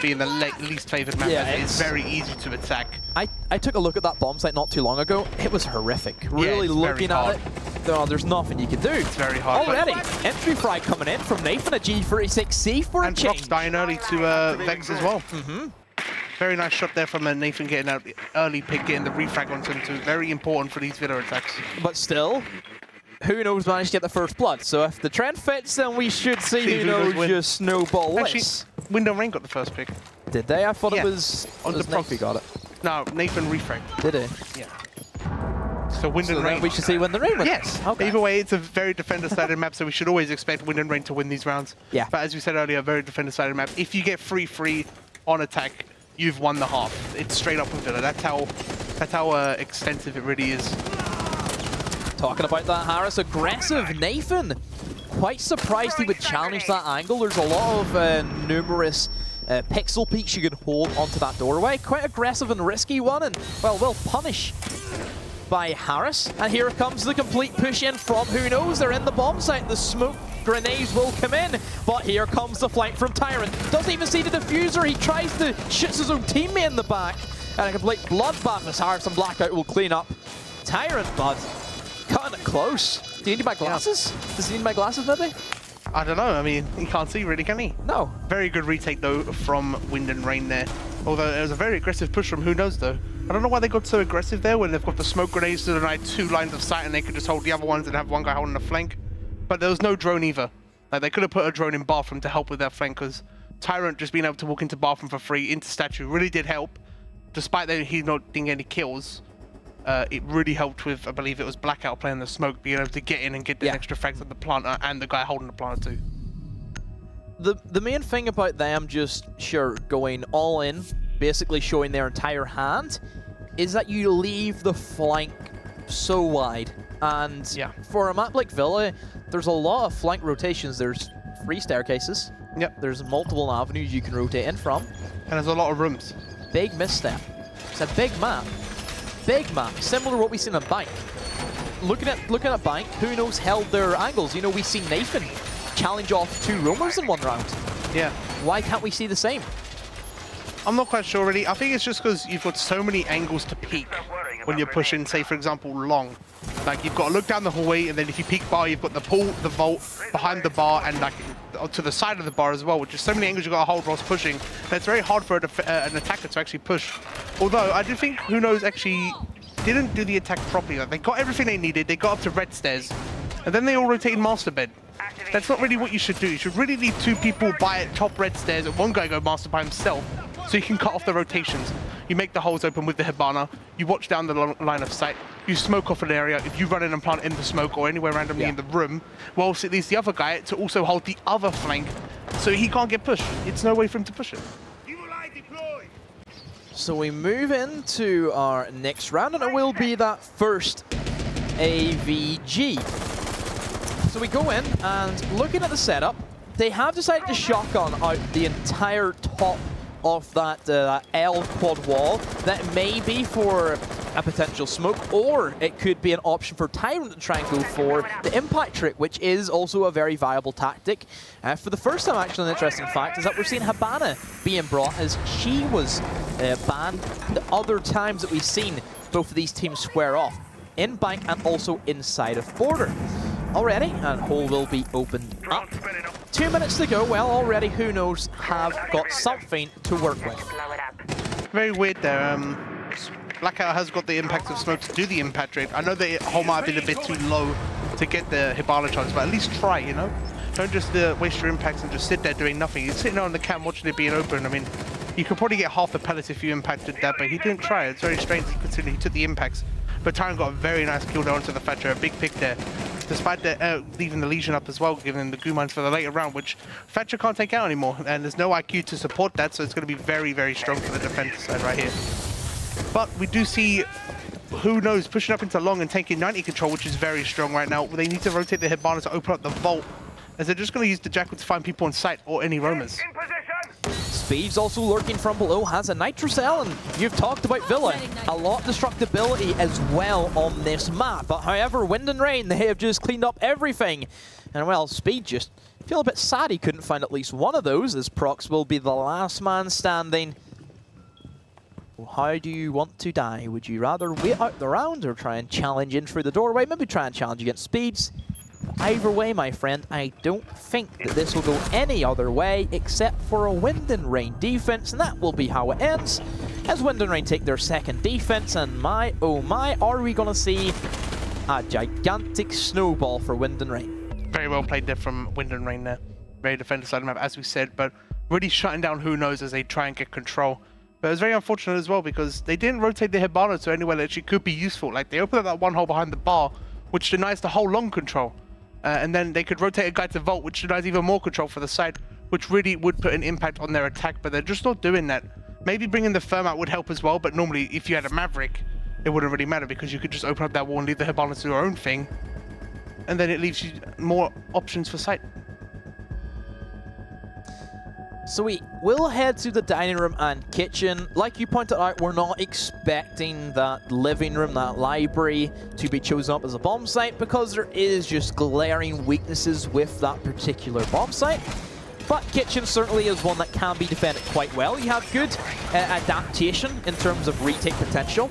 being the least favored map. Yeah, it's very easy to attack. I took a look at that bomb site not too long ago. It was horrific. Really looking at it, there's nothing you can do. It's very hard. Already, entry fry coming in from Nathan, a G36C for a change. And Prox dying early to Vex as well. Very nice shot there from Nathan getting out the early pick, getting the refrag onto him, so very important for these Villa attacks. But still, Who Knows managed to get the first blood, so if the trend fits, then we should see Who Knows just snowball Actually, this. Wind and Rain got the first pick. Did they? I thought it was Nathan got it. No, Nathan refrag. Did he? Yeah. So Wind and Rain. We should see Wind and Rain win. Yes. Okay. Either way, it's a very defender-sided map, so we should always expect Wind and Rain to win these rounds. Yeah. But as we said earlier, a very defender-sided map. If you get 3-3 on attack, you've won the half. It's straight up with Villa. That's how extensive it really is. Talking about that, Harris, aggressive Nathan. Quite surprised he would challenge that angle. There's a lot of numerous pixel peaks you can hold onto that doorway. Quite aggressive and risky one, and well, will punish by Harris. And here comes the complete push in from Who Knows. They're in the bomb site. The smoke grenades will come in, but here comes the flank from Tyrant. Doesn't even see the diffuser. He tries to shoot his own teammate in the back, and a complete bloodbath as Harris and Blackout will clean up. Tyrant, bud, cutting it close. Do you need my glasses? Does he need my glasses, maybe? I don't know. I mean, he can't see really, can he? No. Very good retake, though, from Wind and Rain there. Although it was a very aggressive push from Who Knows, though. I don't know why they got so aggressive there when they've got the smoke grenades to deny 2 lines of sight and they could just hold the other ones and have one guy holding the flank. But there was no drone either. Like, they could have put a drone in Bathroom to help with their flank, because Tyrant just being able to walk into Bathroom for free, into Statue, really did help. Despite that he not getting any kills, it really helped with, I believe it was Blackout playing the smoke, being able to get in and get the extra frags on the planter and the guy holding the planter too. The main thing about them just, going all in, basically showing their entire hand, is that you leave the flank so wide. And for a map like Villa, there's a lot of flank rotations. There's 3 staircases. Yep. There's multiple avenues you can rotate in from. And there's a lot of rooms. Big misstep. It's a big map. Big map. Similar to what we've seen on Bank. Looking at Bank, Who Knows held their angles. You know, we've seen Nathan challenge off 2 roamers in one round. Yeah. Why can't we see the same? I'm not quite sure really. I think it's just because you've got so many angles to peek when you're pushing, say for example, long. Like you've got to look down the hallway, and then if you peek bar, you've got the pool, the vault, behind the bar, and like to the side of the bar as well, which is so many angles you've got to hold whilst pushing. And it's very hard for an attacker to actually push. Although I do think Who Knows actually didn't do the attack properly. Like, they got everything they needed, they got up to red stairs, and then they all rotated master bed. That's not really what you should do. You should really leave 2 people by top red stairs and 1 guy go master by himself, so you can cut off the rotations. You make the holes open with the Hibana, you watch down the line of sight, you smoke off an area. If you run in and plant in the smoke or anywhere randomly in the room, well, it leaves the other guy to also hold the other flank, so he can't get pushed. It's no way for him to push it. So we move into our next round, and it will be that first AVG. So we go in, and looking at the setup, they have decided to shotgun out the entire top of that L quad wall. That may be for a potential smoke, or it could be an option for Tyrant to try and go for the impact trick, which is also a very viable tactic. For the first time, actually, an interesting fact is that we're seeing Hibana being brought, as she was banned the other times that we've seen both of these teams square off, in Bank and also inside of Border. Already, and hole will be opened up. 2 minutes to go. Well, already Who Knows have got something to work with. Very weird there. Blackout has got the impact of smoke to do the impact rate. I know the hole might have been a bit too low to get the Hibana chance, but at least try, you know? Don't just waste your impacts and just sit there doing nothing. You're sitting there on the cam watching it being open. I mean, you could probably get half the pellets if you impacted that, but he didn't try. It's very strange considering he took the impacts. But Tyrant got a very nice kill there onto the Thatcher, a big pick there. despite leaving the Legion up as well, giving them the goo mines for the later round, which Thatcher can't take out anymore, and there's no IQ to support that, so it's going to be very, very strong for the defense side right here. But we do see Who Knows pushing up into long and taking 90 control, which is very strong right now. They need to rotate the Hibana to open up the vault, as they're just going to use the Jackal to find people on site or any roamers. Speed's also lurking from below, has a Nitrocell, and you've talked about Villa. A lot of destructibility as well on this map. But however, Wind and Rain, they have just cleaned up everything. And well, Speed just feel a bit sad he couldn't find at least one of those, as Prox will be the last man standing. Well, how do you want to die? Would you rather wait out the round or try and challenge in through the doorway? Maybe try and challenge against Speeds. Either way, my friend, I don't think that this will go any other way except for a Wind and Rain defense, and that will be how it ends, as Wind and Rain take their second defense, and my, oh my, are we going to see a gigantic snowball for Wind and Rain. Very well played there from Wind and Rain there. Very defender side of the map, as we said, but really shutting down Who Knows as they try and get control. But it was very unfortunate as well because they didn't rotate the Hibana to anywhere that actually could be useful. Like, they opened up that one hole behind the bar, which denies the whole long control. And then they could rotate a guy to vault, which denies even more control for the side, which really would put an impact on their attack, but they're just not doing that. Maybe bringing the Firm out would help as well, but normally if you had a Maverick, it wouldn't really matter because you could just open up that wall and leave the Hibana to your own thing, and then it leaves you more options for sight. So we will head to the dining room and kitchen. Like you pointed out, we're not expecting that living room, that library, to be chosen up as a bomb site because there is just glaring weaknesses with that particular bomb site. But kitchen certainly is one that can be defended quite well. You have good adaptation in terms of retake potential.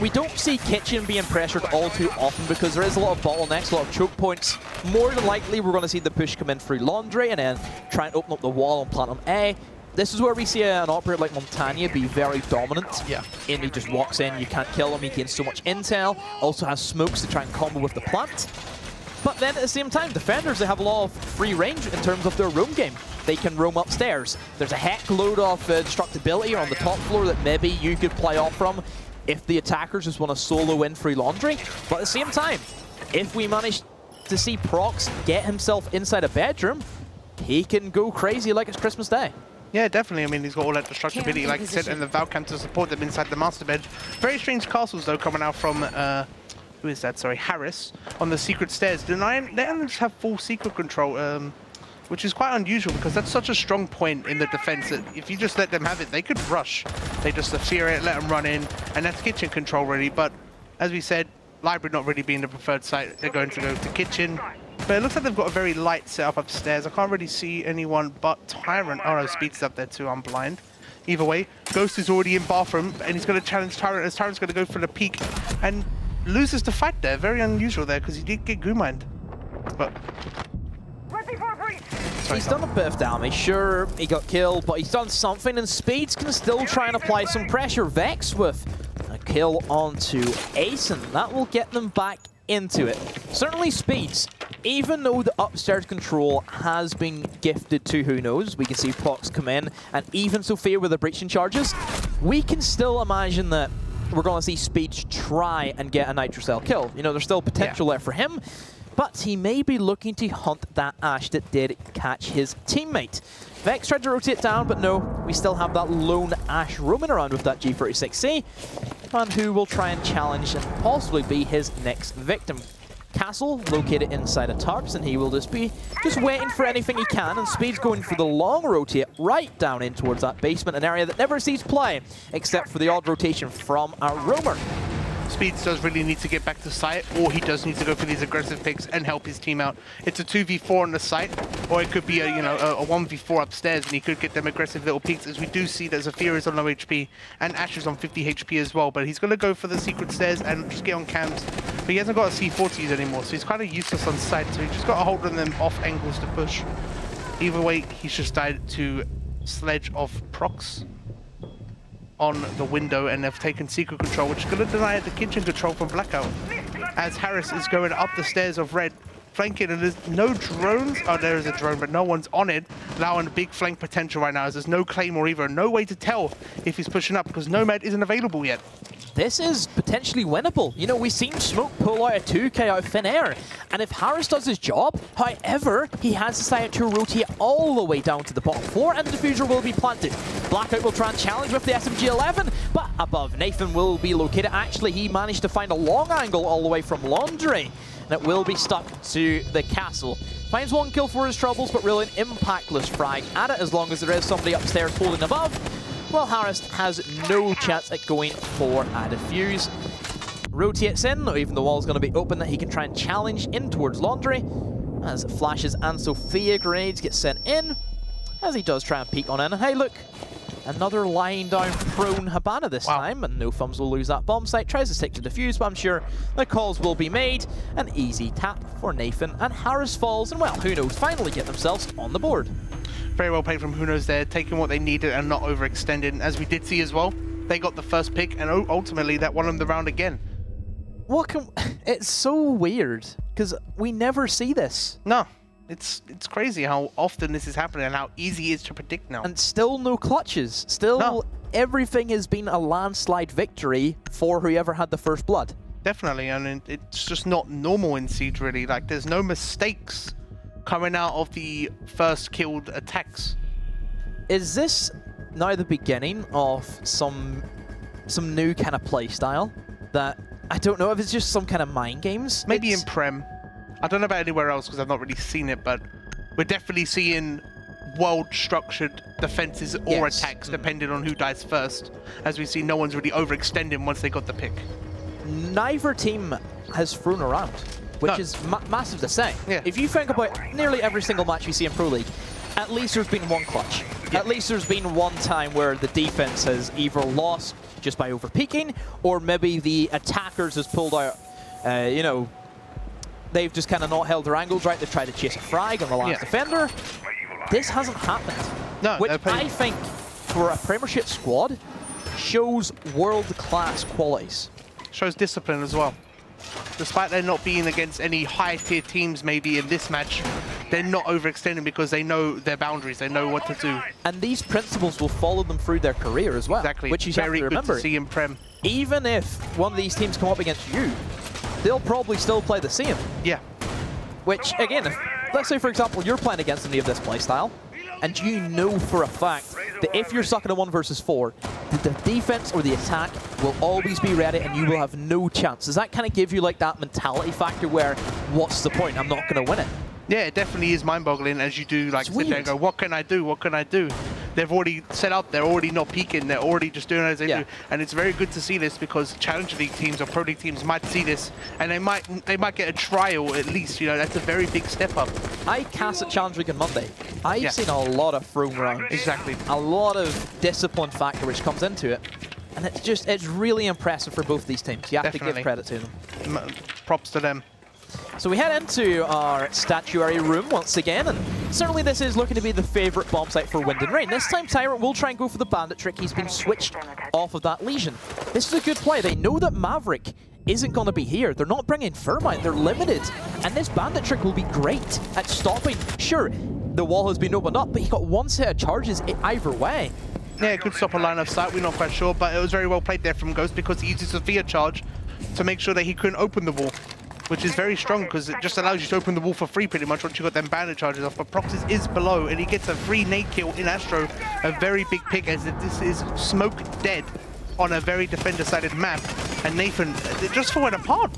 We don't see kitchen being pressured all too often because there is a lot of bottlenecks, a lot of choke points. More than likely, we're going to see the push come in through laundry and then try and open up the wall on Platinum A. This is where we see an operator like Montagna be very dominant. Yeah. And he just walks in, you can't kill him, he gains so much intel. Also has smokes to try and combo with the plant. But then at the same time, defenders, they have a lot of free range in terms of their roam game. They can roam upstairs. There's a heck load of destructibility on the top floor that maybe you could play off from if the attackers just want to solo in free laundry. But at the same time, if we manage to see Prox get himself inside a bedroom, he can go crazy like it's Christmas Day. Yeah, definitely. I mean, he's got all that destructibility, like you said, and the Valcam to support them inside the master bed. Very strange castles, though, coming out from, who is that? Sorry, Harris, on the secret stairs. Letting them just have full secret control, which is quite unusual because that's such a strong point in the defense that if you just let them have it, they could rush. They just fear it, let them run in, and that's kitchen control really. But as we said, library not really being the preferred site, they're going to go to kitchen. But it looks like they've got a very light setup upstairs. I can't really see anyone but Tyrant. Oh no, Speed's up there too, I'm blind. Either way, Ghost is already in bathroom, and he's going to challenge Tyrant as Tyrant's going to go for the peak and loses the fight there. Very unusual there because he did get goo-mined. But he's done a bit of damage. Sure, he got killed, but he's done something, and Speeds can still try and apply some pressure. Vex with a kill onto Asen. That will get them back into it. Certainly Speeds, even though the upstairs control has been gifted to Who Knows, we can see Prox come in, and even Sophia with the breaching charges, we can still imagine that we're going to see Speeds try and get a Nitrocell kill. You know, there's still potential there for him, but he may be looking to hunt that Ash that did catch his teammate. Vex tried to rotate down, but no, we still have that lone Ash roaming around with that G36C, and who will try and challenge and possibly be his next victim. Castle located inside a tarps, and he will just be waiting for anything he can, and Speed's going for the long rotate right down in towards that basement, an area that never sees play except for the odd rotation from our roamer. Speeds does really need to get back to site, or he does need to go for these aggressive picks and help his team out. It's a 2v4 on the site, or it could be a, you know, a 1v4 upstairs, and he could get them aggressive little peaks, as we do see that Zafira is on low HP, and Ash is on 50 HP as well, but he's going to go for the secret stairs and just get on cams. But he hasn't got a C4 to use anymore, so he's kind of useless on site, so he's just got to hold them off angles to push. Either way, he's just died to Sledge of Prox on the window, and they've taken secret control, which is going to deny the kitchen control from Blackout. As Harris is going up the stairs of red, flanking, and there's no drones. Oh, there is a drone, but no one's on it, allowing big flank potential right now, as there's no Claymore either. No way to tell if he's pushing up, because Nomad isn't available yet. This is potentially winnable. You know, we've seen Smoke pull out a 2K out of thin air, and if Harris does his job, however, he has decided to rotate all the way down to the bottom floor, and the diffuser will be planted. Blackout will try and challenge with the SMG-11, but above Nathan will be located. Actually, he managed to find a long angle all the way from Laundry, and it will be stuck to the castle. Finds one kill for his troubles, but really an impactless frag at it as long as there is somebody upstairs holding above. Well, Harris has no chance at going for a defuse. Rotates in, or even the wall's going to be open that he can try and challenge in towards Laundry. As Flashes and Sophia grenades get sent in, as he does try and peek on in. Hey, look, another lying down prone Habana this time, and no thumbs will lose that bomb site. Tries to stick to defuse, but I'm sure the calls will be made. An easy tap for Nathan, and Harris falls, and well, who knows, finally get themselves on the board. Very well played from Hunos there, taking what they needed and not overextending, as we did see as well. They got the first pick, and ultimately that won them the round again. It's so weird, because we never see this. No, it's crazy how often this is happening and how easy it is to predict now. And still no clutches. Still, everything has been a landslide victory for whoever had the first blood. Definitely, and it's just not normal in Siege, really. Like, there's no mistakes coming out of the first killed attacks. Is this now the beginning of some new kind of play style that I don't know if it's just some kind of mind games? Maybe in Prem. I don't know about anywhere else because I've not really seen it, but we're definitely seeing well-structured defenses or attacks depending on who dies first. As we see, no one's really overextending once they got the pick. Neither team has thrown around, which is massive to say. Yeah. If you think about nearly every single match we see in Pro League, at least there's been one clutch. Yeah. At least there's been one time where the defense has either lost just by over-peaking, or maybe the attackers has pulled out, you know, they've just kind of not held their angles right. They've tried to chase a frag on the last defender. This hasn't happened. No, which I think, for a Premiership squad, shows world-class qualities. Shows discipline as well. Despite there not being against any high-tier teams maybe in this match, they're not overextending because they know their boundaries, they know what to do. And these principles will follow them through their career as well. Exactly. Which you have to remember. Very good to see in Prem. Even if one of these teams come up against you, they'll probably still play the same. Yeah. Which, again, let's say, for example, you're playing against somebody of this playstyle, and you know for a fact that if you're stuck in a 1 versus 4, the defense or the attack will always be ready and you will have no chance. Does that kind of give you like that mentality factor where, what's the point? I'm not going to win it. Yeah, it definitely is mind-boggling as you do like sit there and go, what can I do? What can I do? They've already set up, they're already not peeking, they're already just doing as they do. And it's very good to see this because Challenger League teams or Pro League teams might see this and they might get a trial at least, you know, that's a very big step up. I cast at Challenger League on Monday. I've seen a lot of thrown rounds. Exactly. A lot of discipline factor which comes into it. And it's really impressive for both these teams. You have to give credit to them. Props to them. So we head into our statuary room once again, and certainly this is looking to be the favorite bomb site for Wind and Rain. This time Tyrant will try and go for the bandit trick. He's been switched off of that Legion. This is a good play. They know that Maverick isn't going to be here. They're not bringing Thermite. They're limited. And this bandit trick will be great at stopping. Sure, the wall has been opened up, but he got one set of charges either way. Yeah, good stop a line of sight. We're not quite sure, but it was very well played there from Ghost because he used his Sophia charge to make sure that he couldn't open the wall, which is very strong because it just allows you to open the wall for free pretty much once you got them bandit charges off. But Proxys is below and he gets a free nade kill in Astro, a very big pick as this is smoke dead on a very defender-sided map, and Nathan just falling apart.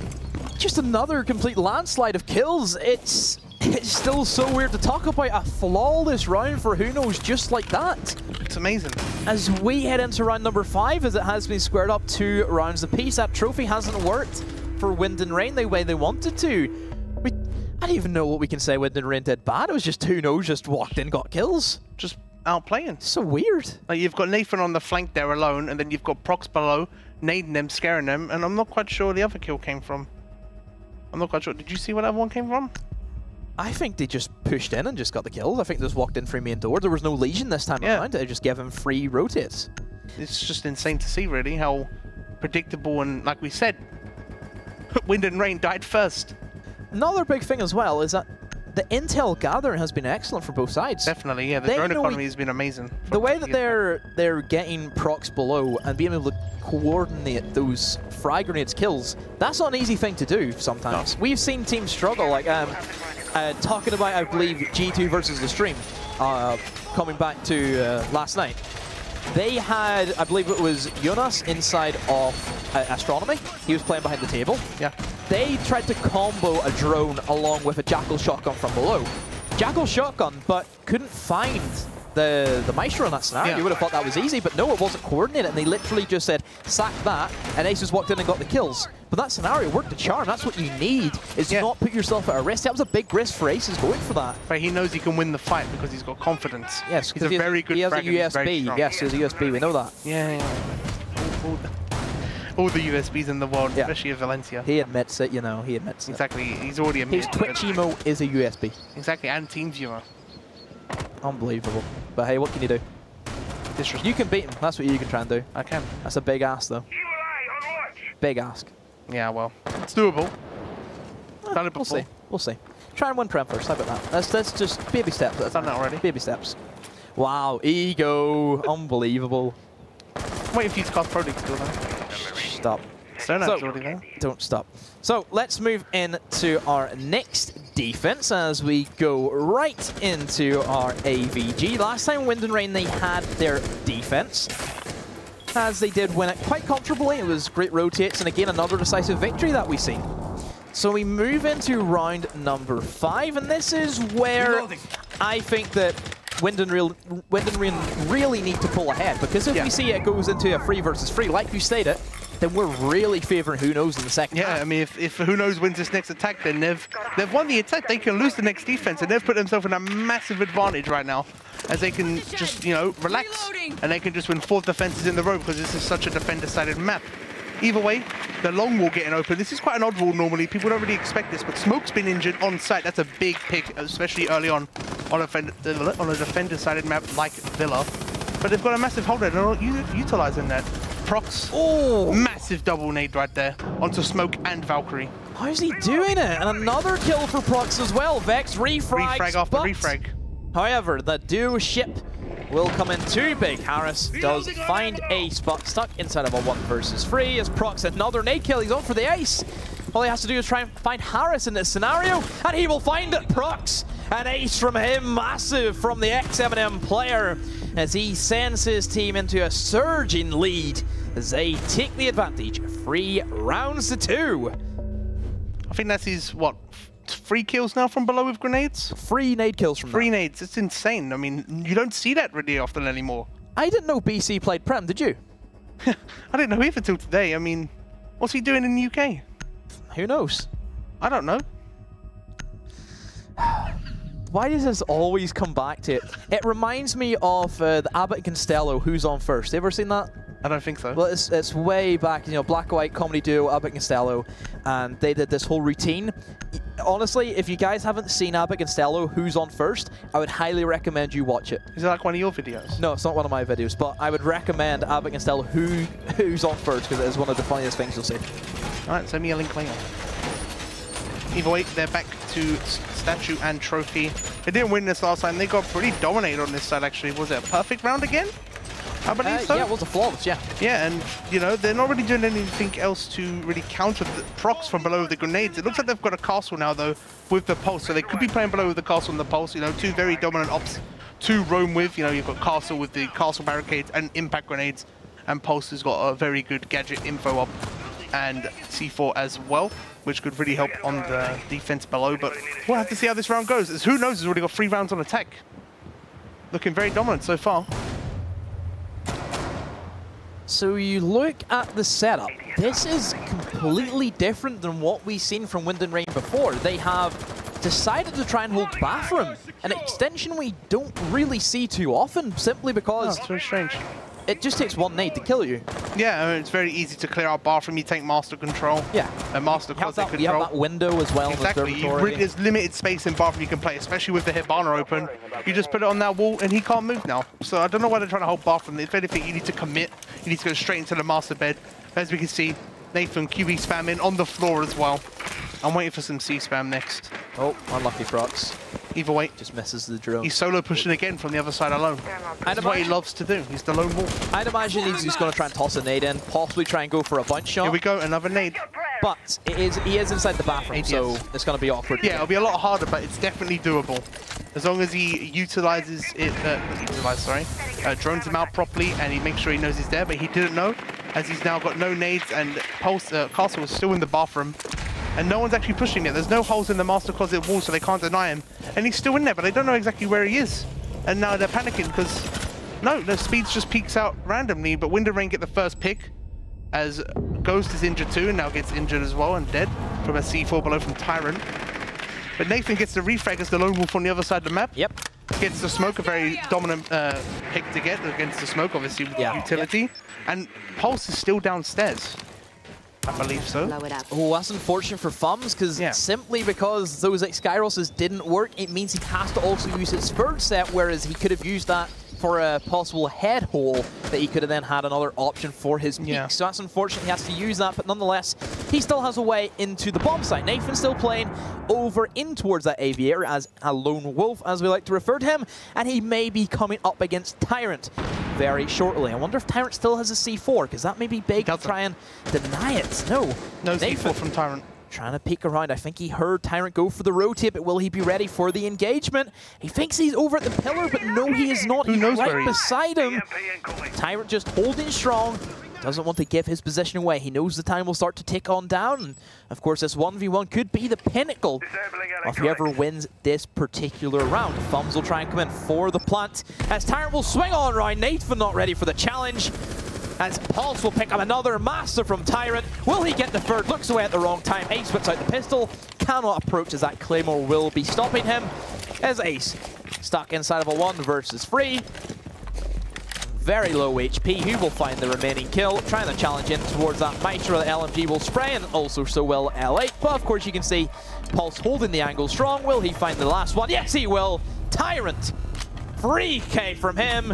Just another complete landslide of kills. It's still so weird to talk about a flawless round for Who Knows just like that. It's amazing. As we head into round number 5, as it has been squared up 2 rounds apiece, that trophy hasn't worked for Wind and Rain the way they wanted to. I don't even know what we can say Wind and Rain did bad. It was just Who Knows just walked in, got kills. Just outplaying. So weird. You've got Nathan on the flank there alone, and then you've got Prox below, nading them, scaring them, and I'm not quite sure where the other kill came from. I'm not quite sure. Did you see where that one came from? I think they just pushed in and just got the kills. I think they just walked in through main door. There was no Legion this time around. They just gave him free rotates. It's just insane to see, really, how predictable and, like we said, Wind and Rain died first. another big thing as well is that the intel gathering has been excellent for both sides. Definitely, yeah. The drone economy has been amazing. The way that they're getting procs below and being able to coordinate those frag grenades kills, that's not an easy thing to do sometimes. No. We've seen teams struggle, like talking about, I believe, G2 versus the stream, coming back to last night. They had, I believe it was Jonas inside of Astronomy. He was playing behind the table. Yeah. They tried to combo a drone along with a Jackal shotgun from below. Jackal shotgun, but couldn't find the Maestro in that scenario. Yeah. You would have thought that was easy, but no, it wasn't coordinated, and they literally just said, sack that, and Aces walked in and got the kills. But that scenario worked to charm. That's what you need, is not put yourself at a risk. That was a big risk for Aces going for that. But he knows he can win the fight because he's got confidence. Yes, he's a very good fragger. He has a USB. Yes, he has a USB. We know that. Yeah. All the USBs in the world, especially at Valencia. He admits it, you know, he admits it. Exactly, he's already admitted. His Twitch emo is a USB. Exactly, and TeamViewer. Unbelievable. But hey, what can you do? You can beat him. That's what you can try and do. I can. That's a big ask, though. Big ask. Yeah, well, it's doable. Done it before. We'll see. We'll see. Try and win Prem first. How about that? That's just baby steps. I've done that already. Baby steps. Wow, ego. Unbelievable. I'm waiting for you to cast Pro League still, though. Stop. Don't stop. So let's move into our next defense as we go right into our AVG. Last time Wind and Rain, they had their defense, as they did win it quite comfortably. It was great rotates, and again, another decisive victory that we've seen. So we move into round number 5, and this is where I think that Wind and Rain really need to pull ahead, because if we see it goes into a 3 versus 3, like you stated, then we're really favouring Who Knows in the second half. I mean, if Who Knows wins this next attack, then they've won the attack. They can lose the next defense, and they've put themselves in a massive advantage right now, as they can just, you know, relax, and they can just win 4 defenses in the row because this is such a defender-sided map. Either way, the long wall getting open. This is quite an odd wall normally. People don't really expect this, but Smoke's been injured on site. That's a big pick, especially early on a defender-sided map like Villa. But they've got a massive holder. They're not utilising that. Procs, massive double nade right there onto Smoke and Valkyrie. How is he doing it? And another kill for Procs as well. Vex refrags, refrag after refrag. However, the duo ship will come in too big. Harris does find Ace, but stuck inside of a 1 versus 3 as Procs another nade kill. He's on for the Ace. All he has to do is try and find Harris in this scenario, and he will find it. Procs, an Ace from him, massive from the X-M&M player, as he sends his team into a surging lead as they take the advantage. 3 rounds to 2. I think that's his, what, 3 kills now from below with grenades? 3 nade kills from 3 nades, it's insane. I mean, you don't see that really often anymore. I didn't know BC played Prem, did you? I didn't know either till today. I mean, what's he doing in the UK? Who knows? I don't know. Why does this always come back to it? It reminds me of the Abbott and Costello, Who's On First. You ever seen that? I don't think so. Well, it's way back, you know, black and white comedy duo, Abbott and Costello, and they did this whole routine. Honestly, if you guys haven't seen Abbott and Costello, Who's On First, I would highly recommend you watch it. Is it like one of your videos? No, it's not one of my videos, but I would recommend Abbott and Costello, Who's On First, because it is one of the funniest things you'll see. Alright, send me a link later. Either way, they're back to Statue and Trophy. They didn't win this last time. They got pretty dominated on this side, actually. Was it a perfect round again? I believe so. Yeah, it was a flawless, yeah. Yeah, and, you know, they're not really doing anything else to really counter the procs from below the grenades. It looks like they've got a castle now, though, with the pulse. So they could be playing below with the castle and the pulse. You know, 2 very dominant ops to roam with. You know, you've got castle with the castle barricades and impact grenades. And pulse has got a very good gadget info up and C4 as well, which could really help on the defense below. But we'll have to see how this round goes. As Who Knows has already got 3 rounds on attack. Looking very dominant so far. So you look at the setup. This is completely different than what we've seen from Wind and Rain before. They have decided to try and hold Bathroom, an extension we don't really see too often, simply because it's very strange. It just takes 1 nade to kill you. Yeah, I mean, it's very easy to clear out Bathroom. You take Master Control. Yeah. And Master Control. You have that window as well. Exactly. There's limited space in Bathroom you can play, especially with the Hibana open. You just put it on that wall and he can't move now. So I don't know why they're trying to hold Bathroom. If anything, you need to commit. You need to go straight into the Master bed. As we can see, Nathan QB spamming on the floor as well. I'm waiting for some C-spam next. Oh, unlucky Prox. Either way. Just misses the drone. He's solo pushing again from the other side alone. That's what he loves to do. He's the lone wolf. I'd imagine he's going to try and toss a nade in, possibly try and go for a bunch shot. Here we go, another nade. But he is inside the bathroom, so it's going to be awkward. Yeah, it'll be a lot harder, but it's definitely doable. As long as he utilizes it, drones him out properly, and he makes sure he knows he's there, but he didn't know, as he's now got no nades, and Castle was still in the bathroom, and no one's actually pushing it. There's no holes in the master closet wall, so they can't deny him. And he's still in there, but they don't know exactly where he is. And now they're panicking, because, no, the speeds just peaks out randomly, but Wind and Rain get the first pick, as Ghost is injured too, and now gets injured as well, and dead from a C4 below from Tyrant. But Nathan gets the refrag as the lone wolf on the other side of the map. Yep. Gets the smoke, a very dominant pick to get against the smoke, obviously, with utility. Yep. And Pulse is still downstairs. I believe so. Oh, that's unfortunate for Fums, because simply because those Skyroses didn't work, it means he has to also use his third set, whereas he could have used that for a possible head hole that he could have then had another option for his peak. So that's unfortunate he has to use that, but nonetheless, he still has a way into the bomb site. Nathan still playing over in towards that Aviator as a lone wolf, as we like to refer to him, and he may be coming up against Tyrant very shortly. I wonder if Tyrant still has a C4, because that may be big to try and deny it. No Nathan, C4 from Tyrant. Trying to peek around. I think he heard Tyrant go for the rotate, but will he be ready for the engagement? He thinks he's over at the pillar, but no, he is not. He's right beside him. Tyrant just holding strong. Doesn't want to give his position away. He knows the time will start to tick on down. And of course, this 1v1 could be the pinnacle of whoever wins this particular round. Thumbs will try and come in for the plant, as Tyrant will swing on around. Nathan not ready for the challenge, as Pulse will pick up another master from Tyrant. Will he get the third? Looks away at the wrong time. Ace puts out the pistol. Cannot approach, as that Claymore will be stopping him. As Ace stuck inside of a 1 versus 3. Very low HP. Who will find the remaining kill? Trying to challenge in towards that Maestro. The LMG will spray, and also so will L8. But of course, you can see Pulse holding the angle strong. Will he find the last one? Yes, he will. Tyrant. 3K from him.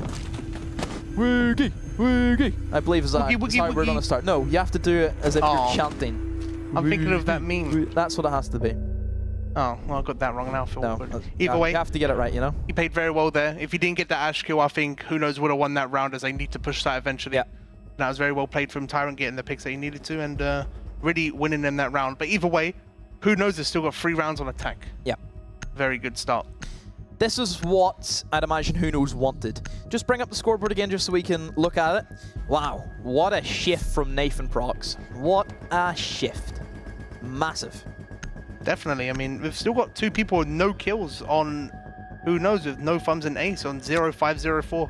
Woogie. Woogie. I believe is how we're going to start. No, you have to do it as if you're chanting. I'm thinking of that meme. That's what it has to be. Oh, well, I got that wrong now, Phil. No, either way, you have to get it right, you know? He played very well there. If he didn't get that Ash kill, I think who knows would have won that round, as they need to push that eventually. Yeah. That was very well played from Tyrant, getting the picks that he needed to, and really winning them that round. But either way, who knows has still got 3 rounds on attack. Yeah. Very good start. This is what I'd imagine Who Knows wanted. Just bring up the scoreboard again just so we can look at it. Wow, what a shift from Nathan Prox. What a shift. Massive. Definitely. I mean, we've still got 2 people with no kills on Who Knows, with no Thumbs and Ace on 0-5-0-4.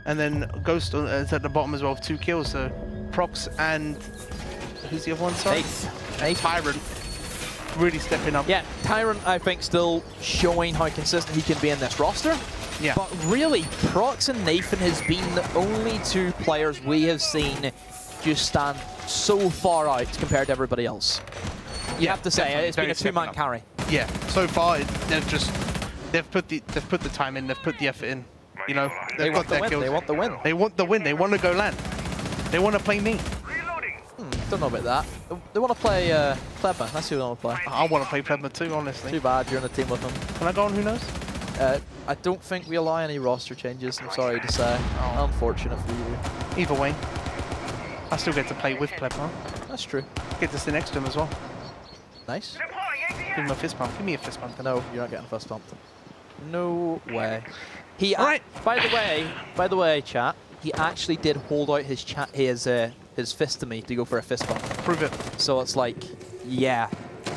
And then Ghost is at the bottom as well with 2 kills. So Prox and who's the other one? Sorry? Ace. Tyrant. Really stepping up. Yeah, Tyrant, I think, still showing how consistent he can be in this roster. Yeah. But really, Prox and Nathan has been the only 2 players we have seen just stand so far out compared to everybody else. You have to say, it's been a 2-man carry. Yeah, so far they've put the time in, they've put the effort in. You know, they've got their kills. They want the win. They want the win. They want to go land. They want to play me. Don't know about that. They want to play Plebba. That's who they want to play. I want to play Plebba too, honestly. Too bad you're in a team with them. Can I go on Who Knows? I don't think we allow any roster changes, I'm sorry to say. Unfortunate for you. Either way, I still get to play with Plebba. That's true. Get to sit next to him as well. Nice. Give him a fist bump. Give me a fist bump. No, you're not getting a fist bump. No way. He. By the way, chat. He actually did hold out his fist to me to go for a fist bump. Prove it. So it's like, yeah,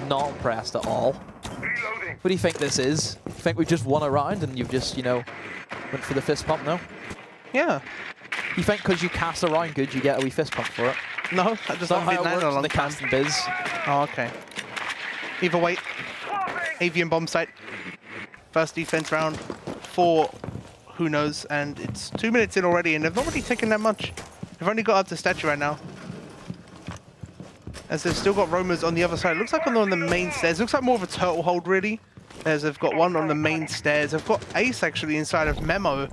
not impressed at all. What do you think this is? You think we just won a round and you've just, you know, went for the fist bump? No. Yeah. You think because you cast around good, you get a wee fist bump for it? No, I just don't how it works in the casting biz. Oh, okay. Either way, Avian bomb site. First defense round for Who Knows, and it's 2 minutes in already, and they've not really taken that much. They've only got up to statue right now, as they've still got roamers on the other side. It looks like on the main stairs. It looks like more of a turtle hold, really, as they've got one on the main stairs. They've got Ace actually inside of Memo,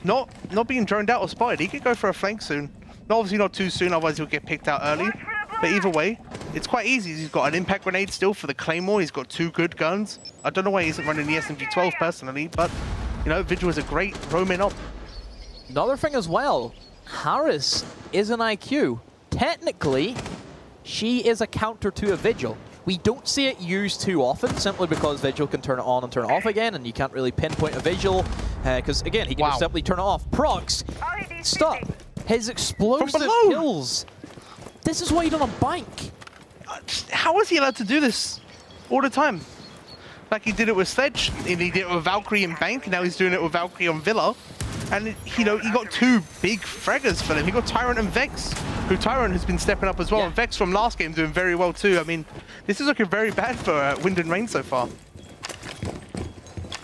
not being droned out or spotted. He could go for a flank soon. Obviously not too soon, otherwise he'll get picked out early. But either way, it's quite easy. He's got an impact grenade still for the Claymore. He's got 2 good guns. I don't know why he isn't running the SMG-12 personally, but, you know, Vigil is a great roaming up. Another thing as well, Harris is an IQ. Technically, she is a counter to a Vigil. We don't see it used too often, simply because Vigil can turn it on and turn it off again, and you can't really pinpoint a Vigil, because, again, he can just simply turn it off. Prox, stop. His explosive kills. This is why you don't bank. How is he allowed to do this all the time? Like he did it with Sledge, and he did it with Valkyrie and Bank, now he's doing it with Valkyrie on Villa. And, you know, he got 2 big fraggers for them. He got Tyrant and Vex, who Tyrant has been stepping up as well. And Vex from last game doing very well too. I mean, this is looking very bad for Wind and Rain so far.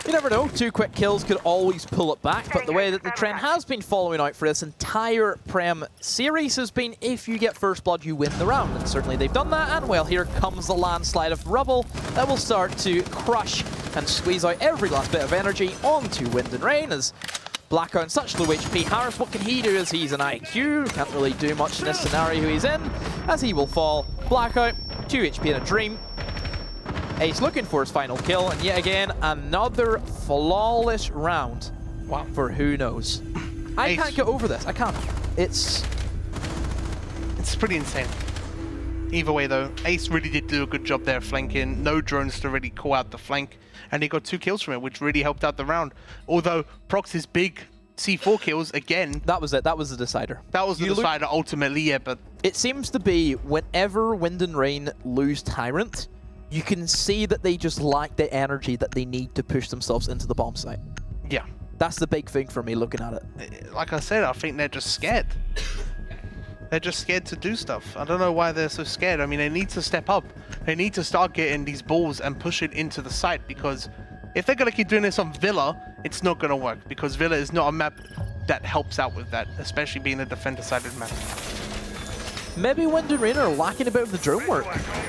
You never know, 2 quick kills could always pull it back, but the way that the trend has been following out for this entire Prem series has been if you get first blood, you win the round, and certainly they've done that, and well, here comes the landslide of rubble that will start to crush and squeeze out every last bit of energy onto Wind and Rain as Blackout in such low HP. Harris, what can he do as he's an IQ? Can't really do much in this scenario he's in, as he will fall. Blackout, 2 HP in a dream. Ace looking for his final kill, and yet again, another flawless round for Who Knows. I can't get over this. I can't. It's pretty insane. Either way, though, Ace really did do a good job there flanking. No drones to really call out the flank, and he got 2 kills from it, which really helped out the round. Although Prox's big C4 kills, again... That was it. That was the decider. That was the decider, ultimately, yeah, but... It seems to be whenever Wind and Rain lose Tyrant, you can see that they just lack the energy that they need to push themselves into the bomb site. Yeah. That's the big thing for me looking at it. Like I said, I think they're just scared. They're just scared to do stuff. I don't know why they're so scared. I mean, they need to step up. They need to start getting these balls and push it into the site, because if they're going to keep doing this on Villa, it's not going to work, because Villa is not a map that helps out with that, especially being a defender-sided map. Maybe Wind and Rain are lacking a bit of the drone work.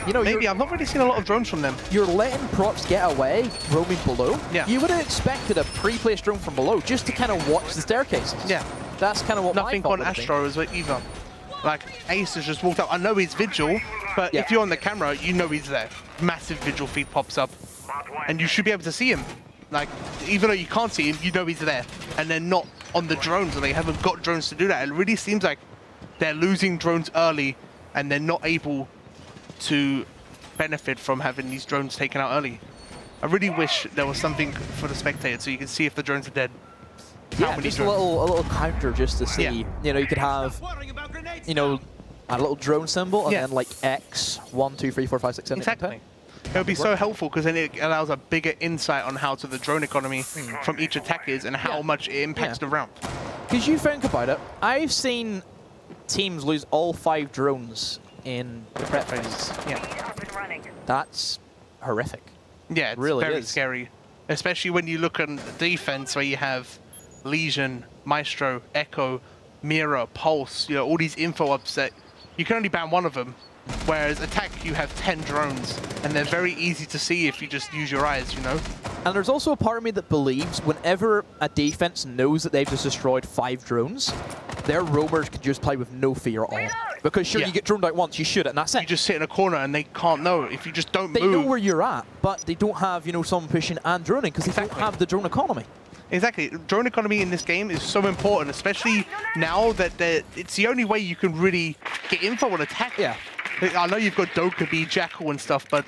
You know, maybe. I've not really seen a lot of drones from them. You're letting Prox get away, roaming below. Yeah. You would have expected a pre-placed drone from below just to kind of watch the staircases. Yeah. That's kind of what Nothing on Astro as well either. Like, Ace has just walked up. I know he's Vigil, but if you're on the camera, you know he's there. Massive Vigil feed pops up, and you should be able to see him. Like, even though you can't see him, you know he's there. And they're not on the drones, or they haven't got drones to do that. It really seems like they're losing drones early, and they're not able to benefit from having these drones taken out early. I really wish there was something for the spectator so you can see if the drones are dead. Yeah, just a little counter just to see. Yeah. You know, you could have, you know, a little drone symbol and then like X, 1, 2, 3, 4, 5, 6, 7, 8, 9, 10. Exactly. It would be so helpful, because then it allows a bigger insight on how to the drone economy from each attack is and how much it impacts the round. Because you think about it, I've seen teams lose all 5 drones in the prep phase. Yeah. That's horrific. Yeah, it's really very scary. Especially when you look on the defense where you have Legion, Maestro, Echo, Mira, Pulse, you know, all these info ups that you can only ban one of them. Whereas attack, you have 10 drones, and they're very easy to see if you just use your eyes, you know? And there's also a part of me that believes whenever a defense knows that they've just destroyed 5 drones, their roamers can just play with no fear at all. Because sure, you get droned out once, you shoot it, and that's it. You just sit in a corner and they can't know. If you just don't move. They know where you're at, but they don't have, you know, someone pushing and droning because they don't have the drone economy. Exactly. Drone economy in this game is so important, especially now that it's the only way you can really get info on attack. Yeah. I know you've got Dokkaebi, Jackal and stuff, but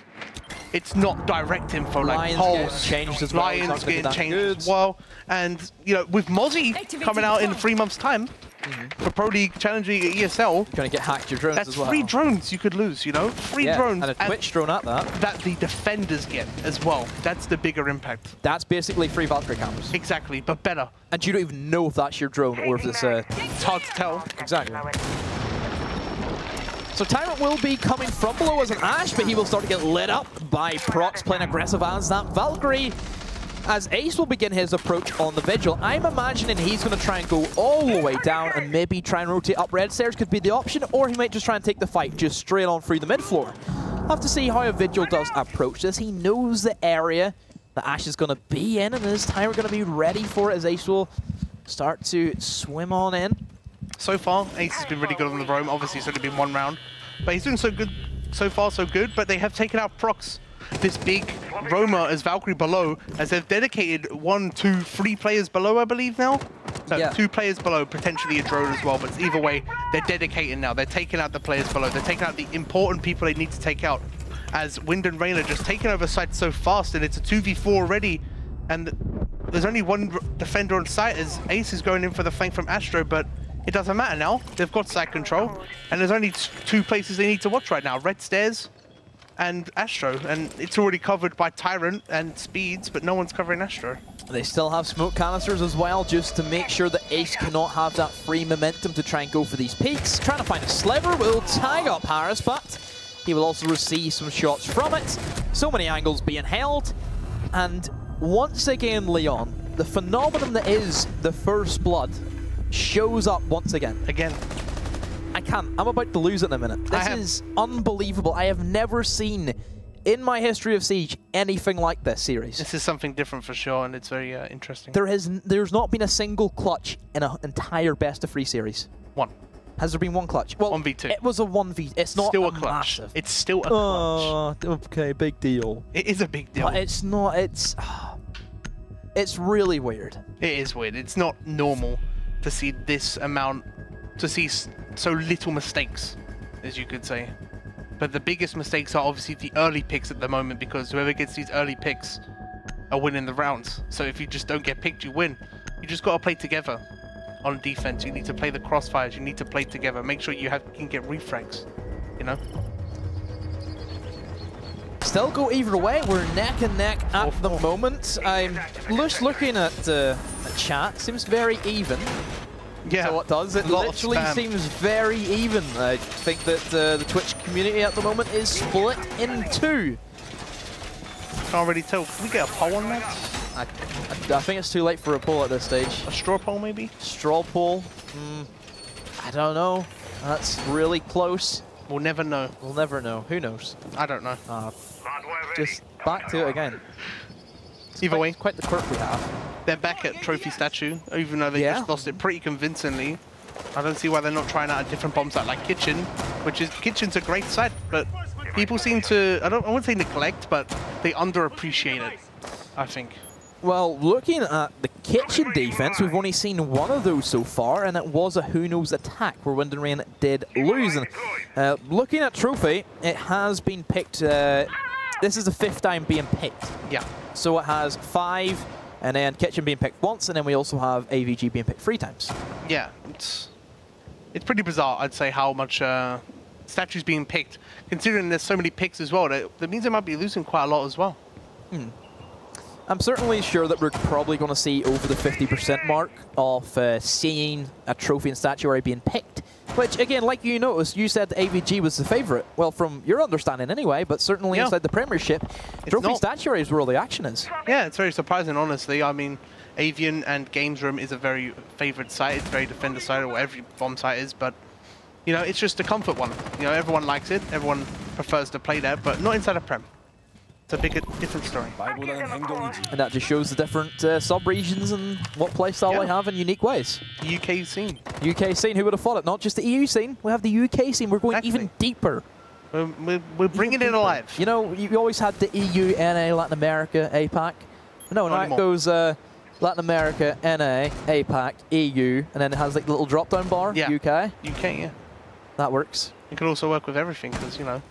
it's not direct info like Lions Pulse. changed as well. Lions getting changed as well. And, you know, with Mozzie coming out in 3 months' time, for Pro League challenging ESL, trying to get hacked your drones as well. That's 3 drones you could lose, you know? 3 drones. And a Twitch drone at that. That the defenders get as well. That's the bigger impact. That's basically 3 Valkyrie cameras. Exactly, but better. And you don't even know if that's your drone or if it's it's hard to tell. Exactly. So Tyrant will be coming from below as an Ashe, but he will start to get lit up by Prox playing aggressive as that Valkyrie. As Ace will begin his approach on the Vigil, I'm imagining he's going to try and go all the way down and maybe try and rotate up red stairs could be the option, or he might just try and take the fight just straight on through the mid floor. I'll have to see how a Vigil does approach this. He knows the area that Ashe is going to be in, and is Tyrant going to be ready for it as Ace will start to swim on in. So far, Ace has been really good on the roam. Obviously, it's only been 1 round. but he's doing so good, so far so good, but they have taken out Prox. This big Roma as Valkyrie below, as they've dedicated 1, 2, 3 players below, I believe now? No, yeah. 2 players below, potentially a drone as well, but either way, they're dedicating now. They're taking out the players below. They're taking out the important people they need to take out. As Wind and Rain are just taking over site so fast, and it's a 2v4 already, and there's only one defender on site as Ace is going in for the flank from Astro, but it doesn't matter now. They've got site control, and there's only 2 places they need to watch right now. Red Stairs and Astro, and it's already covered by Tyrant and Speeds, but no one's covering Astro. They still have smoke canisters as well, just to make sure that Ace cannot have that free momentum to try and go for these peaks. Trying to find a sliver will tag up Harris, but he will also receive some shots from it. So many angles being held, and once again, Leon, the phenomenon that is the First Blood shows up once again. I can't. I'm about to lose it in a minute. This is unbelievable. I have never seen, in my history of Siege, anything like this series. This is something different for sure, and it's very interesting. There's not been a single clutch in an entire best-of-3 series. 1. Has there been 1 clutch? Well, 1v2. It was a 1v. It's not still a clutch. Massive. It's still a clutch. Okay, big deal. It is a big deal. But it's not. It's really weird. It is weird. It's not normal to see this amount, to see so little mistakes, as you could say. But the biggest mistakes are obviously the early picks at the moment, because whoever gets these early picks are winning the rounds. So if you just don't get picked, you win. You just got to play together on defense. You need to play the crossfires. You need to play together. Make sure you can get refrags, you know? Still go either way. We're neck and neck at the moment. I'm just looking at the chat. Seems very even. Yeah. So what does it literally seems very even. I think that the Twitch community at the moment is split in 2. Can't really tell. Can we get a poll on that? I think it's too late for a poll at this stage. A straw poll, maybe? Straw poll? I don't know. That's really close. We'll never know. We'll never know. Who knows? I don't know. Just back to it again. Either way, quite the quirk we have. They're back at Trophy Statue, even though they just lost it pretty convincingly. I don't see why they're not trying out a different bomb site like Kitchen, Kitchen's a great site, but people seem to, I wouldn't say neglect, but they underappreciate it, I think. Well, looking at the Kitchen defense, we've only seen 1 of those so far, and it was a Who Knows attack where Wind and Rain did lose. And, looking at Trophy, it has been picked, this is the 5th time being picked. Yeah. So it has 5, and then Kitchen being picked once, and then we also have AVG being picked 3 times. Yeah, it's pretty bizarre, I'd say, how much statues being picked, considering there's so many picks as well. That means they might be losing quite a lot as well. I'm certainly sure that we're probably going to see over the 50% mark of seeing a trophy and statuary being picked. Which, again, like you noticed, you said AVG was the favourite. Well, from your understanding anyway, but certainly inside the Premiership, trophy and statuary is where all the action is. Yeah, it's very surprising, honestly. I mean, Avian and Games Room is a very favoured site. It's very defender site, or every bomb site is, but, you know, it's just a comfort one. You know, everyone likes it. Everyone prefers to play there, but not inside a Prem. It's a different story. And that just shows the different sub-regions and what playstyle they have in unique ways. The UK scene. UK scene, who would have thought it? Not just the EU scene, we have the UK scene. We're going even deeper. We're bringing it alive. You know, you always had the EU, NA, Latin America, APAC. No, now it goes Latin America, NA, APAC, EU, and then it has like the little drop-down bar, UK. UK, yeah. That works. It could also work with everything, because, you know,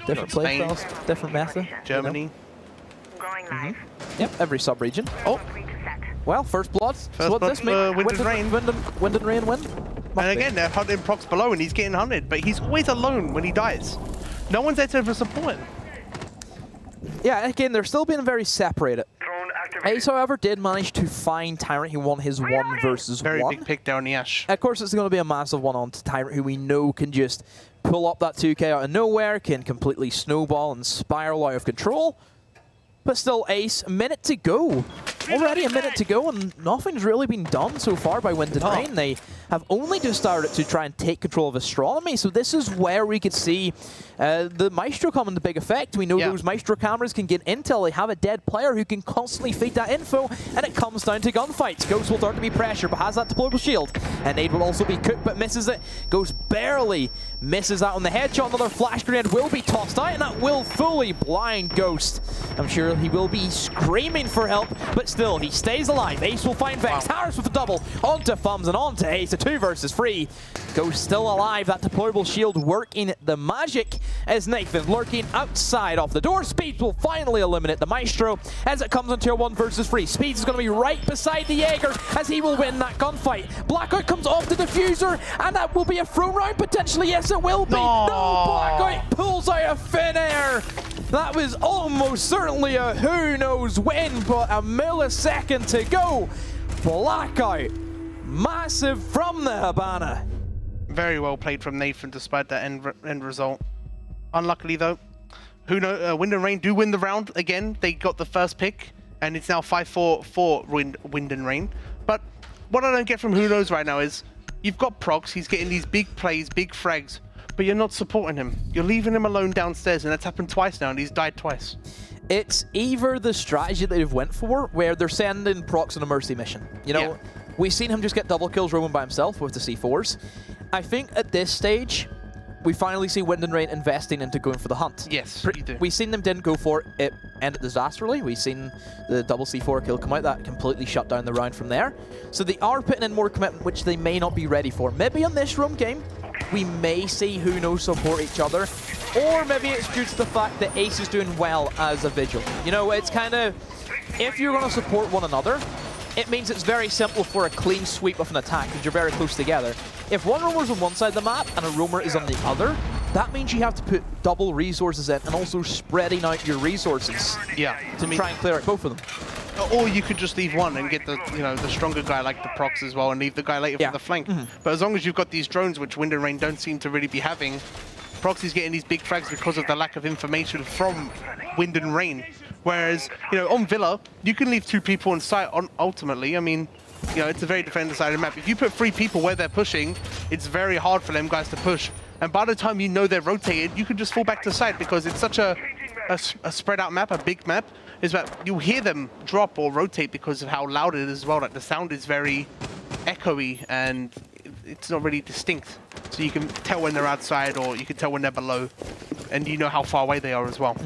different playstyles, different method. Germany. You know. Yep, every sub-region. Oh. Well, first blood. So what does this mean? Wind and Rain. Wind and Rain win. And again, they're hunting Prox below, and he's getting hunted, but he's always alone when he dies. No one's there to support him. Yeah, again, they're still being very separated. Ace, however, did manage to find Tyrant, who won his 1 versus 1. Very big pick down the Ash. Of course, it's going to be a massive one on Tyrant, who we know can just pull up that 2K out of nowhere, can completely snowball and spiral out of control. But still, Ace, a minute to go. Already a minute to go, and nothing's really been done so far by Wind and Rain. They have only just started to try and take control of Astronomy, so this is where we could see the Maestro come into big effect. We know those Maestro cameras can get intel. They have a dead player who can constantly feed that info, and it comes down to gunfights. Ghost will start to be pressure, but has that deployable shield. And Nade will also be cooked, but misses it. Ghost barely misses that on the headshot. Another flash grenade will be tossed out, and that will fully blind Ghost. I'm sure he will be screaming for help, but still, he stays alive. Ace will find Vex. Harris with the double. Onto Fums and onto Ace. A 2 versus 3. Ghost still alive. That deployable shield working the magic as Nathan lurking outside off the door. Speeds will finally eliminate the Maestro as it comes into a 1 versus 3. Speeds is going to be right beside the Jaeger as he will win that gunfight. Blackout comes off the diffuser, and that will be a throw round potentially. Yes, it will be. No, Blackout pulls out of thin air. That was almost certainly a who knows when, but a millisecond to go. Blackout, massive from the Habana. Very well played from Nathan despite that end result. Unluckily though, who knows, Wind and Rain do win the round again. They got the first pick, and it's now 5-4 for Wind and Rain. But what I don't get from Who Knows right now is, you've got Prox, he's getting these big plays, big frags, but you're not supporting him. You're leaving him alone downstairs, and that's happened twice now, and he's died twice. It's either the strategy that they've went for, where they're sending Prox on a mercy mission. You know, we've seen him just get double kills roaming by himself with the C4s. I think at this stage, we finally see Wind and Rain investing into going for the hunt. Yes, you do. We've seen them didn't go for it, ended disastrously. We've seen the double C4 kill come out, that completely shut down the round from there. So they are putting in more commitment, which they may not be ready for. Maybe on this room game, we may see Who Knows support each other, or maybe it's due to the fact that Ace is doing well as a Vigil. You know, it's kind of, if you're going to support one another, it means it's very simple for a clean sweep of an attack because you're very close together. If one roamer's on one side of the map and a roamer is on the other, that means you have to put double resources in and also spreading out your resources to try and clear out both of them. Or you could just leave one and get the the stronger guy like the Prox as well and leave the guy later for the flank. But as long as you've got these drones, which Wind and Rain don't seem to really be having, Proxy's getting these big frags because of the lack of information from Wind and Rain. Whereas, on Villa, you can leave 2 people on site ultimately. I mean, it's a very defender-sided map. If you put 3 people where they're pushing, it's very hard for them guys to push. And by the time you know they're rotated, you can just fall back to site because it's such a spread-out map, a big map, is that you'll hear them drop or rotate because of how loud it is as well. Like, the sound is very echoey and it's not really distinct. So you can tell when they're outside or you can tell when they're below. And you know how far away they are as well.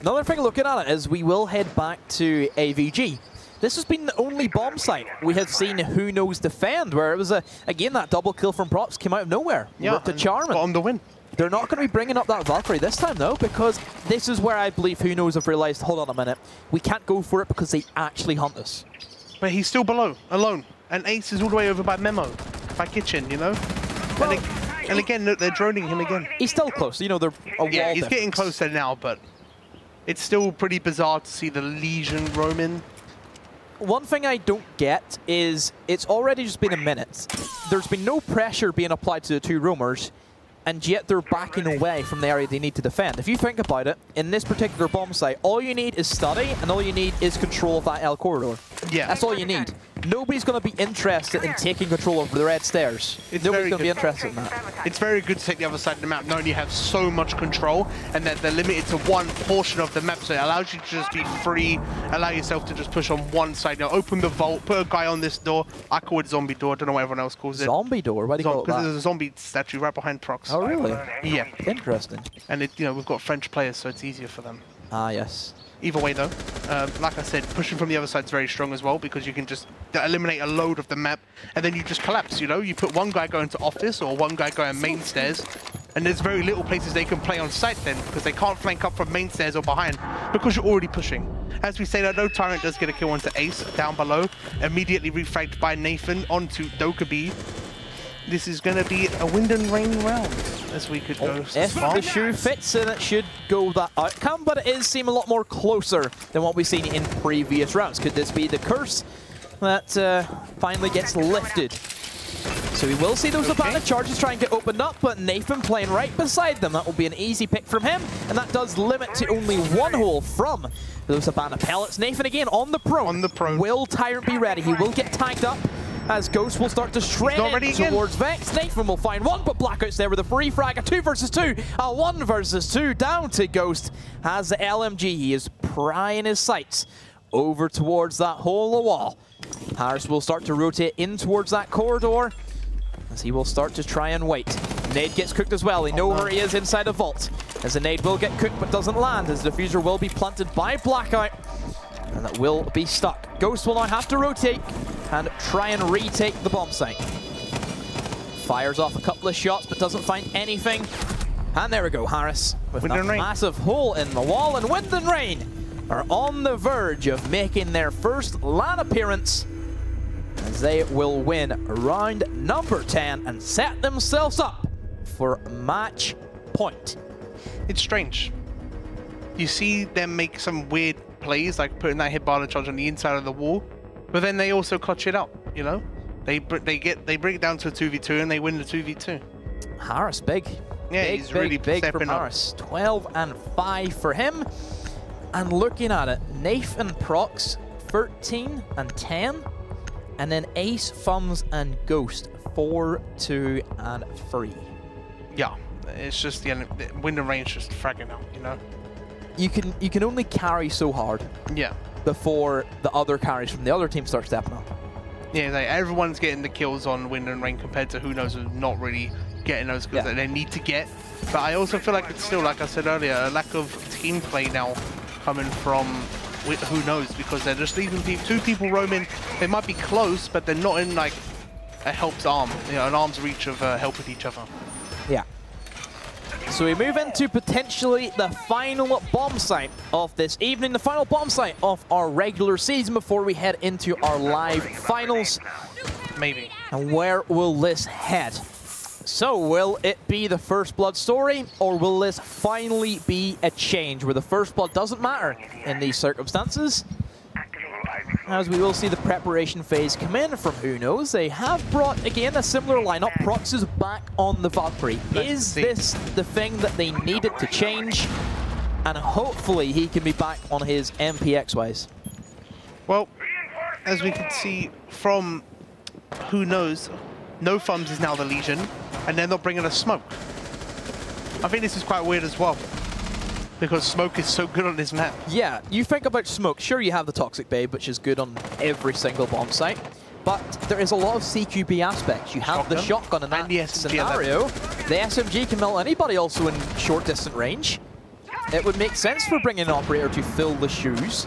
Another thing looking at it is we will head back to AVG. This has been the only bomb site we have seen Who Knows defend, where it was, again, that double kill from Prox came out of nowhere. Yeah, to Charmin. Got on the win. They're not going to be bringing up that Valkyrie this time, though, because this is where I believe Who Knows have realized, hold on a minute, we can't go for it because they actually hunt us. But he's still below, alone. And Ace is all the way over by Memo, by Kitchen, Well, and again, they're droning him again. He's still close, they're a wall Yeah, he's difference. getting closer now, but it's still pretty bizarre to see the Legion roam in. One thing I don't get is it's already just been a minute. There's been no pressure being applied to the 2 roamers, and yet they're backing away from the area they need to defend. If you think about it, in this particular bomb site, all you need is study, and all you need is control of that L corridor. Yeah. That's all you need. Nobody's going to be interested in taking control of the red stairs. Nobody's going to be interested in that. It's very good to take the other side of the map, knowing you have so much control, and that they're limited to one portion of the map, so it allows you to just be free, allow yourself to just push on one side. Open the vault, put a guy on this door. I call it zombie door. I don't know what everyone else calls it. Zombie door? Why do you call it that? Because there's a zombie statue right behind Prox. Oh, really? Yeah. Interesting. And we've got French players, so it's easier for them. Ah, yes. Either way, though, like I said, pushing from the other side is very strong as well because you can just eliminate a load of the map and then you just collapse, You put one guy going to office or one guy going main stairs and there's very little places they can play on site then because they can't flank up from main stairs or behind because you're already pushing. As we say, that no Tyrant does get a kill onto Ace down below, immediately refragged by Nathan onto Dokkaebi. This is going to be a Wind and Rain round, as we could go. If the shoe fits, then it should go that outcome, but it is seem a lot more closer than what we've seen in previous rounds. Could this be the curse that finally gets lifted So we will see those Abandoned charges try and get opened up, but Nathan playing right beside them. That will be an easy pick from him, and that does limit to only one hole from those Abandoned pellets. Nathan again on the prone. On the prone. Will Tyrant be ready? He will get tagged up as Ghost will start to shred in towards Vex. Nathan will find one, but Blackout's there with a free frag. A 2 versus 2, a 1 versus 2 down to Ghost. Has the LMG, he is prying his sights over towards that hole in the wall. Harris will start to rotate in towards that corridor as he will start to try and wait. Nade gets cooked as well. They know where he is inside a vault. As the nade will get cooked but doesn't land, as the diffuser will be planted by Blackout. And that will be stuck. Ghost will now have to rotate and try and retake the bomb site. Fires off a couple of shots but doesn't find anything. And there we go, Harris with a massive hole in the wall. And Wind and Rain are on the verge of making their first LAN appearance, as they will win round number 10 and set themselves up for match point. It's strange. You see them make some weird plays, like putting that hit-barter charge on the inside of the wall, but then they also clutch it out, you know? They bring it down to a 2v2 and they win the 2v2. Harris, big. Yeah, he's really big from stepping up. Harris. 12 and 5 for him. And looking at it, Nath and Prox, 13 and 10. And then Ace, Fums, and Ghost, 4, 2, and 3. Yeah, it's just the Wind and Rain's just fragging out, you know? You can only carry so hard. Yeah. Before the other carries from the other team start stepping up. Yeah, like everyone's getting the kills on Wind and Rain compared to Who Knows who's not really getting those kills that they need to get. But I also feel like it's still, like I said earlier, a lack of team play now coming from Who Knows, because they're just leaving two people roaming. They might be close, but they're not in like a help's arm, you know, an arm's reach of help with each other. Yeah. So we move into potentially the final bomb site of this evening, the final bomb site of our regular season before we head into our live finals. Maybe. And where will this head? So will it be the First Blood story, or will this finally be a change where the First Blood doesn't matter in these circumstances? As we will see the preparation phase come in from Who Knows. They have brought, again, a similar lineup. Prox is back on the Valkyrie. Is this the thing that they needed to change? And hopefully he can be back on his MPX-wise. Well, as we can see from Who Knows, No Thumbs is now the Legion, and they're not bringing us Smoke. I think this is quite weird as well, because Smoke is so good on this map. Yeah, you think about Smoke, sure you have the Toxic Babe, which is good on every single bomb site, but there is a lot of CQB aspects. You have the shotgun in that scenario. The SMG can melt anybody also in short distant range. It would make sense for bringing an operator to fill the shoes.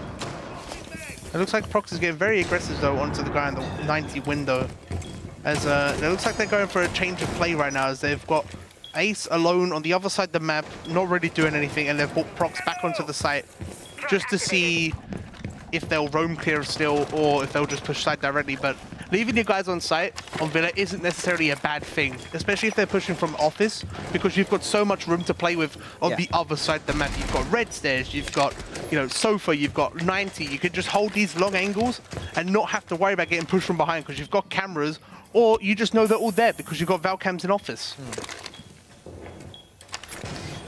It looks like Prox is getting very aggressive though onto the guy in the 90 window. As it looks like they're going for a change of play right now, as they've got Ace alone on the other side of the map, not really doing anything, and they've brought Prox back onto the site just to see if they'll roam clear still or if they'll just push site directly. But leaving your guys on site on Villa isn't necessarily a bad thing, especially if they're pushing from office, because you've got so much room to play with on the other side of the map. You've got red stairs, you've got, you know, sofa, you've got 90. You can just hold these long angles and not have to worry about getting pushed from behind because you've got cameras, or you just know they're all there because you've got Valcams in office.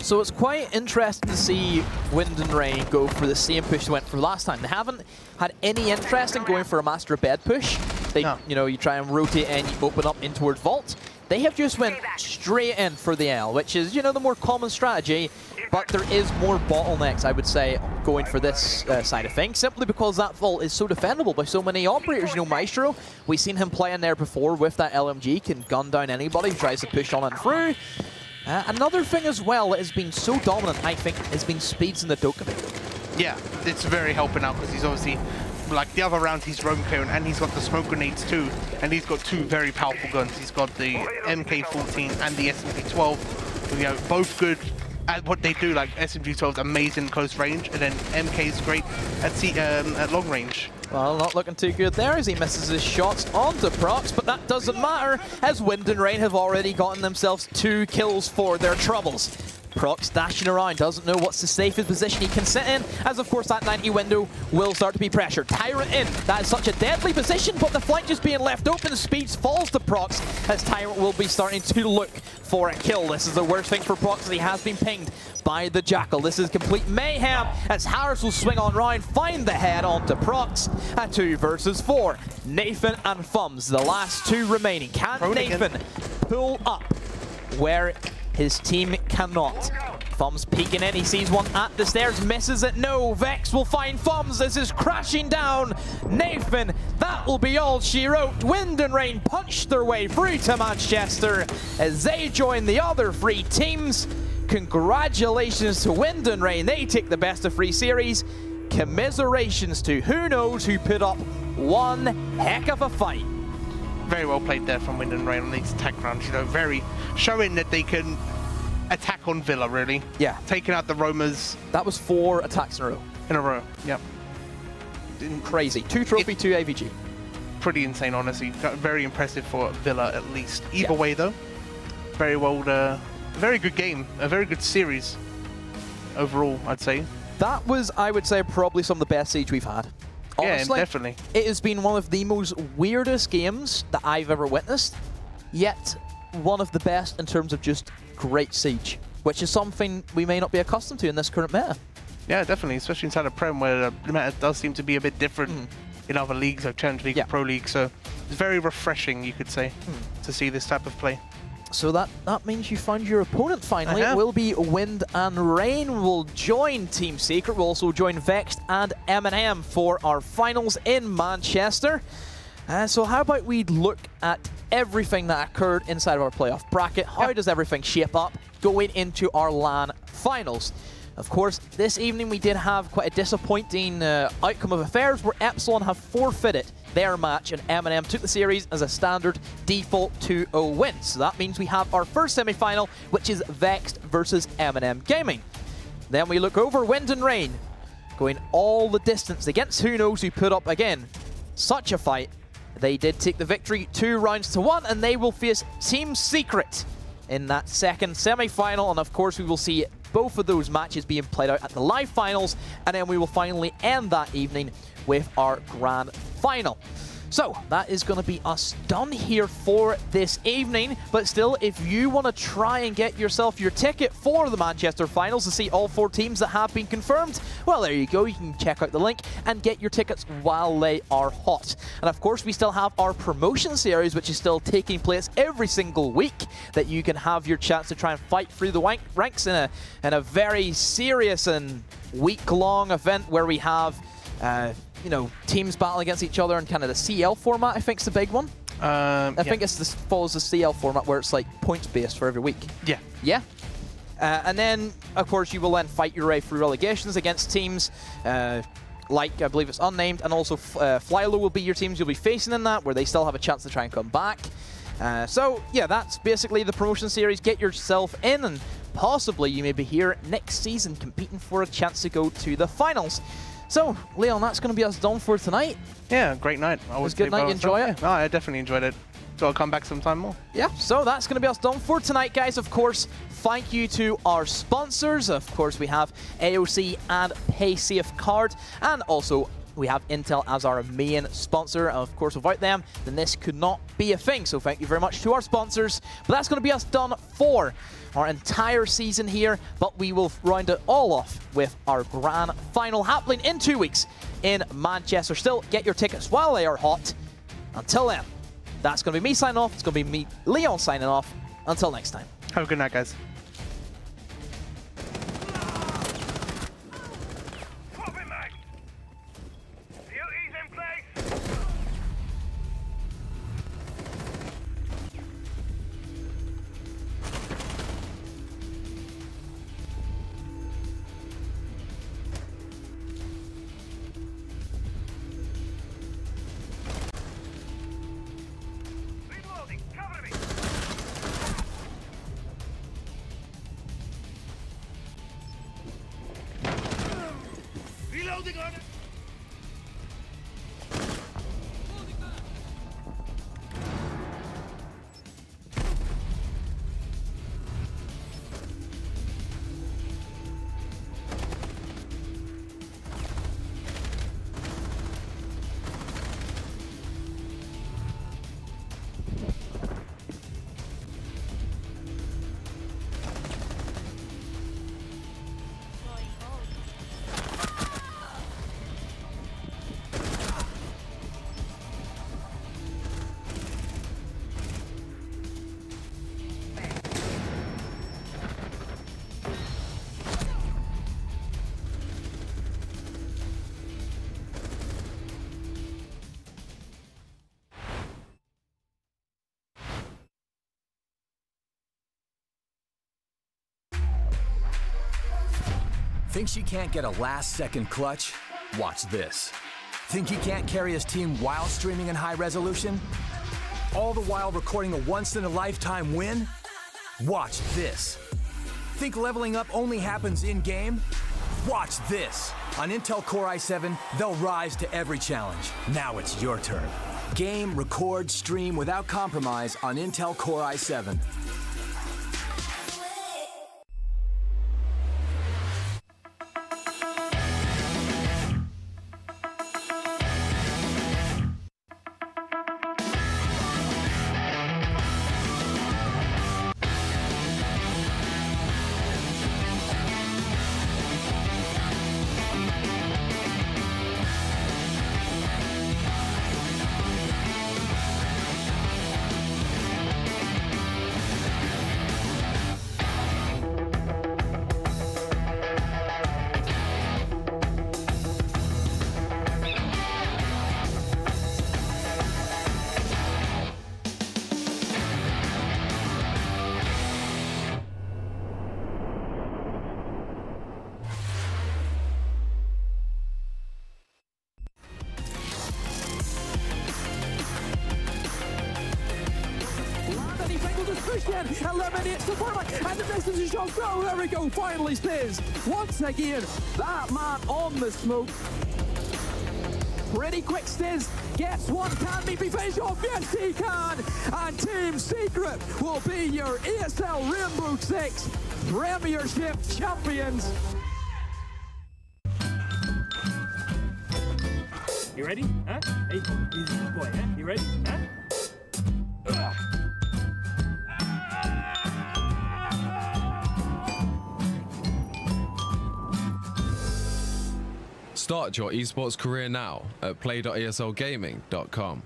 So it's quite interesting to see Wind and Rain go for the same push they went for last time. They haven't had any interest in going for a Master of Bed push. They, you know, you try and rotate and you open up in towards Vault. They have just went straight in for the L, which is, you know, the more common strategy, but there is more bottlenecks, I would say, going for this side of things, simply because that Vault is so defendable by so many operators. You know, Maestro, we've seen him playing there before with that LMG, can gun down anybody who tries to push on and through. Another thing as well that has been so dominant, I think, has been speeds in the Dokkaebi. Yeah, it's very helping out because he's obviously, like the other round, he's roam clearing and he's got the smoke grenades too, and he's got two very powerful guns. He's got the MK14 and the SMG12, you know, both good at what they do. Like SMG12 is amazing close range, and then MK is great at long range. Well, not looking too good there as he misses his shots onto Prox, but that doesn't matter as Wind and Rain have already gotten themselves 2 kills for their troubles. Prox dashing around, doesn't know what's the safest position he can sit in, as of course that 90 window will start to be pressured. Tyrant in, that is such a deadly position, but the flank just being left open, Speeds falls to Prox, as Tyrant will be starting to look for a kill. This is the worst thing for Prox, as he has been pinged by the Jackal. This is complete mayhem, as Harris will swing on round, find the head onto Prox, at 2 versus 4. Nathan and Fums, the last 2 remaining. Can Nathan pull up where his team cannot? Fums peeking in, he sees one at the stairs, misses it, no. Vex will find Fums, this is crashing down. Nathan, that will be all she wrote. Wind and Rain punched their way through to Manchester as they join the other 3 teams. Congratulations to Wind and Rain, they take the best of 3 series. Commiserations to Who Knows, who put up one heck of a fight. Very well played there from Wind and Rain on these attack rounds, you know, very showing that they can attack on Villa, really. Yeah. Taking out the Roamers. That was 4 attacks in a row. In a row, yep. Crazy. 2 trophy, 2 AVG. Pretty insane, honestly. Very impressive for Villa, at least. Either way, though, very well, very good game. A very good series overall, I'd say. That was, I would say, probably some of the best Siege we've had. Honestly, yeah, definitely. It has been one of the most weirdest games that I've ever witnessed, yet one of the best in terms of just great Siege, which is something we may not be accustomed to in this current meta. Yeah, definitely, especially inside of Prem, where the meta does seem to be a bit different in other leagues, like Challenge League and Pro League, so it's very refreshing, you could say, to see this type of play. So that means you found your opponent finally. It will be Wind and Rain will join Team Secret. We'll also join Vexed and M&M for our finals in Manchester. So how about we look at everything that occurred inside of our playoff bracket? How does everything shape up going into our LAN finals? Of course, this evening we did have quite a disappointing outcome of affairs where Epsilon have forfeited their match and M&M took the series as a standard default 2-0 win. So that means we have our first semi-final, which is Vexed versus M&M Gaming. Then we look over Wind and Rain, going all the distance against Who Knows, who put up, again, such a fight. They did take the victory 2-1, and they will face Team Secret in that second semi-final. And of course, we will see both of those matches being played out at the live finals, and then we will finally end that evening with our grand final. So that is going to be us done here for this evening, but still, if you want to try and get yourself your ticket for the Manchester finals to see all 4 teams that have been confirmed, well, there you go. You can check out the link and get your tickets while they are hot. And of course, we still have our promotion series, which is still taking place every single week, that you can have your chance to try and fight through the ranks in a very serious and week-long event where we have you know, teams battle against each other in kind of the CL format, I think is the big one. I think it's follows the CL format where it's like points-based for every week. Yeah. Yeah? And then, of course, you will then fight your way through relegations against teams like, I believe it's Unnamed, and also Flylo will be your teams you'll be facing in that, where they still have a chance to try and come back. So, yeah, that's basically the promotion series. Get yourself in, and possibly you may be here next season competing for a chance to go to the finals. So, Leon, that's going to be us done for tonight. Yeah, great night. It was a good night. You enjoy it? No, I definitely enjoyed it. So I'll come back sometime more. Yeah, so that's going to be us done for tonight, guys. Of course, thank you to our sponsors. Of course, we have AOC and PaySafe Card, and also we have Intel as our main sponsor. And of course, without them, then this could not be a thing. So thank you very much to our sponsors. But that's going to be us done for our entire season here, but we will round it all off with our grand final happening in 2 weeks in Manchester. Still, get your tickets while they are hot. Until then, that's going to be me signing off. It's going to be me, Leon, signing off. Until next time. Have a good night, guys. Reloading on it! Think she can't get a last-second clutch? Watch this. Think he can't carry his team while streaming in high resolution? All the while recording a once-in-a-lifetime win? Watch this. Think leveling up only happens in-game? Watch this. On Intel Core i7, they'll rise to every challenge. Now it's your turn. Game, record, stream without compromise on Intel Core i7. Eliminates the forward, and the distance is shot. Oh, there we go. Finally stays. Once again, that man on the smoke. Pretty quick Stiz gets one, can he be finished off? Yes, he can. And Team Secret will be your ESL Rainbow Six Premiership champions. You ready? Huh? Hey, easy boy, huh? You ready? Huh? Start your esports career now at play.eslgaming.com.